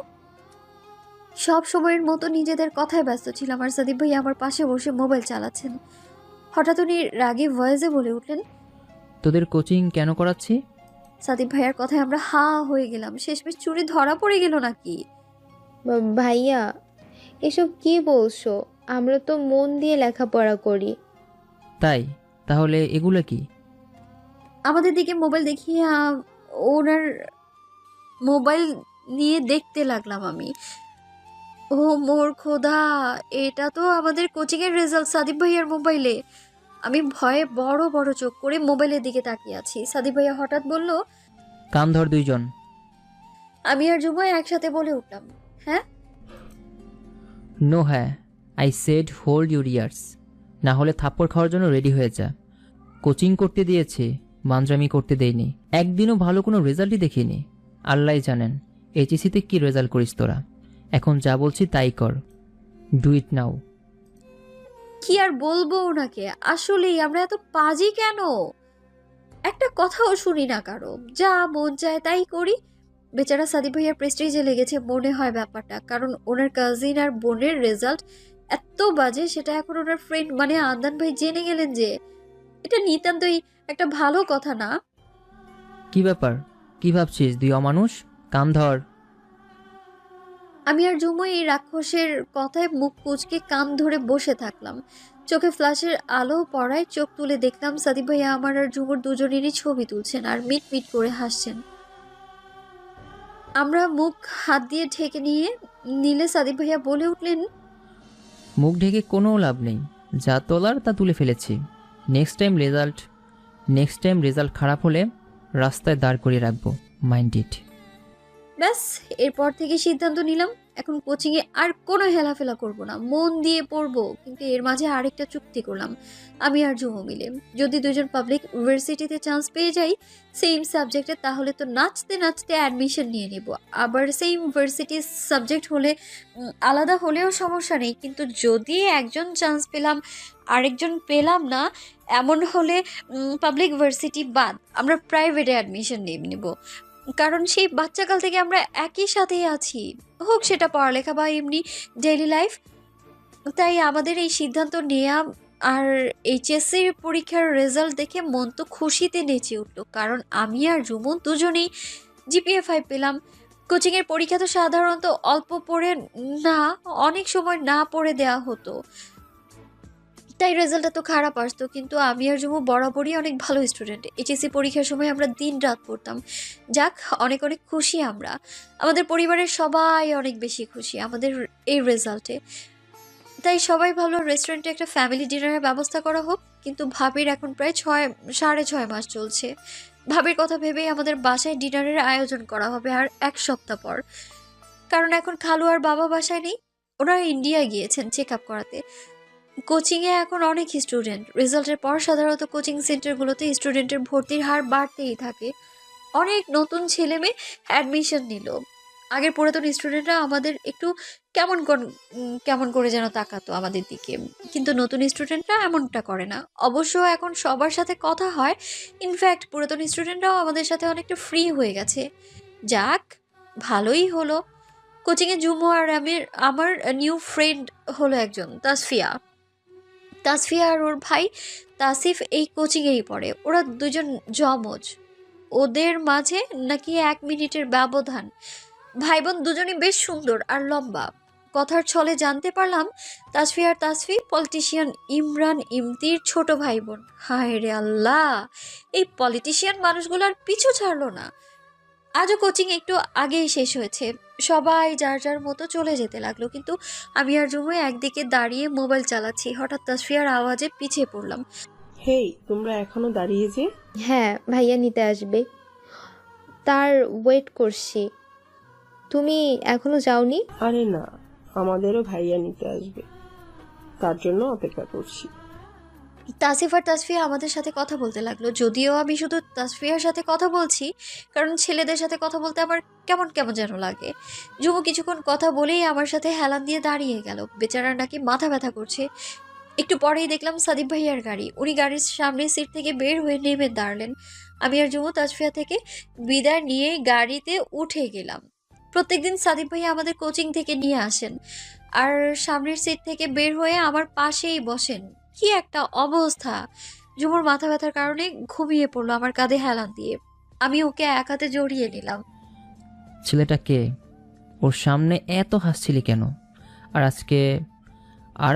সব সময়ের মতো নিজেদের কথায় ব্যস্ত ছিলাম, আর সাদিক ভাই আমার পাশে বসে মোবাইল চালাচ্ছেন। হঠাৎ উনি রাগী ভয়েসে বলে উঠলেন, তোদের কোচিং কেন করাচ্ছি? সাদিক ভাইয়ার কথায় আমরা হা হয়ে গেলাম। শেষমেশ চুরি ধরা পড়ে গেল নাকি? ভাইয়া, এসব কি বলছো? আমরা তো মন দিয়ে লেখাপড়া করি। তাই? তাহলে এগুলো কি? আমাদের দিকে মোবাইল দেখিয়ে ওনার মোবাইল নিয়ে দেখতে লাগলাম আমি। ও মোর খোদা, এটা তো আমাদের কোচিংয়ের রেজাল্ট সাদিক ভাইয়ার মোবাইলে। আমি ভয়ে বড় বড় চোখ করে মোবাইলের দিকে তাকিয়ে আছি। সাদিক ভাইয়া হঠাৎ বলল, কান ধর দুইজন। আমি আর জুমাই একসাথে বলে উঠলাম, হ্যাঁ? নো হ্যাঁ, I said hold your ears. না হলে থাপ্পড় খাওয়ার জন্য রেডি হয়ে যা। কোচিং করতে দিয়েছে, মানজামি করতে দেয়নি। একদিনও ভালো কোনো রেজাল্টই দেখিনি। আল্লাহ জানেন এইচএসিতে কি রেজাল্ট করিস তোরা। এখন যা বলছি তাই কর। ডু ইট নাও। কি আর বলবো ওনাকে, আসলেই আমরা এত পাজি কেন? একটা কথাও শুনি না কারো, যা মন চায় তাই করি। বেচারা সাদিক ভাইয়ার প্রেস্টিজে লেগেছে মনে হয় ব্যাপারটা, কারণ ওনার কাজিন আর বোনের রেজাল্ট এত বাজে, সেটা এখন ওনার ফ্রেন্ড মানে আন্দান ভাই জেনে গেলেন যে। এটা নিতান্তই একটা ভালো কথা না। কি ব্যাপার? কি ভাবছিস দুই অমানুষ? কান ধর। আমি আর ঝুমু এই রাক্ষসের কথায় মুখ কুঁচকে কান ধরে বসে থাকলাম। চোখে ফ্ল্যাশের আলো পড়ায় চোখ তুলে দেখলাম সাদিক ভাইয়া আমার আর ঝুমুর দুজনেরই ছবি তুলছেন আর মিট মিট করে হাসছেন। আমরা মুখ হাত দিয়ে ঢেকে নিলে সাদিক ভাইয়া বলে উঠলেন, মুখ ঢেকে কোনো লাভ নেই, যা তোলার তা তুলে ফেলেছি। নেক্সট টাইম রেজাল্ট খারাপ হলে রাস্তায় দাঁড় করিয়ে রাখবো, মাইন্ড ইট। ব্যাস, এরপর থেকে সিদ্ধান্ত নিলাম এখন কোচিংয়ে আর কোনো হেলাফেলা করব না, মন দিয়ে পড়বো। কিন্তু এর মাঝে আরেকটা চুক্তি করলাম আমি আর ঝুমু মিলে, যদি দুজন পাবলিক ইউনিভার্সিটিতে চান্স পেয়ে যাই সেম সাবজেক্টে, তাহলে তো নাচতে নাচতে অ্যাডমিশন নিয়ে নেব। আবার সেম ইউনিভার্সিটির সাবজেক্ট হলে আলাদা হলেও সমস্যা নেই, কিন্তু যদি একজন চান্স পেলাম আরেকজন পেলাম না, এমন হলে পাবলিক ইউনিভার্সিটি বাদ আমরা প্রাইভেটে অ্যাডমিশন নিয়ে নেব। কারণ সেই বাচ্চাকাল থেকে আমরা একই সাথেই আছি, হোক সেটা পড়ালেখা বা এমনি ডেইলি লাইফ। তাই আমাদের এই সিদ্ধান্ত নেওয়া। আর এইচএসসির পরীক্ষার রেজাল্ট দেখে মন তো খুশিতে নেচে উঠল, কারণ আমি আর ঝুমু দুজনেই জিপিএ 5 পেলাম। কোচিংয়ের পরীক্ষা তো সাধারণত অল্প পড়ে না, অনেক সময় না পড়ে দেওয়া হতো, তাই রেজাল্টটা তো খারাপ আসতো। কিন্তু আমি আর ঝুমু বরাবরই অনেক ভালো স্টুডেন্ট। এইচএসসি পরীক্ষার সময় আমরা দিন রাত পড়তাম। যাক, অনেক অনেক খুশি আমরা, আমাদের পরিবারের সবাই অনেক বেশি খুশি আমাদের এই রেজাল্টে। তাই সবাই ভালো রেস্টুরেন্টে একটা ফ্যামিলি ডিনারের ব্যবস্থা করা হোক। কিন্তু ভাবির এখন প্রায় 6.5 মাস চলছে। ভাবির কথা ভেবেই আমাদের বাসায় ডিনারের আয়োজন করা হবে আর 1 সপ্তাহ পর, কারণ এখন খালু আর বাবা বাসায় নেই, ওনারা ইন্ডিয়ায় গিয়েছেন চেক আপ করাতে। কোচিংয়ে এখন অনেক স্টুডেন্ট, রেজাল্টের পর সাধারণত কোচিং সেন্টারগুলোতে স্টুডেন্টের ভর্তির হার বাড়তেই থাকে। অনেক নতুন ছেলে মেয়ে অ্যাডমিশন নিল। আগের পুরাতন স্টুডেন্টরা আমাদের একটু কেমন করে যেন তাকাতো আমাদের দিকে, কিন্তু নতুন স্টুডেন্টরা এমনটা করে না। অবশ্য এখন সবার সাথে কথা হয়, ইনফ্যাক্ট পুরাতন স্টুডেন্টরাও আমাদের সাথে অনেকটা ফ্রি হয়ে গেছে। যাক, ভালোই হলো। কোচিংয়ে ঝুমু আর আমার নিউ ফ্রেন্ড হলো একজন, তাসফিয়া আর ওর ভাই তাসিফ এই কোচিংয়েই পড়ে। ওরা দুজন জমজ, ওদের মাঝে নাকি 1 মিনিটের ব্যবধান। ভাই বোন দুজনই বেশ সুন্দর আর লম্বা। কথার ছলে জানতে পারলাম তাসফিয়া আর তাসফি পলিটিশিয়ান ইমরান ইমতির ছোট ভাই বোন। হায় রে আল্লাহ, এই পলিটিশিয়ান মানুষগুলো আর পিছু ছাড়লো না। আজও কোচিং একটু আগেই শেষ হয়েছে, সবাই যার যার মতো চলে যেতে লাগলো, কিন্তু আমি আর ঝুমু একদিকে দাঁড়িয়ে মোবাইল চালাচ্ছি। হঠাৎ তাসফিয়ার আওয়াজে পিছিয়ে পড়লাম। হেই, তোমরা এখনো দাঁড়িয়ে যে? হ্যাঁ, ভাইয়া নিতে আসবে, তার ওয়েট করছি। তুমি এখনো যাওনি? আরে না, আমাদেরও ভাইয়া নিতে আসবে, তার জন্য অপেক্ষা করছি। তাসিফ আর তাসফিয়া আমাদের সাথে কথা বলতে লাগলো, যদিও আমি শুধু তাসফিয়ার সাথে কথা বলছি, কারণ ছেলেদের সাথে কথা বলতে আমার কেমন কেমন যেন লাগে। ঝুমু কিছুক্ষণ কথা বলেই আমার সাথে হেলান দিয়ে দাঁড়িয়ে গেল। বেচারার নাকি মাথা ব্যথা করছে। একটু পরেই দেখলাম সাদিক ভাইয়ার গাড়ি। উনি গাড়ির সামনের সিট থেকে বের হয়ে নেমে দাঁড়ালেন। আমি আর ঝুমু তাসফিয়া থেকে বিদায় নিয়ে গাড়িতে উঠে গেলাম। প্রত্যেকদিন সাদিক ভাইয়া আমাদের কোচিং থেকে নিয়ে আসেন আর সামনের সিট থেকে বের হয়ে আমার পাশেই বসেন। কি একটা অবস্থা! ঝুমুর মাথা ব্যথার কারণে ঘুমিয়ে পড়লো আমার কাঁধে হেলান দিয়ে। আমি ওকে এক হাতে জড়িয়ে নিলাম। ছেলেটা কে? ওর সামনে এত হাসছিলি কেন? আর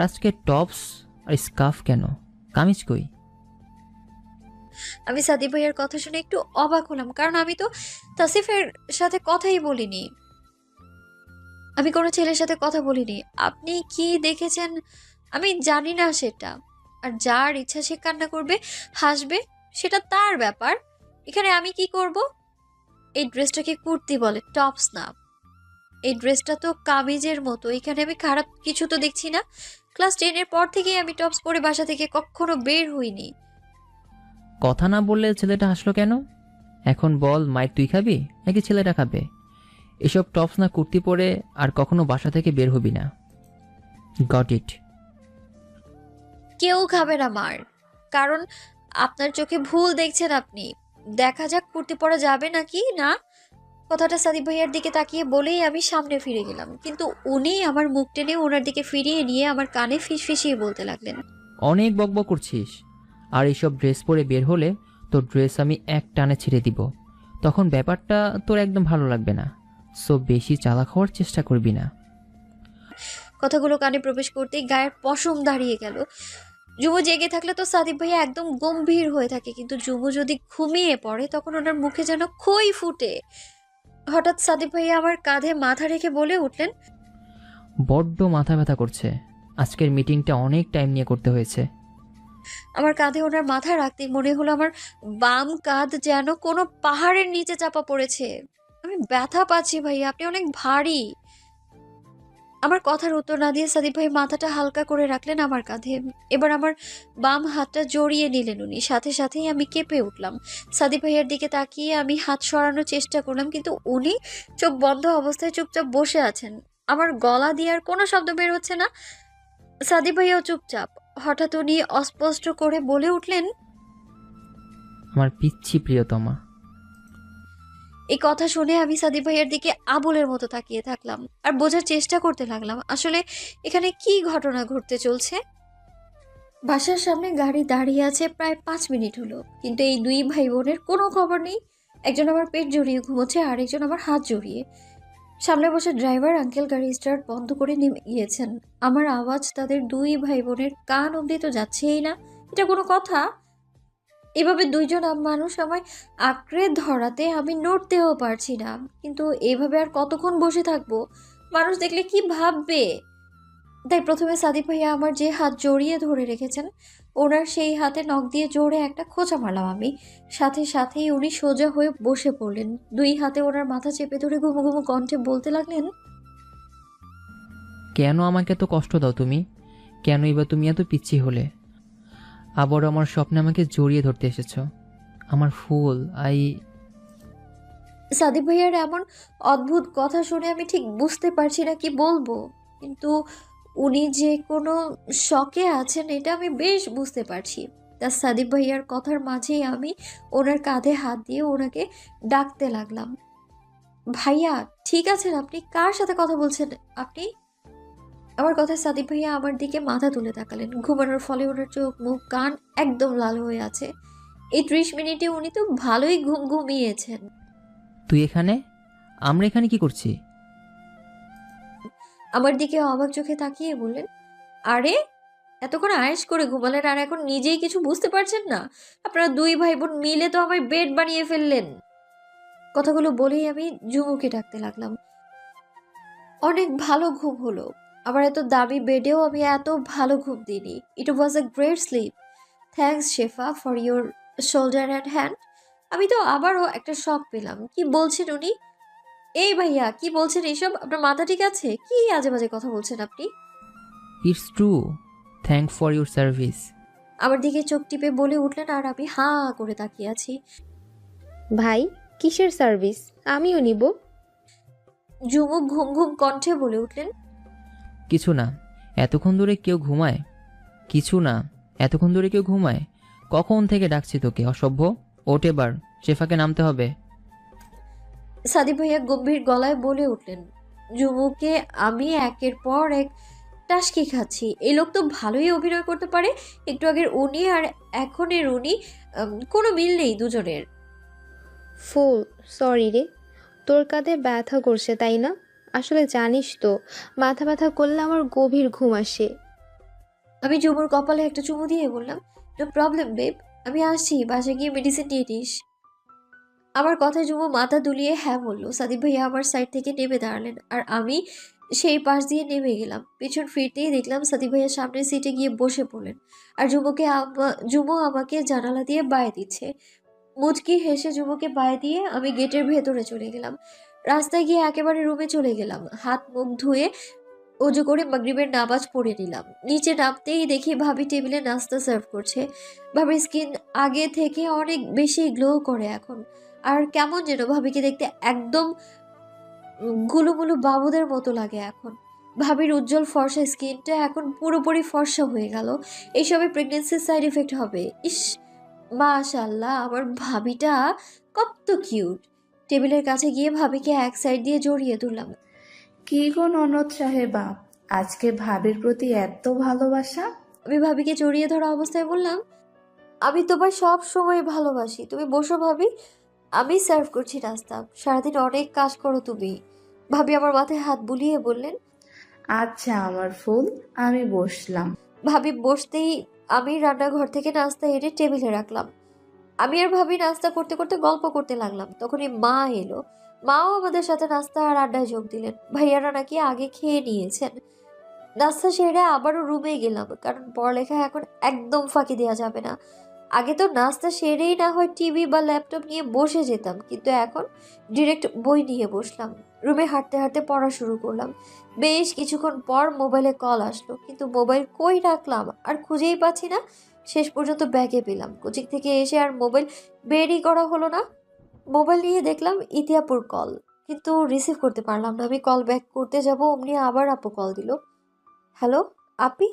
আজকে টপস আর স্কার্ফ কেন? কামিজ কই? আমি সাদিক ভাইয়ার কথা শুনে একটু অবাক হলাম, কারণ আমি তো তাসিফের সাথে কথাই বলিনি, আমি কোনো ছেলের সাথে কথা বলিনি। আপনি কি দেখেছেন আমি জানি না সেটা। আর যার ইচ্ছা সে কান্না করবে, হাসবে, সেটা তার ব্যাপার। এখানে আমি কি করব? এই ড্রেসটাকে কুর্তি বলে, টপস না। এই ড্রেসটা তো কামিজের মতো। এখানে আমি খারাপ কিছু তো দেখছি না। ক্লাস 10-এর পর থেকেই আমি টপস পরে বাসা থেকে কখনো বের হইনি। কথা না বললে ছেলেটা হাসলো কেন? এখন বল, মাইর তুই খাবি নাকি ছেলেটা খাবে? এসব টপস না কুর্তি পরে আর কখনো বাসা থেকে বের হবি না। Got it? কেউ খাবে না মার, কারণ আপনার চোখে ভুল দেখছেন আপনি। দেখা যাক কুর্তি পরা যাবে নাকি না। কথাটা সাদিক ভাইয়ার দিকে তাকিয়ে বলেই আমি সামনে ফিরে গেলাম, কিন্তু উনি আমার মুখ টেনে ওনার দিকে ফিরিয়ে নিয়ে আমার কানে ফিসফিসিয়ে বলতে লাগলেন, অনেক বকবক করছিস। আর এইসব ড্রেস পরে বের হলে তোর ড্রেস আমি এক টানে ছেড়ে দিব। তখন ব্যাপারটা তোর একদম ভালো লাগবে না। সো বেশি চালাক হওয়ার চেষ্টা করবি না। কথাগুলো কানে প্রবেশ করতেই গায়ের পশম দাঁড়িয়ে গেল। জুমু জেগে থাকলে তো সাদিক ভাইয়া একদম গম্ভীর হয়ে থাকে, কিন্তু জুমু যদি ঘুমিয়ে পড়ে তখন ওনার মুখে যেন খই ফুটে। হঠাৎ সাদিক ভাইয়া আমার কাঁধে মাথা রেখে বলে উঠলেন, বড্ড মাথা ব্যথা করছে, আজকের মিটিংটা অনেক টাইম নিয়ে করতে হয়েছে। আমার কাঁধে ওনার মাথা রাখতেই মনে হলো আমার বাম কাঁধ যেন কোনো পাহাড়ের নিচে চাপা পড়েছে। আমি ব্যথা পাচ্ছি ভাইয়া, আপনি অনেক ভারী। আমার কথার উত্তর না দিয়ে সাদিক ভাই মাথাটা হালকা করে রাখলেন আমার কাঁধে। এবার আমার বাম হাতটা জড়িয়ে নিলেন উনি, সাথে সাথেই আমি কেঁপে উঠলাম। সাদিক ভাইয়ার দিকে তাকিয়ে আমি হাত সরানোর চেষ্টা করলাম, কিন্তু উনি চোখ বন্ধ অবস্থায় চুপচাপ বসে আছেন। আমার গলা দিয়ে আর কোনো শব্দ বের হচ্ছে না। সাদিক ভাইয়াও চুপচাপ। হঠাৎ উনি অস্পষ্ট করে বলে উঠলেন, আমার পিচ্ছি প্রিয়তমা। এই কথা শুনে আমি সাদিক ভাইয়ার দিকে আবুলের মতো তাকিয়ে থাকলাম আর বোঝার চেষ্টা করতে লাগলাম আসলে এখানে কি ঘটনা ঘটতে চলছে। বাসার সামনে গাড়ি দাঁড়িয়ে আছে প্রায় 5 মিনিট হলো, কিন্তু এই দুই ভাই বোনের কোনো খবর নেই। একজন আমার পেট জড়িয়ে ঘুমোচ্ছে আর একজন আমার হাত জড়িয়ে। সামনে বসে ড্রাইভার আঙ্কেল গাড়ি স্টার্ট বন্ধ করে নেমে গিয়েছেন। আমার আওয়াজ তাদের দুই ভাই বোনের কান অবধি তো যাচ্ছেই না। এটা কোনো কথা? এভাবে দুইজন মানুষ আমায় আঁকড়ে ধরাতে আমি নড়তেও পারছি না, কিন্তু এভাবে আর কতক্ষণ বসে থাকবো? মানুষ দেখলে কি ভাববে? তাই প্রথমে সাদিক ভাইয়া আমার যে হাত জড়িয়ে ধরে রেখেছেন ওনার সেই হাতে নখ দিয়ে জোরে একটা খোঁচা মারলাম আমি। সাথে সাথেই উনি সোজা হয়ে বসে পড়লেন। দুই হাতে ওনার মাথা চেপে ধরে ঘুমু ঘুমু কণ্ঠে বলতে লাগলেন, কেন আমাকে এত কষ্ট দাও তুমি? কেনই বা তুমি এত পিচ্ছি হলে? আবারও আমার স্বপ্নে আমাকে জড়িয়ে ধরতে এসেছো। আমার ফুল সাদিক ভাইয়ার এমন অদ্ভুত কথা শুনে আমি ঠিক বুঝতে পারছি না কি বলবো, কিন্তু উনি যে কোনো শকে আছেন এটা আমি বেশ বুঝতে পারছি। তার সাদিক ভাইয়ার কথার মাঝেই আমি ওনার কাঁধে হাত দিয়ে ওনাকে ডাকতে লাগলাম, ভাইয়া ঠিক আছেন আপনি? কার সাথে কথা বলছেন আপনি? আমার কথায় সাদিক ভাইয়া আমার দিকে মাথা তুলে তাকালেন। ঘুমানোর ফলে ওনার চোখ মুখ কান একদম লাল হয়ে আছে। এই 30 মিনিটে উনি তো ভালোই ঘুমিয়েছেন। তুই এখানে? আমরা এখানে কি করছি? আমার দিকে অবাক চোখে তাকিয়ে বললেন, আরে এতক্ষণ আয়েশ করে ঘুমালেন আর এখন নিজেই কিছু বুঝতে পারছেন না? আপনারা দুই ভাই বোন মিলে তো আমার বেড বানিয়ে ফেললেন। কথাগুলো বলেই আমি জুমুকে ডাকতে লাগলাম। অনেক ভালো ঘুম হলো। আমার এত দামি বেডেও আমি এত ভালো ঘুম দিইনি। It was a great sleep. Thanks Shefa for your shoulder and hand. আমি তো আবারও একটা শক পেলাম। কি বলছেন উনি? এই ভাইয়া কি বলছেন এইসব? আপনার মাথা ঠিক আছে? কি আজে বাজে কথা বলছেন আপনি? It's true, thank for your service. আমার দিকে চোখ টিপে বলে উঠলেন আর আমি হাঁ করে তাকিয়ে আছি। ভাই কিসের সার্ভিস? আমিও নিব। জুমু ঘুম ঘুম কণ্ঠে বলে উঠলেন, কিছু না, এতক্ষণ ধরে কেউ ঘুমায়? কিছু না, এতক্ষণ ধরে কেউ ঘুমায়? কখন থেকে ডাকছি তোকে, অসভ্য! ওঠ এবার, শেফাকে নামতে হবে। সাদিক ভাইয়া গম্ভীর গলায় বলে উঠলেন। জুমুকে আমি একের পর এক টাসকি খাচ্ছি। এই লোক তো ভালোই অভিনয় করতে পারে। একটু আগের উনি আর এখনের উনি কোনো মিল নেই দুজনের। ফুল সরি রে, তোর কাঁধে ব্যথা করছে তাই না? আসলে জানিস তো মাথা ব্যথা করলে আমার গভীর ঘুম আসে। আমি জুমুর কপালে একটা চুমু দিয়ে বললাম, নো প্রবলেম বেব, আমি আসছি, বাসায় গিয়ে মেডিসিন নিয়ে নিস। আমার কথায় জুমু মাথা দুলিয়ে হ্যাঁ বললো। সাদিক ভাইয়া আমার সাইড থেকে নেমে দাঁড়ালেন আর আমি সেই পাশ দিয়ে নেমে গেলাম। পেছন ফিরতেই দেখলাম সাদিক ভাইয়া সামনের সিটে গিয়ে বসে পড়লেন আর জুমু আমাকে জানালা দিয়ে বায়ে দিচ্ছে। মুচকি হেসে জুমুকে বায়ে দিয়ে আমি গেটের ভেতরে চলে গেলাম। রাস্তায় গিয়ে একেবারে রুমে চলে গেলাম। হাত মুখ ধুয়ে অজু করে মাগরিবের নামাজ পড়ে নিলাম। নিচে নামতেই দেখি ভাবি টেবিলে নাস্তা সার্ভ করছে। ভাবির স্কিন আগে থেকে অনেক বেশি গ্লো করে এখন, আর কেমন যেন ভাবিকে দেখতে একদম গুলুমুলু বাবুদের মতো লাগে এখন। ভাবির উজ্জ্বল ফর্সা স্কিনটা এখন পুরোপুরি ফর্সা হয়ে গেল। এইসবে প্রেগনেন্সির সাইড এফেক্ট হবে। ইস মাশাআল্লাহ, আমার ভাবিটা কত কিউট। টেবিলের কাছে গিয়ে ভাবিকে এক সাইড দিয়ে জড়িয়ে ধরলাম। কি গো ননদ সাহেবা, আজকে ভাবির প্রতি এত ভালোবাসা? আমি ভাবিকে জড়িয়ে ধরা অবস্থায় বললাম, আমি তোমায় সব সময় ভালোবাসি। তুমি বসো ভাবি, আমি সার্ভ করছি নাস্তা। সারাদিন অনেক কাজ করো তুমি। ভাবি আমার মাথায় হাত বুলিয়ে বললেন, আচ্ছা আমার ফুল, আমি বসলাম। ভাবি বসতেই আমি রান্নাঘর থেকে নাস্তা এনে টেবিলে রাখলাম। আমি আর ভাবি নাস্তা করতে করতে গল্প করতে লাগলাম। তখনই মা এলো। মাও আমাদের সাথে নাস্তা আর আড্ডায় যোগ দিলেন। ভাইয়ারা নাকি আগে খেয়ে নিয়েছেন। নাস্তা সেরে আবারও রুমে গেলাম, কারণ পড়ালেখা এখন একদম ফাঁকি দেওয়া যাবে না। আগে তো নাস্তা সেরেই না হয় টিভি বা ল্যাপটপ নিয়ে বসে যেতাম, কিন্তু এখন ডিরেক্ট বই নিয়ে বসলাম। রুমে হাঁটতে হাঁটতে পড়া শুরু করলাম। বেশ কিছুক্ষণ পর মোবাইলে কল আসলো, কিন্তু মোবাইল কই রাখলাম আর খুঁজেই পাচ্ছি না। শেষ পর্যন্ত ব্যাগে পেলাম। কোচিং থেকে এসে আর মোবাইল বেরই করা হলো না। মোবাইল নিয়ে দেখলাম ইতিয়াপুর কল, কিন্তু রিসিভ করতে পারলাম না। আমি কল ব্যাক করতে যাব, অমনি আবার আপু কল দিল। হ্যালো আপি?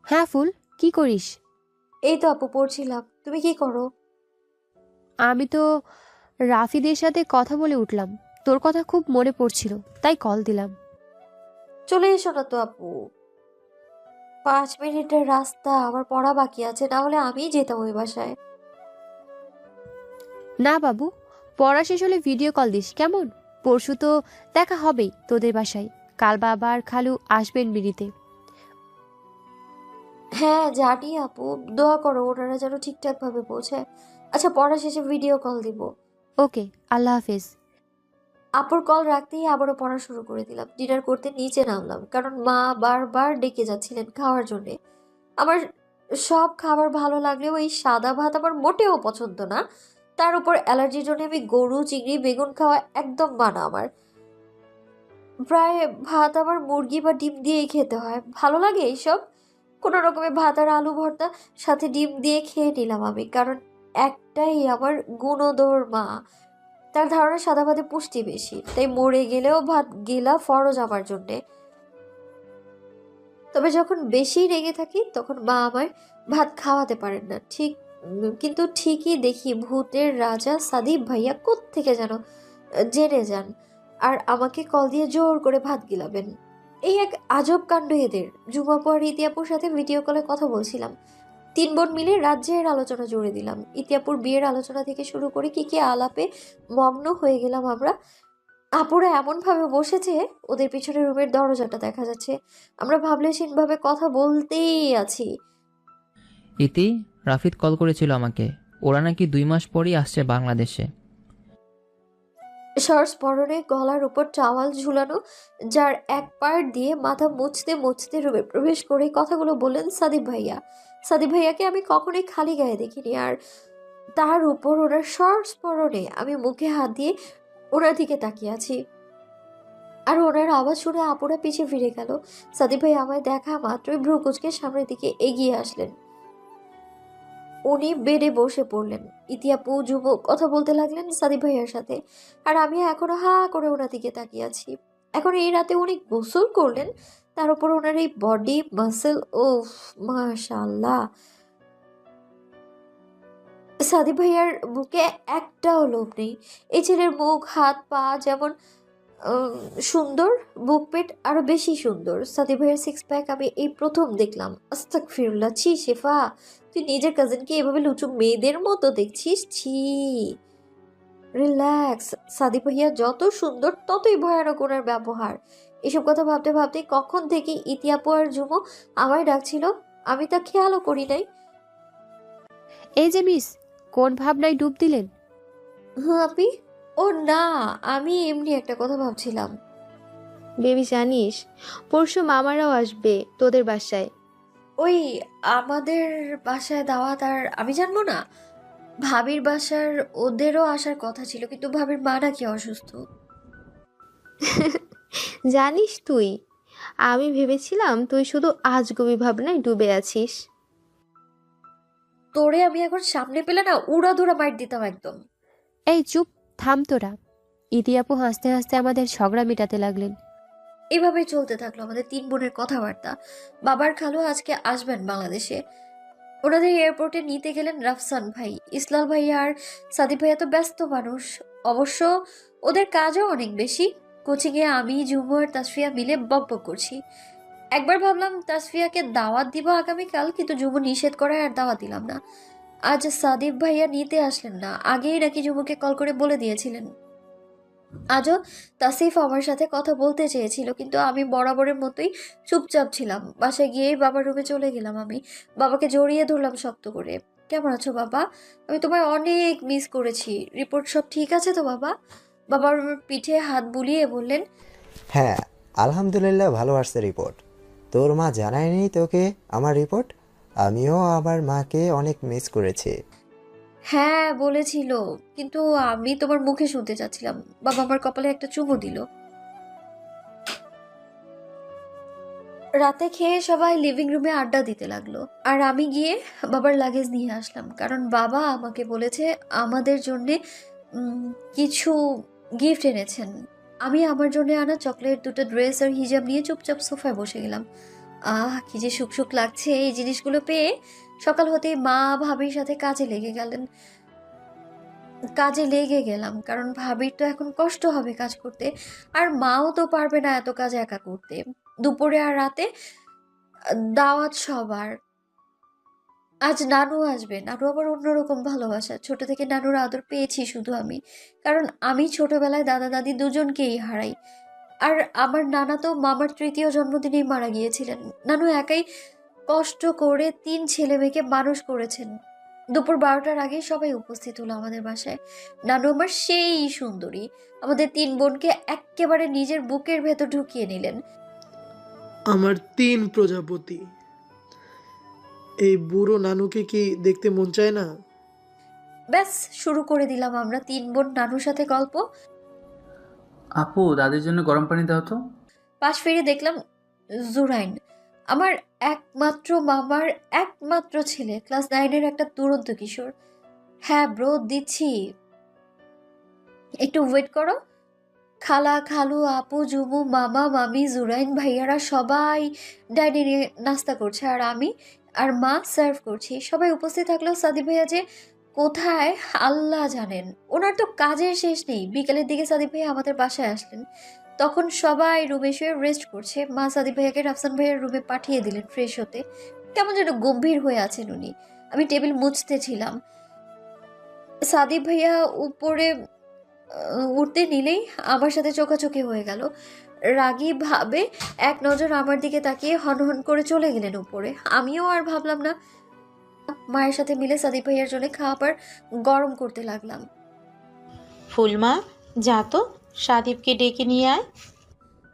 হ্যাঁ ফুল, কি করিস? এই তো আপু পড়ছিলাম। তুমি কি করো? আমি তো রাফিদের সাথে কথা বলে উঠলাম, তোর কথা খুব মনে পড়ছিল, তাই কল দিলাম। চলে এসো না তো আপু, 5 মিনিটের রাস্তা। আমার পড়া বাকি আছে, না হলে আমিই যেতাম ওই বাসায়। না বাবু, পড়া শেষ হলে ভিডিও কল দিস কেমন? পরশু তো দেখা হবেই তোদের বাসায়। কাল বাবা আর খালু আসবেন বিড়িতে। হ্যাঁ জানি আপু, দোয়া করো ওনারা যেন ঠিকঠাক ভাবে পৌঁছায়। আচ্ছা পড়া শেষে ভিডিও কল দিব। ওকে, আল্লাহ হাফেজ। আপুর কল রাখতেই আবারও পড়া শুরু করে দিলাম। ডিনার করতে নিচে নামলাম, কারণ মা বারবার ডেকে যাচ্ছিলেন খাওয়ার জন্যে। আমার সব খাবার ভালো লাগলেও এই সাদা ভাত আমার মোটেও পছন্দ না। তার উপর অ্যালার্জির জন্য আমি গরু, চিংড়ি, বেগুন খাওয়া একদম মানা আমার। প্রায় ভাত আমার মুরগি বা ডিম দিয়েই খেতে হয়। ভালো লাগে এইসব। কোনো রকমে ভাত আর আলু ভর্তা সাথে ডিম দিয়ে খেয়ে নিলাম আমি, কারণ একটাই আমার গুণধর মা। তার ধারণা সাদা ভাতে পুষ্টি বেশি, তাই মরে গেলেও ভাত গেলা ফরজ আমার জন্যে। তবে যখন বেশি রেগে থাকি তখন মা আমায় ভাত খাওয়াতে পারেন না। কিন্তু ঠিকই দেখি ভূতের রাজা সাদিব ভাইয়া কোত্থেকে যেন জেনে যান আর আমাকে কল দিয়ে জোর করে ভাত গিলাবেন। এই এক আজব কাণ্ড এদের। জুমাপু আর ইতিয়াপুর সাথে ভিডিও কলে কথা বলছিলাম। 3 বোন মিলে রাজ্যের আলোচনা জুড়ে দিলাম। ইতিয়াপুর বিয়ের আলোচনা থেকে শুরু করে কি কি আলাপে মগ্ন হয়ে গেলাম আমরা। আপুরা এমনভাবে বসেছে, ওদের পিছনে রুমের দরজাটা দেখা যাচ্ছে। আমরা ভাবলেশীনভাবে কথা বলতেই আছি। ইতি, রাফিদ কল করেছিল আমাকে। ওরা নাকি 2 মাস পরই আসছে বাংলাদেশে। শর্টস পরনে, গলার উপর টাওয়াল ঝুলানো, যার এক পার্ট দিয়ে মাথা মুছতে মুছতে রুমে প্রবেশ করে কথাগুলো বললেন সাদিব ভাইয়া। সাদিব ভাইয়াকে আমি কখনোই খালি গায়ে দেখিনি, আর তার উপর ওনার শর্টস পরনে। আমি মুখে হাত দিয়ে ওনার দিকে তাকিয়ে আছি, আর ওনার আওয়াজ শুনে আপুরা পিছিয়ে ফিরে গেল। সাদিব ভাই আমায় দেখা মাত্রই ভ্রু কুঁচকে সামনের দিকে এগিয়ে আসলেন। উনি বেডে বসে পড়লেন। ইতিয়াপু যুবক কথা বলতে লাগলেন সাদিব ভাইয়ার সাথে, আর আমি এখনো হা করে ওনার দিকে তাকিয়ে আছি। এখন এই রাতে উনি গোসল করলেন, তার উপর ওনার এই বডি মাসেল, ও মাশাআল্লাহ। সাদিব ভাইয়ার বুকে একটাও লোভ নেই। এই ছেলের মুখ, হাত, পা যেমন সুন্দর, বুক পেট আরো বেশি সুন্দর। সাদিব ভাইয়ের 6 প্যাক আমি এই প্রথম দেখলাম। আস্তাগফিরুল্লাহ, ছি শেফা, তুই নিজের কাজিনকে এভাবে লুচু মেয়েদের মতো দেখছিস? ছি। রিল্যাক্স, সাদিব ভাইয়া যত সুন্দর ততই ভয়ানক ওনার ব্যবহার। এসব কথা ভাবতে ভাবতে কখন থেকে ইতিয়াপু আর ঝুমু আমায় ডাকছিল, আমি তা খেয়ালও করি নাই। এই যে মিস, কোন ভাবনায় ডুব দিলেন? হ্যাঁ আপি? ও না, আমি এমনি একটা কথা ভাবছিলাম। বেবি জানিস, পরশু মামারাও আসবে তোদের বাসায়। ওই আমাদের বাসায় দাওয়াত, আর আমি জানবো না? ভাবির বাসার ওদেরও আসার কথা ছিল, কিন্তু ভাবির মা নাকি অসুস্থ। জানিস তুই, আমি ভেবেছিলাম তুই শুধু আজগুবি ভাবনায় ডুবে আছিস। তোরে আমি এখন সামনে পেলে না উড়াধুরা মাইর দিতাম একদম। এই চুপ, থাম তোরা। ইতিয়াপু হাসতে হাসতে আমাদের ঝগড়া মেটাতে লাগলেন। এভাবেই চলতে থাকলো আমাদের 3 বোনের কথাবার্তা। বাবার খালু আজকে আসবেন বাংলাদেশে। ওনাদের এয়ারপোর্টে নিতে গেলেন রাফসান ভাই। ইসলাল ভাইয়া আর সাদিব ভাইয়া তো ব্যস্ত মানুষ, অবশ্য ওদের কাজও অনেক বেশি। কোচিংয়ে আমি, ঝুমু আর তাসফিয়া মিলে বকবক করছি। একবার ভাবলাম তাসফিয়াকে দাওয়াত দিব আগামীকাল, কিন্তু ঝুমু নিষেধ করায় আর দাওয়াত দিলাম না। আজ সাদিব ভাইয়া নিতে আসলেন না, আগেই নাকি ঝুমুকে কল করে বলে দিয়েছিলেন। আজও তাসিফ আমার সাথে কথা বলতে চেয়েছিল, কিন্তু আমি বরাবরের মতোই চুপচাপ ছিলাম। বাসায় গিয়েই বাবার রুমে চলে গেলাম। আমি বাবাকে জড়িয়ে ধরলাম শক্ত করে। কেমন আছো বাবা? আমি তোমায় অনেক মিস করেছি। রিপোর্ট সব ঠিক আছে তো বাবা? বাবা আমার পিঠে হাত বুলিয়ে বললেন, হ্যাঁ, আলহামদুলিল্লাহ ভালো আসছে রিপোর্ট। তোর মা জানায়নি তোকে আমার রিপোর্ট? আমিও আমার মাকে অনেক মিস করেছি। হ্যাঁ বলেছিল, কিন্তু আমি তোমার মুখে শুনতে চাচ্ছিলাম। বাবা আমার কপালে একটা চুমু দিল। রাতে খেয়ে সবাই লিভিং রুমে আড্ডা দিতে লাগলো, আর আমি গিয়ে বাবার লাগেজ নিয়ে আসলাম, কারণ বাবা আমাকে বলেছে আমাদের জন্যে কিছু গিফট এনেছেন। আমি আমার জন্য আনা চকলেট, দুটো ড্রেস আর হিজাব নিয়ে চুপচাপ সোফায় বসে গেলাম। কি যে সুখ সুখ লাগছে এই জিনিসগুলো পেয়ে। সকাল হতেই মা ভাবির সাথে কাজে লেগে গেলাম, কারণ ভাবির তো এখন কষ্ট হবে কাজ করতে, আর মাও তো পারবে না এত কাজ একা করতে। দুপুরে আর রাতে দাওয়াত সবার। আজ নানু আসবে। নানু আবার অন্যরকম ভালোবাসা। ছোট থেকে নানুর আদর পেয়েছি শুধু আমি, কারণ আমি ছোটবেলায় দাদা দাদি দুজনকেই হারাই। আর আমার নানা তো মামার তৃতীয় জন্মদিনেই মারা গিয়েছিলেন। নানু একাই কষ্ট করে 3 ছেলে মেয়েকে মানুষ করেছেন। দুপুর 12টার আগেই সবাই উপস্থিত হলো আমাদের বাসায়। নানু আমার সেই সুন্দরী, আমাদের 3 বোনকে এক্কেবারে নিজের বুকের ভেতর ঢুকিয়ে নিলেন। আমার 3 প্রজাপতি। এই বুড়ো নানুকে কি দেখতে মন চায় না? ব্যাস শুরু করে দিলাম আমরা 3 বোন নানুর সাথে গল্প। আপু, দাদির জন্য গরম পানি দাও তো। পাশ ফিরে দেখলাম জুরাইন, আমার একমাত্র মামার একমাত্র ছেলে, ক্লাস 9-এর একটা দুরন্ত কিশোর। হ্যাঁ ব্রো, দিচ্ছি, একটু ওয়েট করো। খালা, খালু, আপু, জুমু, মামা, মামি, জুরাইন ভাইয়ারা সবাই ডাইনিংয়ে নাস্তা করছে, আর আমি আর মা সার্ভ করছি। সবাই উপস্থিত থাকলেও সাদিক ভাইয়া যে কোথায় আল্লাহ জানেন। ওনার তো কাজের শেষ নেই। বিকেলের দিকে সাদিক ভাইয়া আমাদের বাসায় আসলেন। তখন সবাই রুমে শুয়ে রেস্ট করছে। মা সাদিক ভাইয়াকে রাফসান ভাইয়ার রুমে পাঠিয়ে দিলেন ফ্রেশ হতে। কেমন যেন গম্ভীর হয়ে আছেন উনি। আমি টেবিল মুছতে ছিলাম। সাদিক ভাইয়া উপরে উঠতে নিলেই আমার সাথে চোখাচোখি হয়ে গেল। রাগী ভাবে এক নজর আমার দিকে তাকিয়ে হনহন করে চলে গেলেন উপরে। আমিও আর ভাবলাম না, মায়ের সাথে মিলে সাদিক ভাইয়ার জন্য খাবার গরম করতে লাগলাম। ফুলমা, যা তো সাদীপকে ডেকে নিয়ে আয়।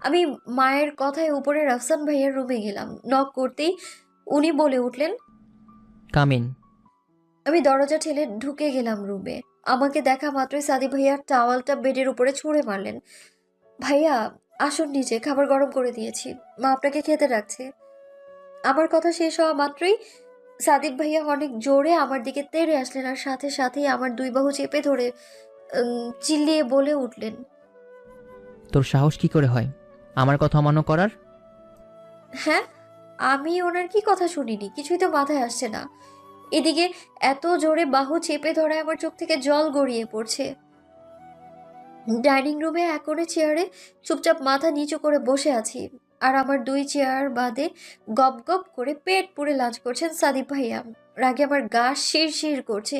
আমি মায়ের কথায় উপরে রাফসান ভাইয়ার রুমে গেলাম। নক করতেই উনি বলে উঠলেন, কামিন। আমি দরজা ঠেলে ঢুকে গেলাম রুমে। আমাকে দেখা মাত্রই সাদিক ভাইয়ার টাওয়ালটা বেডের উপরে ছুঁড়ে মারলেন। ভাইয়া আসুন নিচে, খাবার গরম করে দিয়েছি, মা আপনাকে খেতে রাখছে। আমার কথা শেষ হওয়া মাত্রই সাদিক ভাইয়া অনেক জোরে আমার দিকে তেড়ে আসলেন, আর সাথে সাথেই আমার 2 বাহু চেপে ধরে চিল্লিয়ে বলে উঠলেন, তোর সাহস কি করে হয় আমার কথা অমান্য করার? হ্যাঁ, আমি ওনার কি কথা শুনিনি, কিছুই তো মাথায় আসছে না। এদিকে এত জোরে বাহু চেপে ধরায় আমার চোখ থেকে জল গড়িয়ে পড়ছে। ডাইনিং রুমে এক কোণে চেয়ারে চুপচাপ মাথা নিচু করে বসে আছি, আর আমার 2 চেয়ার বাদে গপ গপ করে পেট পুড়ে লাঞ্চ করছেন সাদিক ভাইয়া। রাগে আমার গা শিরশির করছে।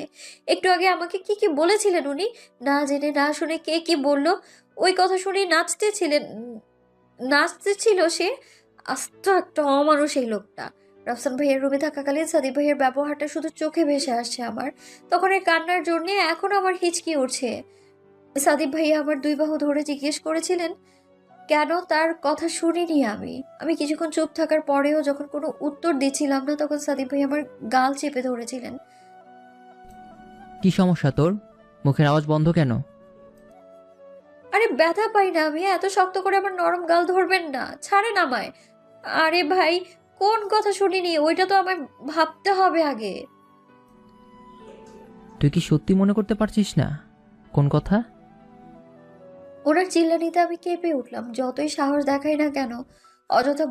একটু আগে আমাকে কি কি বলেছিলেন উনি, না জেনে না শুনে কে কি বলল, ওই কথা শুনে নাচতেছিল সে। আস্ত একটা অমানুষ এই লোকটা। রাফসান ভাইয়ের রুমে থাকাকালীন সাদিক ভাইয়ের ব্যবহারটা শুধু চোখে ভেসে আসছে আমার। তখন এই কান্নার জন্যে এখন আমার হিচকি উঠছে। সাদিক ভাইয়া আমার 2 বাহু ধরে জিজ্ঞেস করেছিলেন কেন তার কথা শুনিনি আমি কিছুক্ষণ চুপ থাকার পরেও যখন কোনো উত্তর দিচ্ছিলাম না, তখন সাদিক ভাই আমার গাল চেপে ধরেছিলেন। কি সমস্যা তোর? মুখের আওয়াজ বন্ধ কেন? আরে ব্যথা পাই না আমি, এত শক্ত করে আমার নরম গাল ধরবেন না, ছাড়েন আমায়। আরে ভাই, কোন কথা শুনিনি ওইটা তো আমায় ভাবতে হবে আগে। তুই কি সত্যি মনে করতে পারছিস না কোন কথা? ওনার চিল্লানিতে আমি কেঁপে উঠলাম। যতই সাহস দেখাই না কেন, অযথা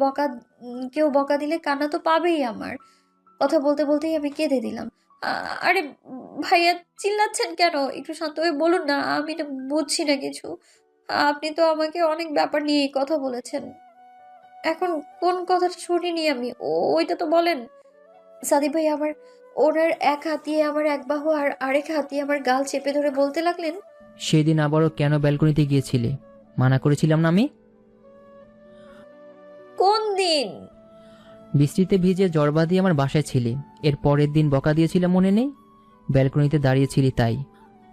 কেউ বকা দিলে কান্না তো পাবেই আমার। কথা বলতে বলতেই আমি কেঁদে দিলাম। আরে ভাইয়া, চিল্লাচ্ছেন কেন? একটু শান্ত হয়ে বলুন না, আমি না বুঝছি না কিছু। আপনি তো আমাকে অনেক ব্যাপার নিয়ে কথা বলেছেন, এখন কোন কথাটা শুনিনি আমি, ওইটা তো বলেন। সাদিক ভাই ওনার এক হাত দিয়ে আমার এক বাহু আর আরেক হাত দিয়ে আমার গাল চেপে ধরে বলতে লাগলেন, সেদিন আবারও কেন ব্যালকনিতে গিয়েছিলে? মানা করেছিলাম না আমি? কোন দিন? বৃষ্টিতে ভিজে জ্বর বাঁধিয়ে আমার বাসায় ছিলি, এর পরের দিন বকা দিয়েছিলাম মনে নেই? ব্যালকনিতে দাঁড়িয়েছিলি তাই।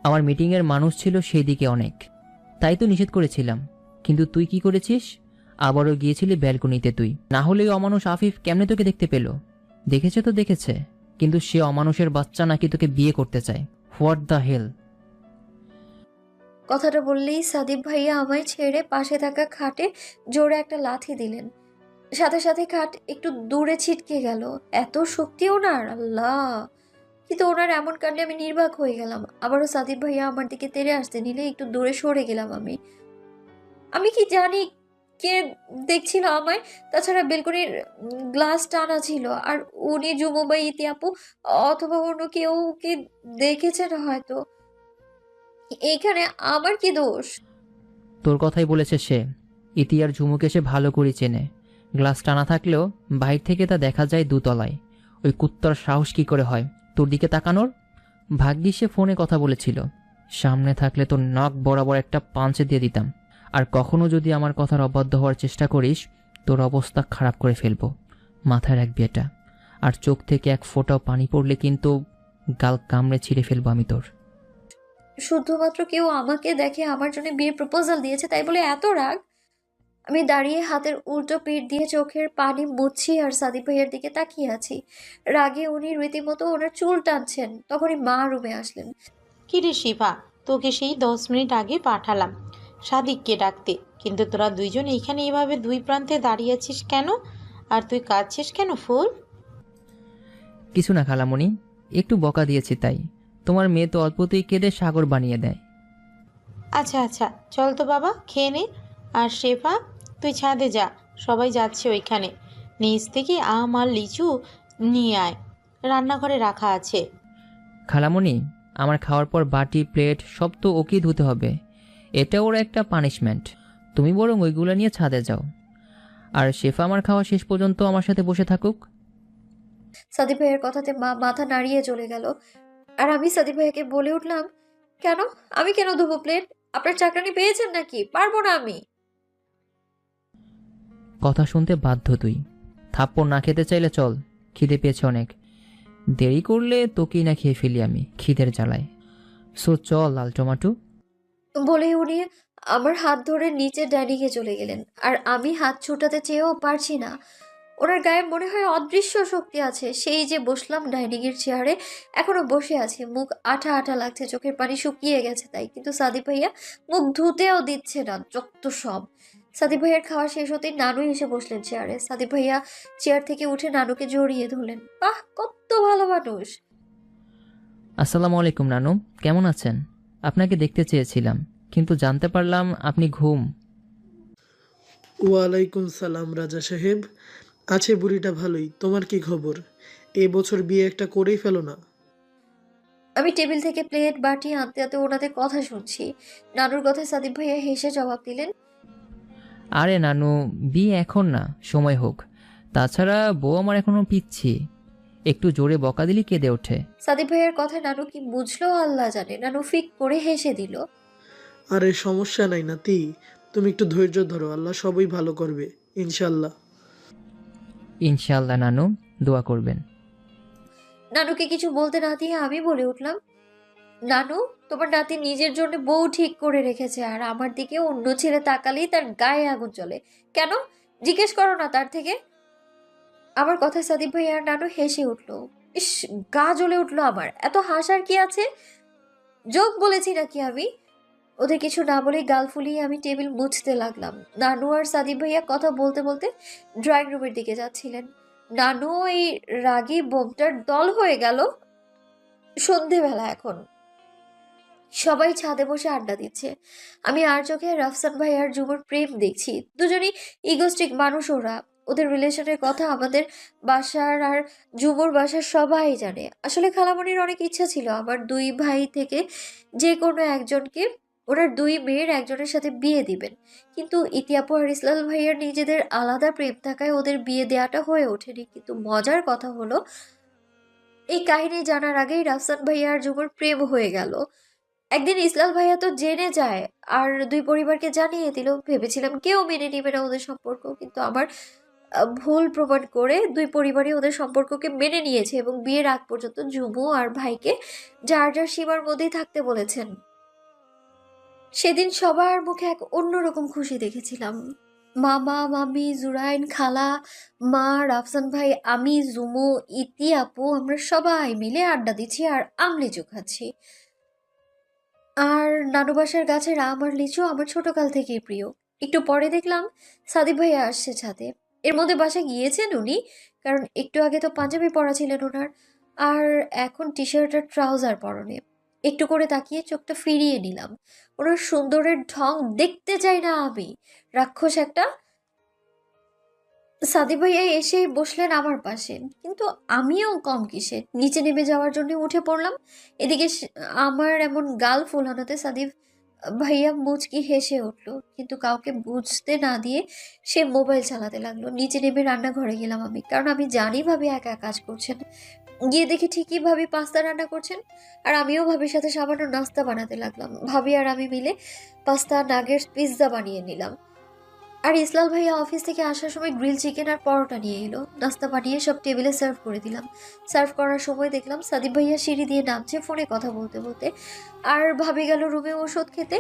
আমার মিটিংয়ের মানুষ ছিল সেই দিকে অনেক, তাই তো নিষেধ করেছিলাম। কিন্তু তুই কি করেছিস? আবারও গিয়েছিলি ব্যালকনিতে তুই। না হলে ওই অমানুষ আফিফ কেমনে তোকে দেখতে পেল? দেখেছে তো দেখেছে, কিন্তু সে অমানুষের বাচ্চা নাকি তোকে বিয়ে করতে চায়। What the hell! কথাটা বললেই সাদিপ ভাইয়া আমায় ছেড়ে পাশে থাকা খাটে জোরে একটা লাথি দিলেন। সাথে সাথে খাট একটু দূরে ছিটকে গেল। এত শক্তি ওনার, আল্লাহ! কিন্তু ওনার এমন কাণ্ডে আমি নির্বাক হয়ে গেলাম। আবারও সাদিপ ভাইয়া আমার দিকে তেড়ে আসতে নিলে একটু দূরে সরে গেলাম আমি। আমি কি জানি কে দেখছিল আমায়? তাছাড়া বেলকনির গ্লাস টানা ছিল, আর উনি জুমু বা ইতি আপু অথবা অন্য কেউ কে দেখেছেন হয়তো। এইখানে আমার কি দোষ? তোর কথাই বলেছে সে। ইতি আর ঝুমুকে সে ভালো করে চেনে। গ্লাস টানা থাকলেও বাইর থেকে তা দেখা যায় দুতলায়। ওই কুত্তার সাহস কি করে হয় তোর দিকে তাকানোর? ভাগ্যিস সে ফোনে কথা বলেছিল, সামনে থাকলে তোর নাক বরাবর একটা পাঞ্চে দিয়ে দিতাম। আর কখনো যদি আমার কথার অবাধ্য হওয়ার চেষ্টা করিস, তোর অবস্থা খারাপ করে ফেলবো। মাথায় রাখবি এটা। আর চোখ থেকে এক ফোঁটাও পানি পড়লে কিন্তু গাল কামড়ে ছিঁড়ে ফেলবো আমি তোর। শুধুমাত্র কেউ আমাকে দেখে আমার জন্য বিয়ের প্রপোজাল দিয়েছে তাই বলে এত রাগ? আমি দাঁড়িয়ে হাতের উল্টো পিঠ দিয়ে চোখের পানি মুছছি আর সাদিক ভাইয়ের দিকে তাকিয়ে আছি। রাগে উনি রীতিমতো ওনার চুল টানছেন। তখনই মা রুমে আসলেন। কি রে শিফা, তোকে সেই 10 মিনিট আগে পাঠালাম সাদিককে ডাকতে, কিন্তু তোরা দুইজন এইখানে এভাবে দুই প্রান্তে দাঁড়িয়ে আছিস কেন? আর তুই কাঁদছিস কেন ফুল? কিছু না খালামণি, একটু বকা দিয়েছি তাই। তোমার মেয়ে তো অল্পতেই কেঁদে সাগর বানিয়ে দেয়। আচ্ছা আচ্ছা, চল তো বাবা, খেয়ে নে। আর শেফা, তুই ছাদে যা, সবাই যাচ্ছে ওইখানে। নিচ থেকে আম আর লিচু নিয়ে আয়, রান্নাঘরে রাখা আছে। খালামণি, আমার খাওয়ার পর বাটি প্লেট সব তো ওকেই ধুতে হবে। এটা ওর একটা পানিশমেন্ট। তুমি বরং ওইগুলো নিয়ে ছাদে যাও, আর শেফা আমার খাওয়া শেষ পর্যন্ত আমার সাথে বসে থাকুক। সাদিক ভাইয়ের কথাতে মা মাথা নাড়িয়ে চলে গেল। আর আমি সাদিক ভাইয়াকে বলে উঠলাম, কেন? আমি কেন ধোবো প্লেট? আপনার চাকরানি পেয়েছেন নাকি? পারবো না আমি। কথা শুনতে বাধ্য তুই। থাপ্পড় না খেতে চাইলে চল, খিদে পেয়েছে অনেক। দেরি করলে তোকেই না খেয়ে ফেলি আমি খিদের জ্বালায়। সো চল লাল টমাটো। বলে উনি আমার হাত ধরে নিচে ডাইনিংয়ে চলে গেলেন। আর আমি হাত ছুটাতে চেয়েও পারছি না। ওনার গায়ে মনে হয় অদৃশ্য শক্তি আছে। সেই যে বসলাম ডাইনিংয়ের চেয়ারে, এখনো বসে আছে। মুখ আঠা আঠা লাগছে, চোখের পানি শুকিয়ে গেছে তাই। কিন্তু সাদিক ভাইয়া মুখ ধুতেও দিচ্ছে না। যত সব। সাদিক ভাইয়ার খাওয়া শেষ হতেই নানু এসে বসলেন চেয়ারে। সাদিক ভাইয়া চেয়ার থেকে উঠে নানুকে জড়িয়ে ধরলেন। বাহ, কত ভালো মানুষ! আসসালামু আলাইকুম নানু, কেমন আছেন? আপনাকে দেখতে চেয়েছিলাম, কিন্তু জানতে পারলাম আপনি ঘুম। ওয়ালাইকুম সালাম রাজা সাহেব। আছে বুড়িটা ভালোই। তোমার কি খবর? এবছর বিয়ে একটা করেই ফেলো না। আমি টেবিল থেকে প্লেট বাটি আনতে আনতে ওনাদের কথা শুনছি। নানুর কথায় সাদিক ভাইয়া হেসে জবাব দিলেন, আরে নানু, বিয়ে এখন না, সময় হোক। তাছাড়া বউ আমার এখনো পিচ্ছি, একটু জোরে বকা দিলি কেঁদে ওঠে। সাদিক ভাইয়ের কথা নানু কি বুঝলো আল্লাহ জানে। নানু ফিক করে হেসে দিল। আরে সমস্যা নাই নাতি, তুমি একটু ধৈর্য ধরো, আল্লাহ সবই ভালো করবে ইনশাল্লাহ। ইনশাআল্লাহ নানু, দোয়া করবেন। নানুকে কিছু বলতে না দিয়ে আমি বলে উঠলাম, নানু, তোমার নাতি নিজের জন্য বউ ঠিক করে রেখেছে, আর আমার দিকে অন্য ছেলে তাকালেই তার গায়ে আগুন জ্বলে। কেন জিজ্ঞেস করো না তার থেকে। আমার কথা সাদিক ভাই আর নানু হেসে উঠলো। ইস, গা জ্বলে উঠলো আমার। এত হাসার কি আছে? যোগ বলেছি নাকি আমি? ওদের কিছু না বলেই গাল ফুলিয়ে আমি টেবিল মুছতে লাগলাম। নানু আর সাদিক ভাইয়া কথা বলতে বলতে ড্রয়িং রুমের দিকে যাচ্ছিলেন। নানু এই রাগী বোমটার দল হয়ে গেল। সন্ধেবেলা এখন, সবাই ছাদে বসে আড্ডা দিচ্ছে। আমি আর চোখে রাফসান ভাই আর জুমুর প্রেম দেখছি। দুজনই ইগোস্টিক মানুষ ওরা। ওদের রিলেশনের কথা আমাদের বাসার আর জুমুর বাসার সবাই জানে। আসলে খালামণির অনেক ইচ্ছা ছিল আমার দুই ভাই থেকে যে কোনো একজনকে ওনার দুই মেয়ের একজনের সাথে বিয়ে দিবেন, কিন্তু ইতিয়াপু আর ইসলাল ভাইয়ার নিজেদের আলাদা প্রেম থাকায় ওদের বিয়ে দেওয়াটা হয়ে ওঠেনি। কিন্তু মজার কথা হলো, এই কাহিনী জানার আগেই রাফসান ভাইয়া আর জুমুর প্রেম হয়ে গেল। একদিন ইসলাম ভাইয়া তো জেনে যায় আর দুই পরিবারকে জানিয়ে দিল। ভেবেছিলাম কেউ মেনে নেবে না ওদের সম্পর্ক, কিন্তু আমার ভুল প্রমাণ করে দুই পরিবারই ওদের সম্পর্ককে মেনে নিয়েছে এবং বিয়ের আগ পর্যন্ত ঝুমু আর ভাইকে যার যার সীমার মধ্যেই থাকতে বলেছেন। সেদিন সবার মুখে এক অন্যরকম খুশি দেখেছিলাম। মামা, মামি, জুরাইন, খালা, মা, রাফসান ভাই, আমি, জুমু, ইতি আপু, আমরা সবাই মিলে আড্ডা দিচ্ছি আর আম লিচু খাচ্ছি। আর নানু বাসার গাছের আম আর লিচু আমার ছোটকাল থেকেই প্রিয়। একটু পরে দেখলাম সাদিক ভাইয়া আসছে ছাদে। এর মধ্যে বাসায় গিয়েছেন উনি, কারণ একটু আগে তো পাঞ্জাবি পরা ছিলেন ওনার, আর এখন টি শার্ট আর ট্রাউজার পরনে। একটু করে তাকিয়ে চোখটা ফিরিয়ে নিলাম। ওনার সুন্দরের ঢং দেখতে চাই না আমি, রাক্ষস একটা। সাদিক ভাইয়া এসে বসলেন আমার পাশে, কিন্তু আমিও কম কিসে নিচে নেমে যাওয়ার জন্য উঠে পড়লাম। এদিকে আমার এমন গাল ফুলানোতে সাদিক ভাইয়া মুচকি হেসে উঠলো, কিন্তু কাউকে বুঝতে না দিয়ে সে মোবাইল চালাতে লাগলো। নিচে নেমে রান্নাঘরে গেলাম আমি, কারণ আমি জানি ভাবি একা কাজ করছেন। গিয়ে দেখি ঠিকই ভাবি পাস্তা রান্না করছেন, আর আমিও ভাবির সাথে সামান্য নাস্তা বানাতে লাগলাম। ভাবি আর আমি মিলে পাস্তা, নাগেটস, পিৎজা বানিয়ে নিলাম। আর ইসলাল ভাইয়া অফিস থেকে আসার সময় গ্রিল চিকেন আর পরোটা নিয়ে এলো। নাস্তা বানিয়ে সব টেবিলে সার্ভ করে দিলাম। সার্ভ করার সময় দেখলাম সাদিক ভাইয়া সিঁড়ি দিয়ে নামছে ফোনে কথা বলতে বলতে, আর ভাবি গেল রুমে ওষুধ খেতে।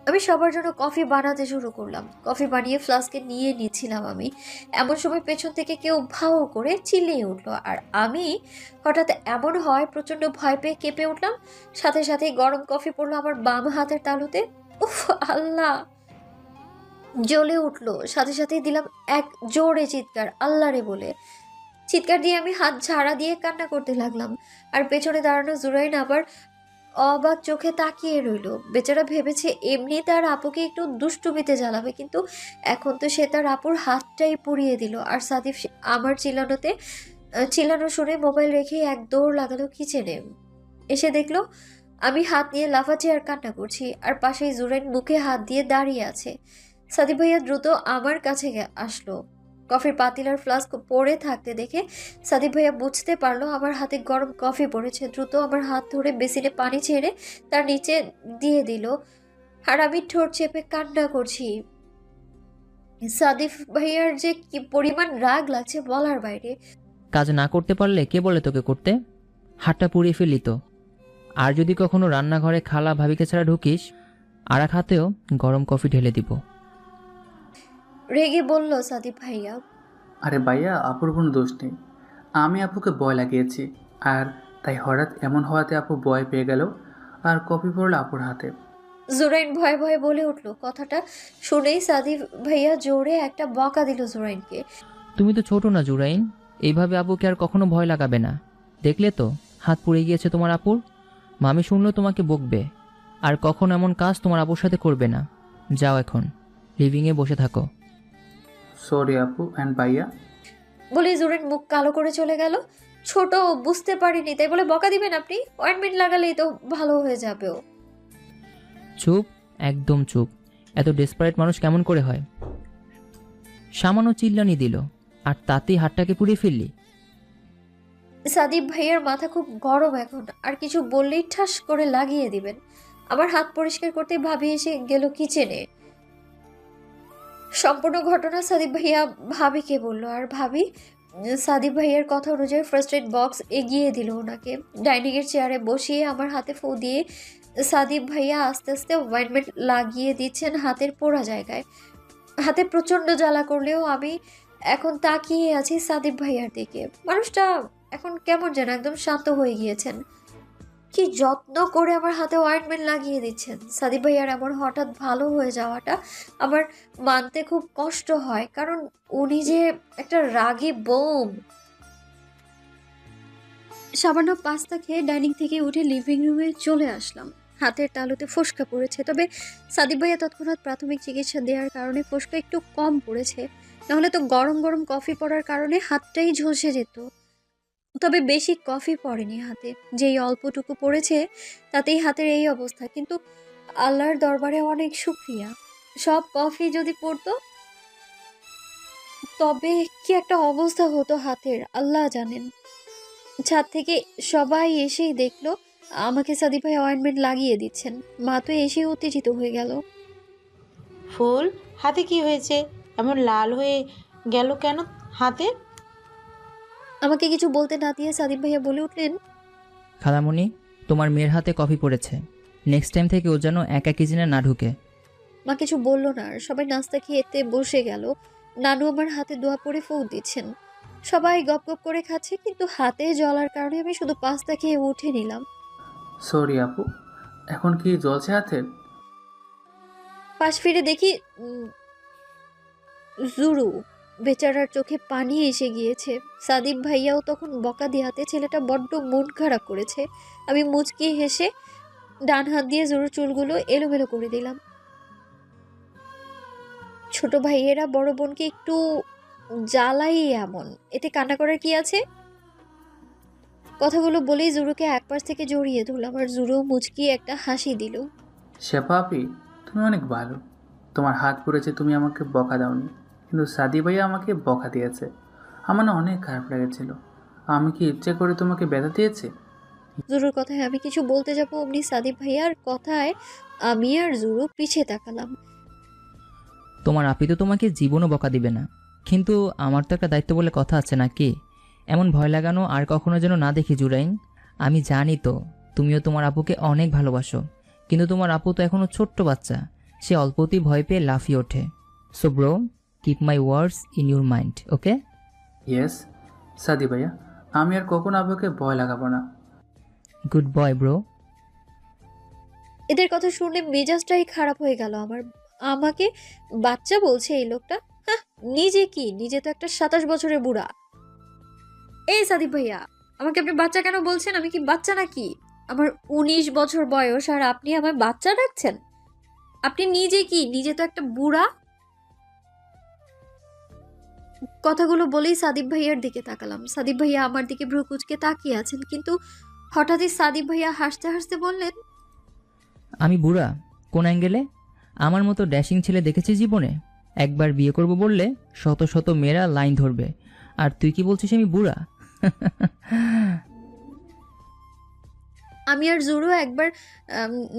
আমি সবার জন্য কফি বানাতে শুরু করলাম। কফি বানিয়ে ফ্লাস্কে নিয়ে নিচ্ছিলাম আমি। এমন সময় পেছন থেকে কেউ ভাও করে চিল্লিয়ে উঠলো, আর আমি হঠাৎ এমন হয় প্রচণ্ড ভয় পেয়ে কেঁপে উঠলাম। সাথে সাথে গরম কফি পড়লো আমার বাম হাতের তালুতে। উফ আল্লাহ! জ্বলে উঠলো। সাথে সাথেই দিলাম এক জোরে চিৎকার, আল্লাহরে বলে। চিৎকার দিয়ে আমি হাত ঝাড়া দিয়ে কান্না করতে লাগলাম। আর পেছনে দাঁড়ানো জুরাইন আবার অবাক চোখে তাকিয়ে রইল। বেচারা ভেবেছে এমনি তার আপুকে একটু দুষ্টুমিতে জ্বালাবে, কিন্তু এখন তো সে তার আপুর হাতটাই পুড়িয়ে দিল। আর সাদিফ আমার চিল্লানো শুনে মোবাইল রেখে এক দৌড় লাগালো কিচেনে। এসে দেখলো আমি হাত নিয়ে লাফাচ্ছি আর কান্না করছি, আর পাশেই জুরাইন মুখে হাত দিয়ে দাঁড়িয়ে আছে। সাদিক ভাইয়া দ্রুত আমার কাছে আসলো। কফির পাতিলার ফ্লাস্ক পড়ে থাকতে দেখে সাদিক ভাইয়া বুঝতে পারলো আমার হাতে গরম কফি পড়েছে। দ্রুত আমার হাত ধরে বেসিনে পানি ছেড়ে তার নিচে দিয়ে দিল, আর আমি ঠোঁট চেপে কান্না করছি। সাদিক ভাইয়ার যে কি পরিমাণ রাগ লাগছে বলার বাইরে। কাজ না করতে পারলে কে বলে তোকে করতে? হাতটা পুড়িয়ে ফেললি তো। আর যদি কখনো রান্নাঘরে খালা ভাবিকে ছাড়া ঢুকিস, আর এক হাতেও গরম কফি ঢেলে দিব। রেগে বলল সাদিক ভাইয়া। আরে ভাইয়া, আপুর কোনো দোষ নেই। আমি আপুকে ভয় লাগিয়েছি, আর তাই হঠাৎ এমন হওয়াতে আপু ভয় পেয়ে গেল আর কপি পড়লো আপুর হাতে। জুরাইন ভয়ে ভয়ে বলে উঠলো। কথাটা শুনেই সাদিক ভাইয়া জোরে একটা বকা দিল জুরাইনকে। তুমি তো ছোট না জুরাইন, এইভাবে আপুকে আর কখনো ভয় লাগাবে না। দেখলে তো হাত পুড়ে গিয়েছে তোমার আপুর। মামি শুনলেও তোমাকে বকবে, আর কখনো এমন কাজ তোমার আপুর সাথে করবে না। যাও এখন লিভিংয়ে বসে থাকো। সরি আপু অ্যান্ড ভাইয়া। বলে জুরাইন মুখ কালো করে চলে গেল। ছোট, বুঝতে পারিনি তাই বলে বকা দিবেন আপনি? অয়েন্টমেন্ট লাগালেই তো ভালো হয়ে যাবে। চুপ, একদম চুপ। এত ডেসপারেট মানুষ কেমন করে হয়? সামান্য চিল্লানি দিল আর তাতেই হাতটাকে পুড়িয়ে ফেললি। সাদিক ভাইয়ার মাথা খুব গরম এখন, আর কিছু বললেই ঠাস করে লাগিয়ে দিবেন। আমার হাত পরিষ্কার করতে ভাবি এসে গেল কিচেনে। সম্পূর্ণ ঘটনা সাদিক ভাইয়া ভাবিকে বলল, আর ভাবি সাদিক ভাইয়ার কথা অনুযায়ী ফার্স্ট এড বক্স এগিয়ে দিল ওনাকে। ডাইনিংয়ের চেয়ারে বসিয়ে আমার হাতে ফু দিয়ে সাদিক ভাইয়া আস্তে আস্তে অয়েন্টমেন্ট লাগিয়ে দিচ্ছেন হাতের পোড়া জায়গায়। হাতে প্রচণ্ড জ্বালা করলেও আমি এখন তাকিয়ে আছি সাদিক ভাইয়ার দিকে। মানুষটা এখন কেমন যেন একদম শান্ত হয়ে গিয়েছেন। কি যত্ন করে আমার হাতে অয়েন্টমেন্ট লাগিয়ে দিচ্ছেন। সাদিক ভাইয়ার এমন হঠাৎ ভালো হয়ে যাওয়াটা আমার মানতে খুব কষ্ট হয়, কারণ উনি যে একটা রাগী বোম। সামান্য পাস্তা খেয়ে ডাইনিং থেকে উঠে লিভিং রুমে চলে আসলাম। হাতের তালুতে ফোসকা পড়েছে, তবে সাদিক ভাইয়া তৎক্ষণাৎ প্রাথমিক চিকিৎসা দেওয়ার কারণে ফোসকা একটু কম পড়েছে, নাহলে তো গরম গরম কফি পড়ার কারণে হাতটাই ঝলসে যেত। তবে বেশি কফি পড়েনি হাতে, যেই অল্পটুকু পড়েছে তাতেই হাতের এই অবস্থা। কিন্তু আল্লাহর দরবারে অনেক শুকরিয়া, সব কফি যদি পড়তো তবে কি একটা অবস্থা হতো হাতের আল্লাহ জানেন। ছাদ থেকে সবাই এসেই দেখলো আমাকে সাদিক ভাই অয়েন্টমেন্ট লাগিয়ে দিচ্ছেন। মা তো এসে উত্তেজিত হয়ে গেল। ফুল, হাতে কি হয়েছে? এমন লাল হয়ে গেল কেন হাতে? আমাকে কিছু বলতে না দিয়ে সাদিক ভাইয়া বলে উঠলেন, খালামণি, তোমার মেয়ের হাতে কফি পড়েছে। নেক্সট টাইম থেকে ও যেন একা কিচেনে না ঢুকে। মা কিছু বলল না, আর সবাই নাস্তা খেতে বসে গেল। নানু আমার হাতে দোয়া পড়ে ফু দিচ্ছেন। সবাই গপ গপ করে খাচ্ছে, কিন্তু হাতে জলার কারণে আমি শুধু পাস্তা খেয়ে উঠে নিলাম। সরি আপু, এখন কি জ্বলছে হাতে? পাশ ফিরে দেখি জুরু বেচারার চোখে পানি এসে গিয়েছে। সাদিক ভাইয়াও তখন বকা দিয়াতে ছেলেটা বড্ড মন খারাপ করেছে। আমি মুচকি হেসে ডান হাত দিয়ে জুরুর চুলগুলো এলোমেলো করে দিলাম। ছোট ভাইয়েরা বড় বোনকে একটু জ্বালাই এমন, এতে কান্না করার কি আছে? কথাগুলো বলেই জুরুকে একপাশ থেকে জড়িয়ে ধরলাম, আর জুরু মুচকি একটা হাসি দিল। শেফা আপি, তুমি অনেক ভালো। তোমার হাত পড়েছে, তুমি আমাকে বকা দাওনি, কিন্তু সাদি ভাইয়া আমাকে বকা দিয়েছে। আমার না অনেক খারাপ লেগেছিল। আমি কি ইচ্ছে করে তোমাকে ব্যথা দিয়েছি? জুরুর কথায় আমি কিছু বলতে যাবো, অমনি সাদিক ভাইয়ার কথায় আমি আর জুরু পিছিয়ে তাকালাম। তোমার আপি তো তোমাকে জীবনও বকা দিবে না, কিন্তু আমার তো একটা দায়িত্ব বলে কথা আছে নাকি? এমন ভয় লাগানো আর কখনো যেন না দেখি জুরাইন। আমি জানি তো তুমিও তোমার আপুকে অনেক ভালোবাসো, কিন্তু তোমার আপু তো এখনো ছোট্ট বাচ্চা, সে অল্পতেই ভয় পেয়ে লাফিয়ে ওঠে। So bro, keep my words in your mind, okay? Yes সাদি ভাইয়া, আমি আর কখনো আপুকে ভয় লাগাবো না। Good boy bro. এদের কথা শুনে মেজাজটাই খারাপ হয়ে গেল আমার। আমাকে বাচ্চা বলছে এই লোকটা। হ্যাঁ, নিজে তো একটা 27 বছরের বুড়া। এই সাদিক ভাইয়া, আমাকে আপনি বাচ্চা কেন বলছেন? আমি কি বাচ্চা নাকি? আমার 19 বছর বয়স, আর আপনি আমায় বাচ্চা ডাকছেন? আপনি নিজে তো একটা বুড়া। কথাগুলো বলেই সাদিক ভাইয়ার দিকে তাকালাম। সাদিক ভাইয়া আমার দিকে ভ্রু কুঁচকে তাকিয়ে আছেন, কিন্তু হঠাৎই সাদিক ভাইয়া হাসতে হাসতে বললেন, আমি বুড়া? কোন অ্যাঙ্গেলে? আমার মতো ড্যাশিং ছেলে দেখেছি জীবনে? একবার বিয়ে করব বললে শত শত মেয়েরা লাইন ধরবে, আর তুই কি বলছিস আমি বুড়া? আমি আর জুরু একবার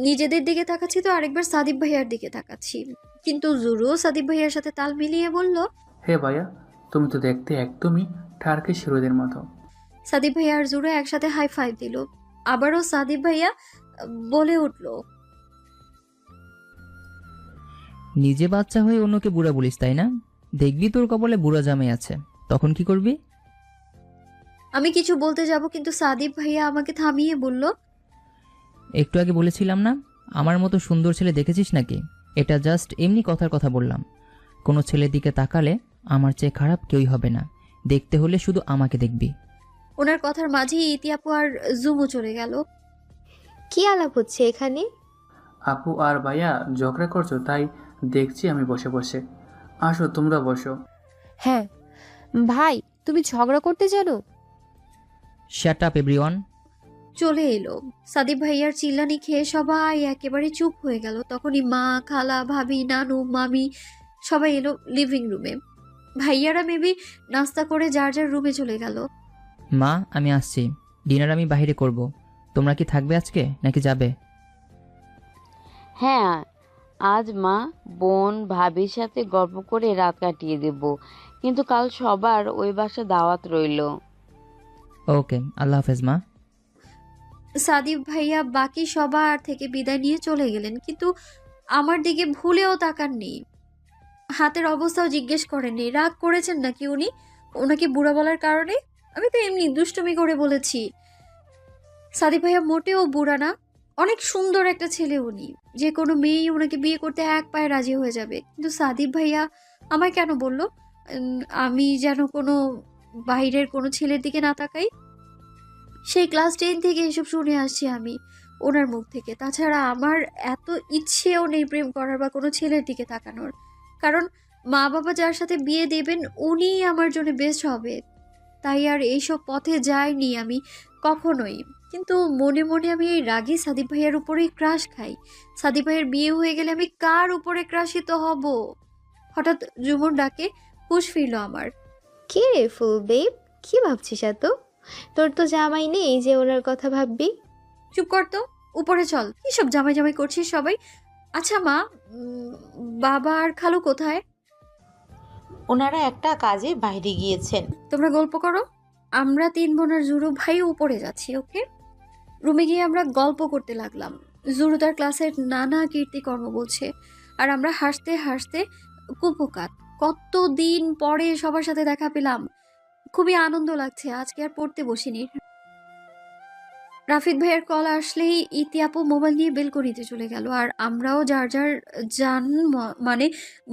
নিজেদের দিকে তাকাচ্ছি, তো আরেকবার সাদিক ভাইয়ার দিকে তাকাচ্ছি। কিন্তু জুরু সাদিক ভাইয়ার সাথে তাল মিলিয়ে বলল, হে ভাইয়া, তুমি তো দেখতে একদমই টার্কিশ হিরোদের মতো। সাদিক ভাইয়া আর জুরু একসাথে হাই ফাইভ দিল। আবারও সাদিক ভাইয়া বলে উঠল, নিজে বাচ্চা হয়ে অন্যকে বুড়া বলিস তাই না? দেখবি তোর কপালে বুড়া জামাই আছে, তখন কি করবি? আমি কিছু বলতে যাব, কিন্তু সাদিক ভাইয়া আমাকে থামিয়ে বলল, একটু আগে বলেছিলাম না আমার মতো সুন্দর ছেলে দেখেছিস নাকি? এটা জাস্ট এমনি কথার কথা বললাম। কোনো ছেলের দিকে তাকালে আমার চেয়ে খারাপ কেউই হবে না, দেখতে হলে শুধু আমাকে দেখবি। ওনার কথার মাঝেই ইতিয়াপু আর জুমু চলে গেল। কি আলাপ হচ্ছে এখানে? আপু আর ভাইয়া ঝগড়া করছো, তাই দেখছি আমি বসে বসে। আসো তোমরা বসো। হ্যাঁ ভাই, তুমি ঝগড়া করতে জানো? Shut up everyone. চলে এলো। সাদিক ভাইয়ার চিল্লানি খেয়ে সবাই একেবারে চুপ হয়ে গেল। তখনই মা, খালা, ভাবি, নানু, মামি সবাই এলো লিভিং রুমে। ভাইয়ারা মেবি নাস্তা করে যার যার রুমে চলে গেল। মা, আমি আসছি, ডিনার আমি বাইরে করব। তোমরা কি থাকবে আজকে নাকি যাবে? হ্যাঁ, আজ মা, বোন, ভাবির সাথে গল্প করে রাত কাটিয়ে দেব, কিন্তু কাল সবার ওই বাসা দাওয়াত রইল। ওকে, আল্লাহ হাফেজ মা। সাদিক ভাইয়া বাকি সবার থেকে বিদায় নিয়ে চলে গেলেন, কিন্তু আমার দিকে ভুলেও তাকাননি, হাতের অবস্থাও জিজ্ঞেস করেননি। রাগ করেছেন নাকি উনি ওনাকে বুড়া বলার কারণে? আমি তো এমনি দুষ্টুমি করে বলেছি। সাদিক ভাইয়া মোটেও বুড়া না, অনেক সুন্দর একটা ছেলে উনি। যে কোনো মেয়েই ওনাকে বিয়ে করতে এক পায়ে রাজি হয়ে যাবে। কিন্তু সাদিক ভাইয়া আমায় কেন বলল আমি যেন কোনো বাইরের কোনো ছেলের দিকে না তাকাই? সেই ক্লাস 10 থেকে এসব শুনে আসছি আমি ওনার মুখ থেকে। তাছাড়া আমার এত ইচ্ছেও নেই প্রেম করার বা কোনো ছেলের দিকে তাকানোর, কারণ মা বাবা যার সাথে বিয়ে দেবেন উনিই আমার জন্য বেস্ট হবে। তাই আর এইসব পথে যাইনি আমি কখনোই। কিন্তু মনে মনে আমি এই রাগী সাদিক ভাইয়ার উপরেই ক্রাশ খাই। সাদিক ভাইয়ের বিয়ে হয়ে গেলে আমি কার উপরে ক্রাশিত হব? হঠাৎ জুমুর ডাকে হুঁশ ফিরল আমার। কে রে ফুল বেব, কি ভাবছিস এত? তোর তো জামাই নেই যে ওনার কথা ভাববি। চুপ কর তো, উপরে চল। কি সব জামাই জামাই করছিস সবাই? আচ্ছা মা, বাবা আর খালু কোথায়? ওনারা একটা কাজে বাইরে গিয়েছেন। তোমরা গল্প করো, আমরা 3 বোন আর জুরু ভাই উপরে যাচ্ছি। ওকে? রুমে গিয়ে আমরা গল্প করতে লাগলাম। জুরু তার ক্লাসের নানা কীর্তিকর্ম বলছে, আর আমরা হাসতে হাসতে কুপোকাত। কতদিন পরে সবার সাথে দেখা পেলাম, খুবই আনন্দ লাগছে। আজকে আর পড়তে বসিনি। রাফিদ ভাইয়ের কল আসলেই ইতি আপু মোবাইল নিয়ে বেলকনিতে চলে গেল, আর আমরাও যার যার মানে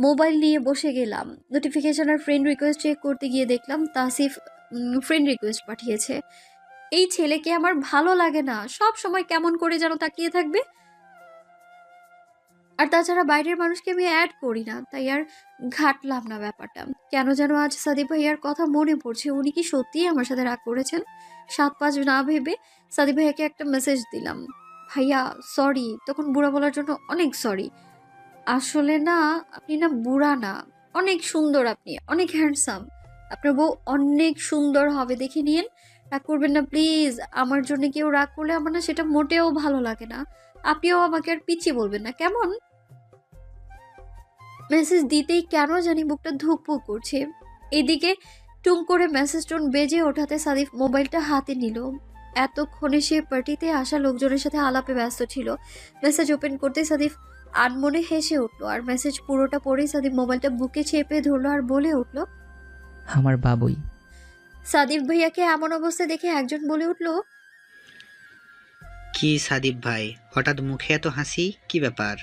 মোবাইল নিয়ে বসে গেলাম। নোটিফিকেশন আর ফ্রেন্ড রিকোয়েস্ট চেক করতে গিয়ে দেখলাম তাসিফ ফ্রেন্ড রিকোয়েস্ট পাঠিয়েছে। এই ছেলেকে আমার ভালো লাগে না, সব সময় কেমন করে যেন তাকিয়ে থাকবে। আর তাছাড়া বাইরের মানুষকে আমি অ্যাড করি না, তাই আর ঘাটলাম না ব্যাপারটা। কেন যেন আজ সাদিক ভাইয়ার কথা মনে পড়ছে। উনি কি সত্যিই আমার সাথে রাগ করেছেন? 7-5 না ভেবে সাদিক ভাইয়াকে একটা মেসেজ দিলাম, ভাইয়া সরি। তখন বুড়া বলার জন্য অনেক সরি। আসলে না, আপনি না বুড়া না, অনেক সুন্দর, আপনি অনেক হ্যান্ডসাম। আপনার বউ অনেক সুন্দর হবে, দেখে নিন। রাগ করবেন না প্লিজ। আমার জন্য কেউ রাগ করলে আমার না সেটা মোটেও ভালো লাগে না। আপনিও আমাকে আর পিচ্ছি বলবেন না, কেমন? মেসেজ দিতেই কেন জানি বুকটা ধুকপুক করছে। এদিকে টুং করে মেসেজ টোন বেজে ওঠাতে সাদিফ মোবাইলটা হাতে নিল। এতক্ষণে সে পার্টিতে আসা লোকজনের সাথে আলাপে ব্যস্ত ছিল। মেসেজ ওপেন করতে সাদিফ আনমনে হেসে উঠলো, আর মেসেজ পুরোটা পড়েই সাদিফ মোবাইলটা বুকে চেপে ধরলো আর বলে উঠলো, আমার বাবুই। সাদিফ ভাইয়াকে এমন অবস্থা দেখে একজন বলে উঠলো, কি সাদিপ ভাই, হঠাৎ মুখে এত হাসি, কি ব্যাপার?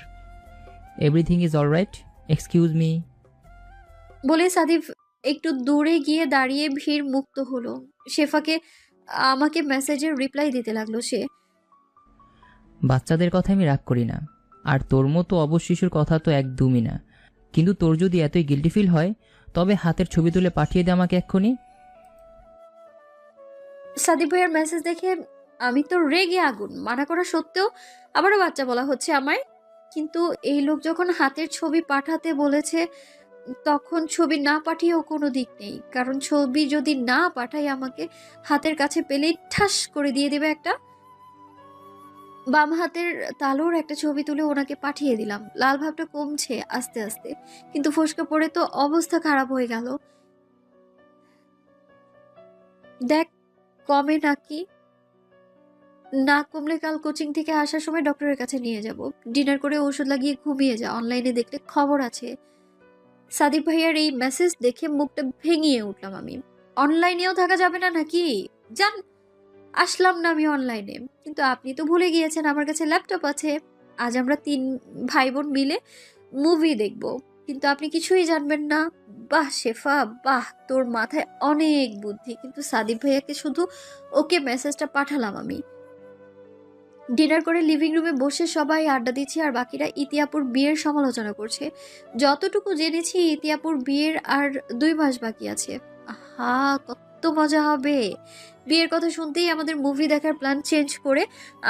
Everything is alright, excuse me. বলে সাদিফ একটু দূরে গিয়ে দাঁড়িয়ে ভিড় মুক্ত হলো। শেফাকে আমাকে মেসেজের রিপ্লাই দিতে লাগলো সে। বাচ্চাদের কথা আমি রাগ করি না, আর তোর মতো অবশ শিশুর কথা তো একদমই না। কিন্তু তোর যদি এতই গিল্টি ফিল হয়, তবে হাতের ছবি তুলে পাঠিয়ে দে আমাকে এক্ষুনি। সাদিক ভাইয়ের মেসেজ দেখে আমি তো রেগে আগুন। মানা করা সত্ত্বেও আবারও বাচ্চা বলা হচ্ছে আমায়। কিন্তু এই লোক যখন হাতের ছবি পাঠাতে বলেছে, তখন ছবি না পাঠিয়েও কোনো দিক নেই। কারণ ছবি যদি না পাঠাই, আমাকে হাতের কাছে পেলেই ঠাস করে দিয়ে দেবে একটা। বাম হাতের তালুর একটা ছবি তুলে ওনাকে পাঠিয়ে দিলাম। লাল ভাবটা কমছে আস্তে আস্তে, কিন্তু ফসকে পড়ে তো অবস্থা খারাপ হয়ে গেল। দেখ কমে নাকি? না কমলে কাল কোচিং থেকে আসার সময় ডক্টরের কাছে নিয়ে যাব। ডিনার করে ওষুধ লাগিয়ে ঘুমিয়ে যা, অনলাইনে দেখলে খবর আছে। সাদিক ভাইয়ার এই মেসেজ দেখে মুখটা ভেঙিয়ে উঠলাম আমি। অনলাইনেও থাকা যাবে না নাকি? জান, আসলাম না আমি অনলাইনে, কিন্তু আপনি তো ভুলে গিয়েছেন আমার কাছে ল্যাপটপ আছে। আজ আমরা 3 ভাই বোন মিলে মুভি দেখব, কিন্তু আপনি কিছুই জানবেন না। বাহ শেফা, বাহ, তোর মাথায় অনেক বুদ্ধি। কিন্তু সাদিক ভাইয়াকে শুধু ওকে মেসেজটা পাঠালাম আমি। ডিনার করে লিভিং রুমে বসে সবাই আড্ডা দিচ্ছি, আর বাকিরা ইতিয়াপুর বিয়ের সমালোচনা করছে। যতটুকু জেনেছি ইতিয়াপুর বিয়ের আর 2 মাস বাকি আছে। আহা, কত মজা হবে! বিয়ের কথা শুনতেই আমাদের মুভি দেখার প্ল্যান চেঞ্জ করে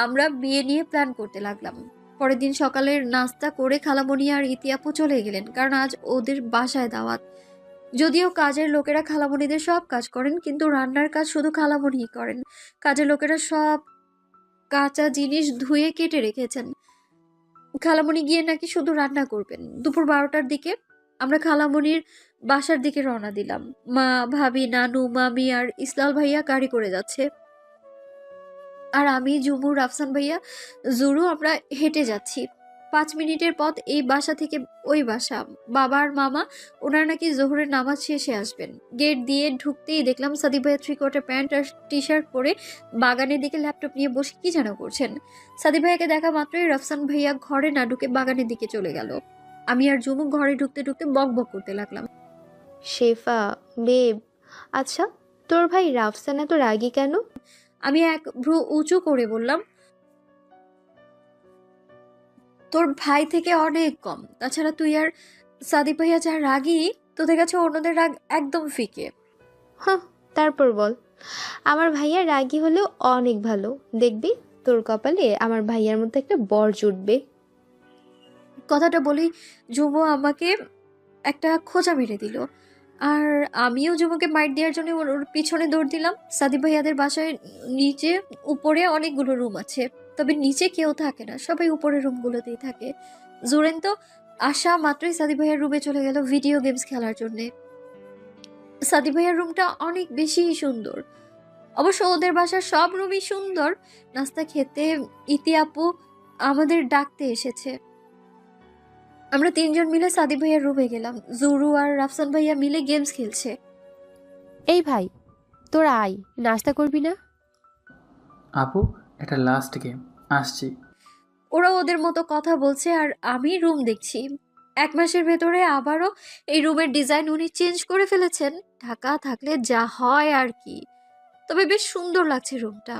আমরা বিয়ে নিয়ে প্ল্যান করতে লাগলাম। পরের দিন সকালের নাস্তা করে খালামণি আর ইতিয়াপু চলে গেলেন, কারণ আজ ওদের বাসায় দাওয়াত। যদিও কাজের লোকেরা খালামণিদের সব কাজ করেন, কিন্তু রান্নার কাজ শুধু খালামণিই করেন। কাজের লোকেরা সব কাঁচা জিনিস ধুয়ে কেটে রেখেছেন। খালামণি গিয়ে নাকি শুধু রান্না করবেন। দুপুর 12টার দিকে আমরা খালামণির বাসার দিকে রওনা দিলাম। মা, ভাবি, নানু, মামি আর ইসলাল ভাইয়া গাড়ি করে যাচ্ছে, আর আমি, ঝুমুর, রাফসান ভাইয়া, জুরু আমরা হেঁটে যাচ্ছি। 5 মিনিটের পথ এই বাসা থেকে ওই বাসা। বাবা আর মামা ওনারা নাকি জোহরের নামাজ শেষে আসবেন। গেট দিয়ে ঢুকতেই দেখলাম সাদিক ভাইয়া 3/4 প্যান্ট আর টি শার্ট পরে বাগানের দিকে ল্যাপটপ নিয়ে বসে কি যেন করছেন। সাদিক ভাইয়াকে দেখা মাত্রই রাফসান ভাইয়া ঘরে না ঢুকে বাগানের দিকে চলে গেল। আমি আর ঝুমু ঘরে ঢুকতে ঢুকতে বক বক করতে লাগলাম। শেফা বেব, আচ্ছা তোর ভাই রাফসান এত রাগী কেন? আমি এক ভ্রু উঁচু করে বললাম, তোর ভাই থেকে অনেক কম। তাছাড়া তুই আর সাদিক ভাইয়া যা রাগী, তোদের কাছে অন্যদের রাগ একদম ফিকে। হ্যাঁ, তারপর বল। আমার ভাইয়া রাগী হলেও অনেক ভালো। দেখবি তোর কপালে আমার ভাইয়ার মতো একটা বর জুটবে। কথাটা বলেই ঝুমু আমাকে একটা খোঁচা মেরে দিল, আর আমিও ঝুমুকে মাইট দেওয়ার জন্য ওর পিছনে দৌড় দিলাম। সাদিক ভাইয়াদের বাসায় নিচে উপরে অনেকগুলো রুম আছে। তবে নিচে কেউ থাকে না, সবাই উপরের রুমগুলোতেই থাকে। জোরেন তো আসা মাত্রই সাদিক ভাইয়ার রুমে চলে গেল ভিডিও গেমস খেলার জন্যে। সাদিক ভাইয়ার রুমটা অনেক বেশি সুন্দর। অবশ্য ওদের বাসার সব রুমই সুন্দর। নাস্তা খেতে ইতি আপু আমাদের ডাকতে এসেছে। আমরা তিনজন মিলে সাদিক ভাইয়ার রুমে গেলাম। জুরু আর রাফসান ভাইয়া মিলে গেমস খেলছে। এই ভাই, তোরা আয়, নাস্তা করবি না? আপু, একটা লাস্ট গেম, আসছি। ওরা ওদের মতো কথা বলছে আর আমি রুম দেখছি। 1 মাসের ভেতরে আবারও এই রুমের ডিজাইন উনি চেঞ্জ করে ফেলেছেন। ঢাকা থাকলে যা হয় আর কি। তবে বেশ সুন্দর লাগছে রুমটা।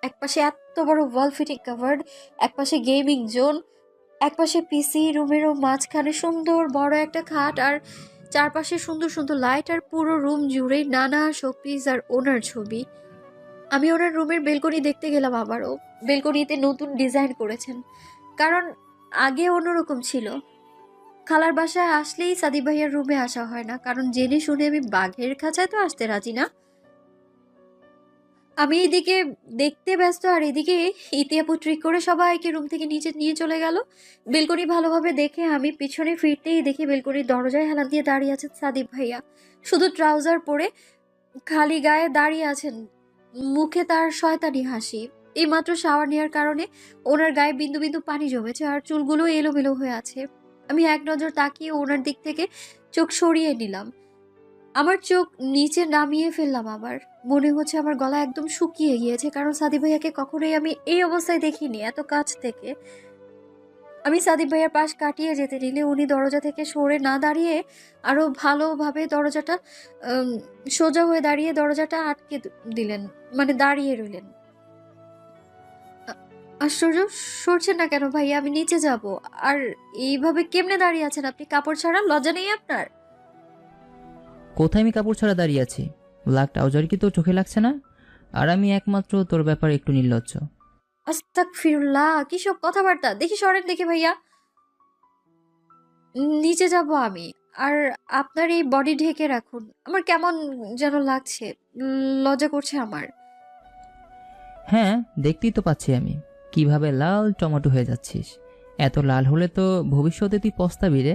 একপাশে এত বড় ওয়াল ফিটিং কাভার্ড, একপাশে গেমিং জোন, একপাশে পিসি, রুমেরও মাঝখানে সুন্দর বড় একটা খাট, আর চারপাশে সুন্দর সুন্দর লাইট, আর পুরো রুম জুড়েই নানা শোপিস আর ওনার ছবি। আমি ওনার রুমের বেলকনি দেখতে গেলাম আবারও। বেলকনিতে নতুন ডিজাইন করেছেন, কারণ আগে অন্যরকম ছিল। খালার বাসায় আসলেই সাদিক ভাইয়ার রুমে আসা হয় না, কারণ জেনে শুনে আমি বাঘের খাঁচায় তো আসতে রাজি না। আমি এদিকে দেখতে ব্যস্ত আর এদিকে ইতিহাপু ট্রিক করে সবাইকে রুম থেকে নিচে নিয়ে চলে গেল। বেলকনি ভালোভাবে দেখে আমি পিছনে ফিরতেই দেখি বেলকনির দরজায় হেলান দিয়ে দাঁড়িয়ে আছেন সাদিক ভাইয়া। শুধু ট্রাউজার পরে খালি গায়ে দাঁড়িয়ে আছেন, মুখে তার শয়তানি হাসি। এইমাত্র শাওয়ার নেওয়ার কারণে ওনার গায়ে বিন্দু বিন্দু পানি জমেছে আর চুলগুলো এলোমেলো হয়ে আছে। আমি এক নজর তাকিয়ে ওনার দিক থেকে চোখ সরিয়ে নিলাম। আমার চোখ নিচে নামিয়ে ফেললাম। আবার মনে হচ্ছে আমার গলা একদম শুকিয়ে গিয়েছে, কারণ সাদিক ভাইয়াকে কখনোই আমি এই অবস্থায় দেখিনি এত কাছ থেকে। আমি সাদিক ভাইয়ার পাশ কাটিয়ে যেতে নিলে উনি দরজা থেকে সরে না দাঁড়িয়ে আরো ভালোভাবে দরজাটা সোজা হয়ে দাঁড়িয়ে দরজাটা আটকে দিলেন, মানে দাঁড়িয়ে রইলেন। আশ্চর্য, সরছেন না কেন ভাইয়া? আমি নিচে যাব। আর এইভাবে কেমনে দাঁড়িয়ে আছেন আপনি? কাপড় ছাড়া লজ্জা নেই আপনার? কোথায় আমি কাপড় ছাড়া দাঁড়িয়ে আছি? ব্ল্যাক ট্রাউজার কি তোর চোখে লাগছে না? আর আমি একমাত্র তোর ব্যাপারে একটু নির্লজ্জ। আস্তাগফিরুল্লাহ, কি সব কথাবার্তা! দেখি সরেন দেখি ভাইয়া। নিচে যাব আমি। আর আপনার এই বডি ঢেকে রাখুন, আমার কেমন যেন লাগছে, লজ্জা করছে আমার। হ্যাঁ, দেখতেই তো পাচ্ছি আমি কিভাবে লাল টমেটো হয়ে যাচ্ছিস। এত লাল হলে তো ভবিষ্যতে তুই পস্তাবি রে।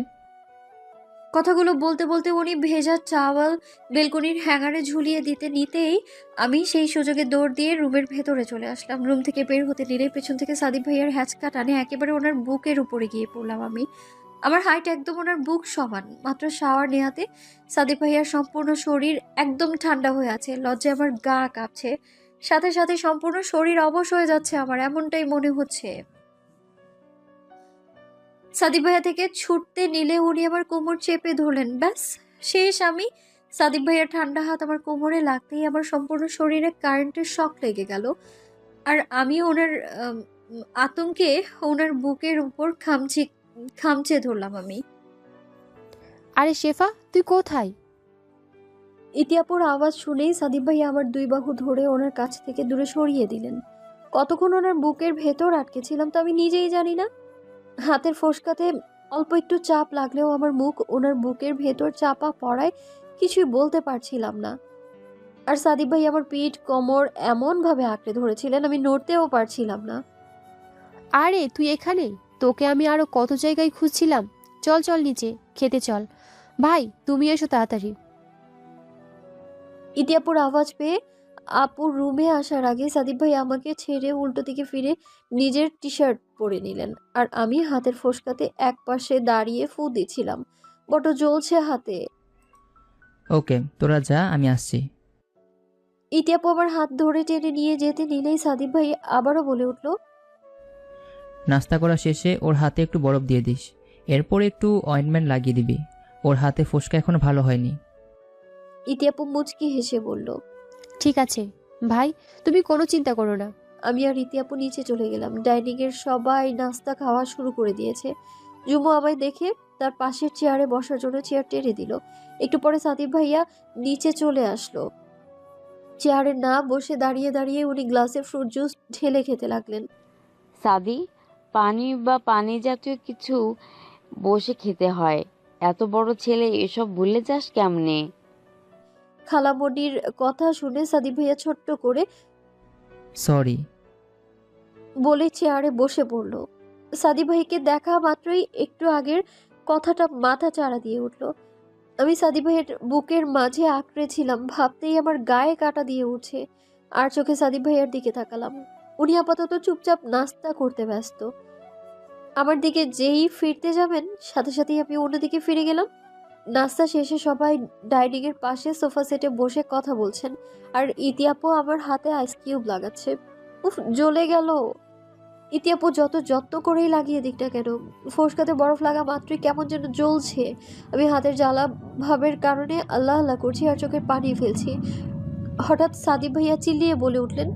কথাগুলো বলতে বলতে উনি ভেজা চাওয়াল বেলকনির হ্যাঙ্গারে ঝুলিয়ে দিতে নিতেই আমি সেই সুযোগে দৌড় দিয়ে রুমের ভেতরে চলে আসলাম। রুম থেকে বের হতে নিলেই পেছন থেকে সাদিক ভাইয়ার হ্যাচকা টানে একেবারে ওনার বুকের উপরে গিয়ে পড়লাম আমি। আমার হাইট একদম ওনার বুক সমান। মাত্র শাওয়ার নেওয়াতে সাদিক ভাইয়ার সম্পূর্ণ শরীর একদম ঠান্ডা হয়ে আছে। লজ্জায় আমার গা কাঁপছে, সাথে সাথে সম্পূর্ণ শরীর অবশ হয়ে যাচ্ছে আমার, এমনটাই মনে হচ্ছে। সাদিক ভাইয়া থেকে ছুটতে নিলে উনি আমার কোমর চেপে ধরলেন। ব্যাস শেষ আমি। সাদিক ভাইয়ার ঠান্ডা হাত আমার কোমরে লাগতেই আমার সম্পূর্ণ শরীরে কারেন্টের শক লেগে গেল। আর আমি ওনার আতঙ্কে ওনার বুকের উপর খামচে ধরলাম আমি। আরে শেফা, তুই কোথায়? ইতিহাপুর আওয়াজ শুনেই সাদিক ভাইয়া আমার 2 বাহু ধরে ওনার কাছ থেকে দূরে সরিয়ে দিলেন। কতক্ষণ ওনার বুকের ভেতর আটকে ছিলাম তো আমি নিজেই জানি না। হাতের ফোসকাতে অল্প একটু চাপ লাগলেও আমার মুখ ওনার বুকের ভেতর চাপা পড়ায় কিছুই বলতে পারছিলাম না। আর সাদিক ভাই আমার পিঠ কোমর এমনভাবে আঁকড়ে ধরেছিলেন আমি নড়তেও পারছিলাম না। আরে তুই এখানে? তোকে আমি আরো কত জায়গায় খুঁজছিলাম। চল চল নিচে খেতে চল। ভাই তুমি এসো তাড়াতাড়ি। ইতিহাপুর আওয়াজ পেয়ে আপুর রুমে আসার আগে সাদিক ভাই আমাকে ছেড়ে উল্টো দিকে ফিরে নিজের টি শার্ট পরে নিলেন। আর আমি হাতের ফোসকাতে এক পাশে দাঁড়িয়ে ফু দিচ্ছিলাম, বড় জ্বলছে হাতে। ওকে, তোরা যা, আমি আসছি। ইতিহাপু আমার হাত ধরে টেনে নিয়ে যেতে নিলেই সাদিক ভাই আবারও বলে উঠল, নাস্তা করা শেষে ওর হাতে একটু বরফ দিয়ে দিস, এরপর একটু অয়েন্টমেন্ট লাগিয়ে দিবি। ওর হাতে ফোসকা এখনো ভালো হয়নি। ইতিহাপু মুচকি হেসে বলল, ঠিক আছে ভাই, তুমি কোনো চিন্তা করো না। আমি আর ইতিহাপু নিচে চলে গেলাম। ডাইনিং এর সবাই নাস্তা খাওয়া শুরু করে দিয়েছে। জুমু আমায় দেখে তার পাশের চেয়ারে বসার জন্য চেয়ার টেনে দিল। একটু পরে সাদিক ভাইয়া নিচে চলে আসলো। চেয়ারে না বসে দাঁড়িয়ে দাঁড়িয়ে উনি গ্লাসে ফ্রুট জুস ঢেলে খেতে লাগলেন। সাদি, পানি বা পানি জাতীয় কিছু বসে খেতে হয়। এত বড় ছেলে এসব ভুলে যাস কেমনে? খালামণির কথা শুনে সাদিক ভাইয়া ছোট্ট করে সরি। বলে চেয়ারে বসে পড়ল। সাদি ভাইকে দেখা মাত্রই একটু আগের কথাটা মাথা চাড়া দিয়ে উঠল। আমি সাদি ভাইয়ের বুকের মাঝে আঁকড়ে ছিলাম, ভাবতেই আমার গায়ে কাটা দিয়ে উঠছে। আর চোখে সাদি ভাইয়ের দিকে তাকালাম। উনি আপাতত চুপচাপ নাস্তা করতে ব্যস্ত। আমার দিকে যেই ফিরতে যাবেন সাথে সাথেই আমি অন্যদিকে ফিরে গেলাম। নাস্তা শেষে সবাই ডাইনিং এর পাশে সোফা সেটে বসে কথা বলছেন, আর ইতিয়াপু আমার হাতে আইস কিউব লাগাচ্ছে। উফ, জ্বলে গেল। ইতিয়াপু যত যত্ন করেই লাগিয়ে দিক না কেন, ফোসকাতে বরফ লাগা মাত্রই কেমন যেন জ্বলছে। আমি হাতের জ্বালা ভাবের কারণে আল্লাহ আল্লাহ করছি আর চোখের পানি ফেলছি। হঠাৎ সাদিব ভাইয়া চিল্লিয়ে বলে উঠলেন,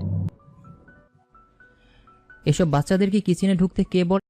এসব বাচ্চাদেরকে কিচেনে ঢুকতে কে বলে?